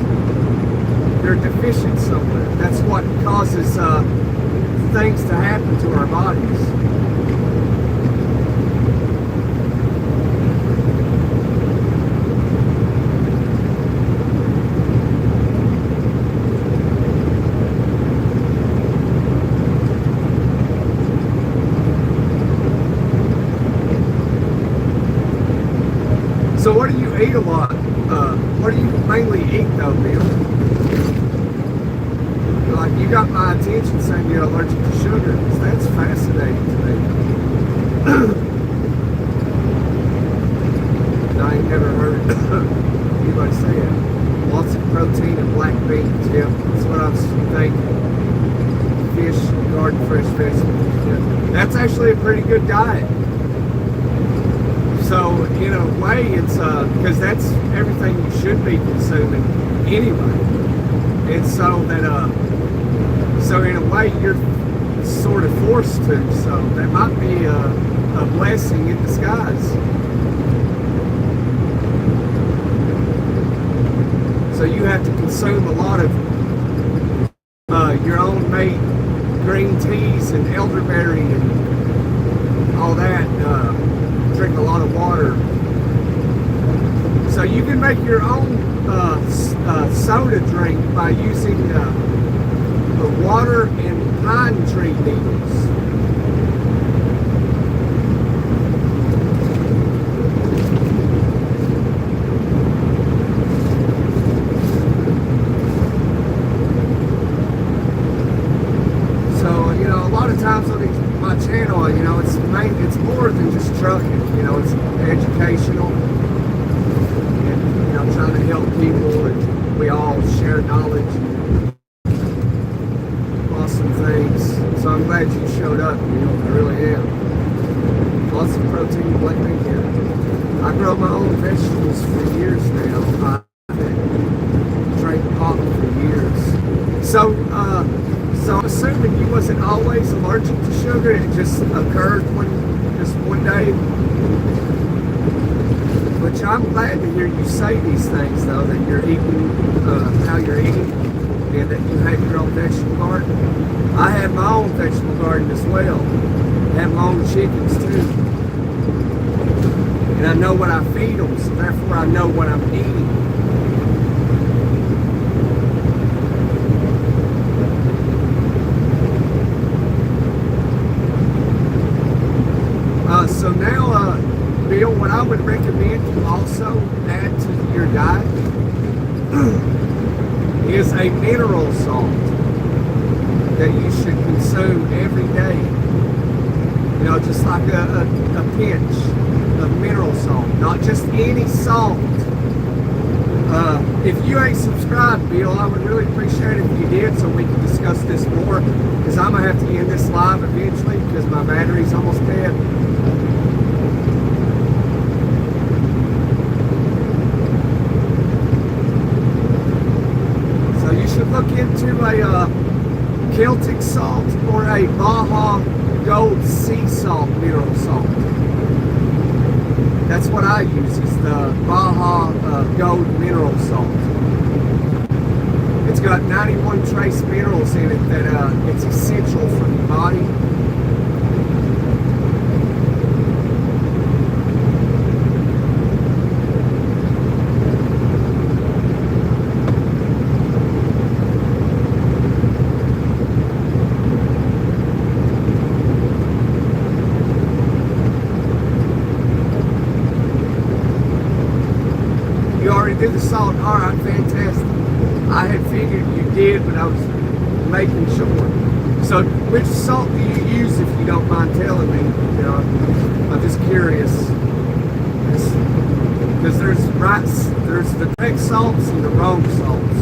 They're deficient somewhere. That's what causes things to happen to our bodies. So what do you eat a lot? What do you mainly eat though, Bill? Like, you got my attention saying you're allergic to sugar. That's fascinating to me. I ain't never heard anybody say it. Lots of protein and black beans, yeah. That's what I was thinking. Fish, garden fresh vegetables, yeah. That's actually a pretty good diet. So, in a way, it's, because that's everything you should be consuming anyway. And so that, so in a way, you're sort of forced to, so that might be a blessing in disguise. So you have to consume a lot of your own made green teas and elderberry and all that, drink a lot of water. So you can make your own soda drink by using the water and pine tree needles. So, you know, a lot of times on my channel, you know, it's more than just trucking. You know, it's educational and, you know, trying to help people, and we all share knowledge. Awesome things. So I'm glad you showed up, you know, I really am. Lots of protein, black bean here. I grow my own vegetables for years now. I drank cotton for years. So, so I'm assuming you wasn't always allergic to sugar, it just occurred just one day. Which I'm glad to hear you say these things though, that you're eating, how you're eating, and that you have your own vegetable garden. I have my own vegetable garden as well. I have my own chickens too. And I know what I feed them, so therefore I know what I'm eating. So now, Bill, what I would recommend you also add to your diet is a mineral salt that you should consume every day. You know, just like a pinch of mineral salt, not just any salt. If you ain't subscribed, Bill, I would really appreciate it if you did, so we can discuss this more, because I'm going to have to end this live eventually because my battery's almost dead. So you should look into a Celtic salt or a Baja Gold sea salt mineral salt. That's what I use, is the Baja Gold mineral salt. It's got 91 trace minerals in it that it's essential for the body. You already did the salt. All right, fantastic. I had figured you did, but I was making sure. So, which salt do you use, if you don't mind telling me? You know, I'm just curious. Because there's the correct salts and the wrong salts.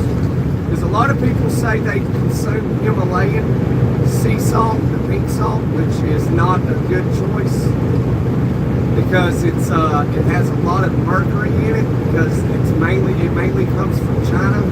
Because a lot of people say they consume Himalayan sea salt, the pink salt, which is not a good choice. Because it has a lot of mercury in it, because it mainly comes from China.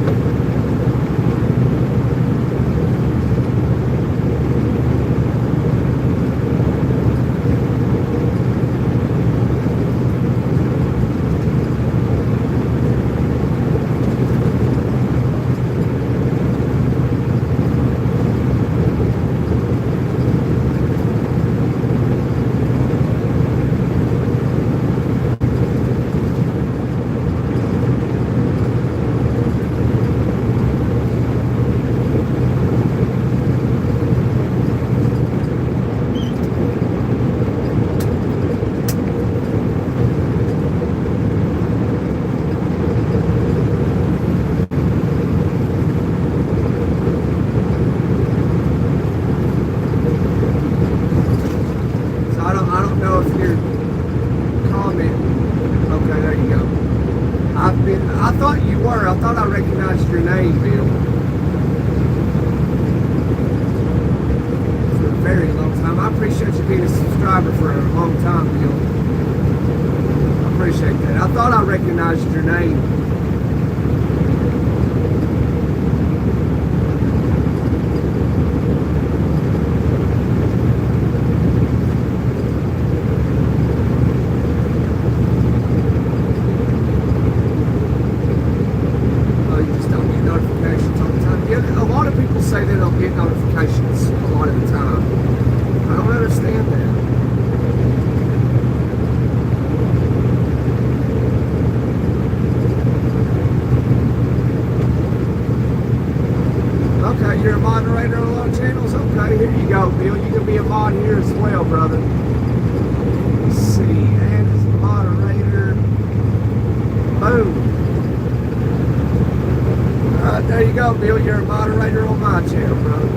I thought you were. I thought I recognized your name, Bill. For a very long time. I appreciate you being a subscriber for a long time, Bill. I appreciate that. I thought I recognized your name. Say they don't get notifications a lot of the time. I don't understand that. Okay, you're a moderator on a lot of channels? Okay, here you go, Bill. You can be a mod here as well, brother. Let's see, add as a moderator. Boom. Alright, there you go, Bill. You're a moderator on my channel, brother.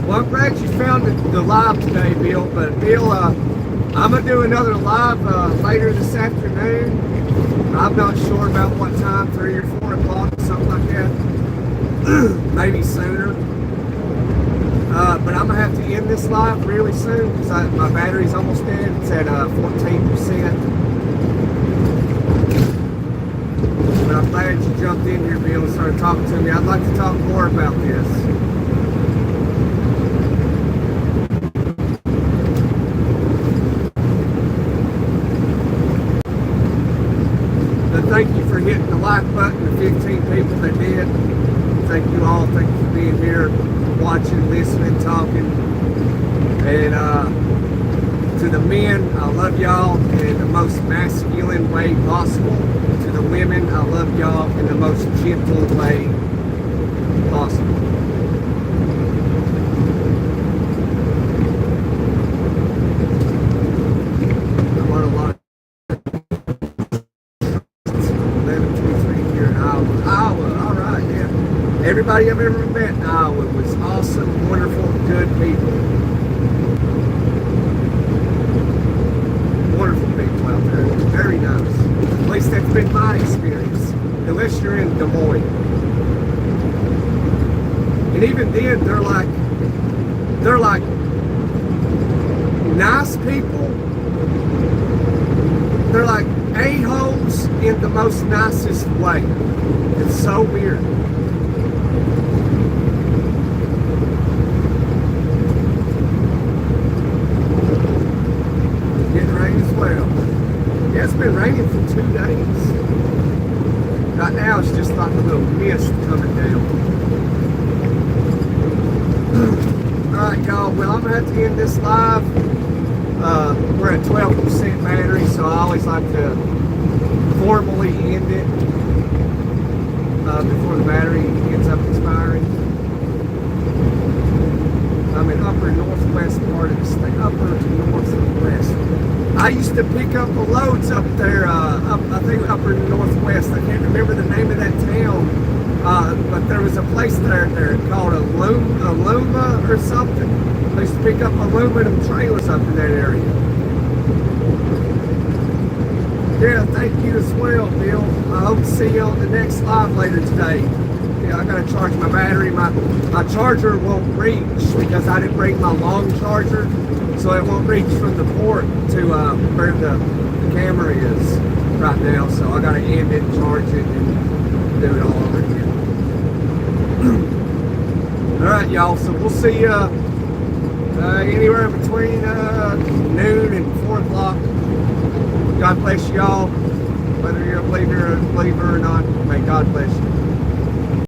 Well, I'm glad you found the live today, Bill. But Bill, I'm gonna do another live later this afternoon. I'm not sure about what time, 3 or 4 o'clock, something like that. Maybe sooner. But I'm gonna have to end this live really soon because my battery's almost dead. It's at 14%. But I'm glad you jumped in here, Bill, and started talking to me. I'd like to talk more about this. Thank you for hitting the like button, the 15 people that did. Thank you all. Thank you for being here, watching, listening, talking. And to the men, I love y'all in the most masculine way possible. To the women, I love y'all in the most gentle way possible. Everybody I've ever met in Iowa was awesome, wonderful, good people. Wonderful people out there. Very nice. At least that's been my experience. Unless you're in Des Moines. And even then, they're like nice people, they're like a-holes in the most nicest way. It's so weird. Getting rain as well. Yeah, it's been raining for 2 days. Right now it's just like a little mist coming down. Alright y'all, well I'm going to have to end this live. We're at 12% battery, so I always like to formally end it before the battery ends up expiring. I'm in upper northwest part of the state, upper northwest. I used to pick up the loads up there, I think upper northwest. I can't remember the name of that town, but there was a place there called Aluma or something. I used to pick up aluminum trailers up in that area. Yeah, thank you as well, Bill. I hope to see you on the next live later today. Yeah, I gotta charge my battery. My charger won't reach because I didn't bring my long charger, so it won't reach from the port to where the camera is right now. So I gotta end it, charge it, and do it all over again. All right, y'all. So we'll see you anywhere between noon and 4 o'clock. God bless y'all. Whether you're a believer or not, may God bless you.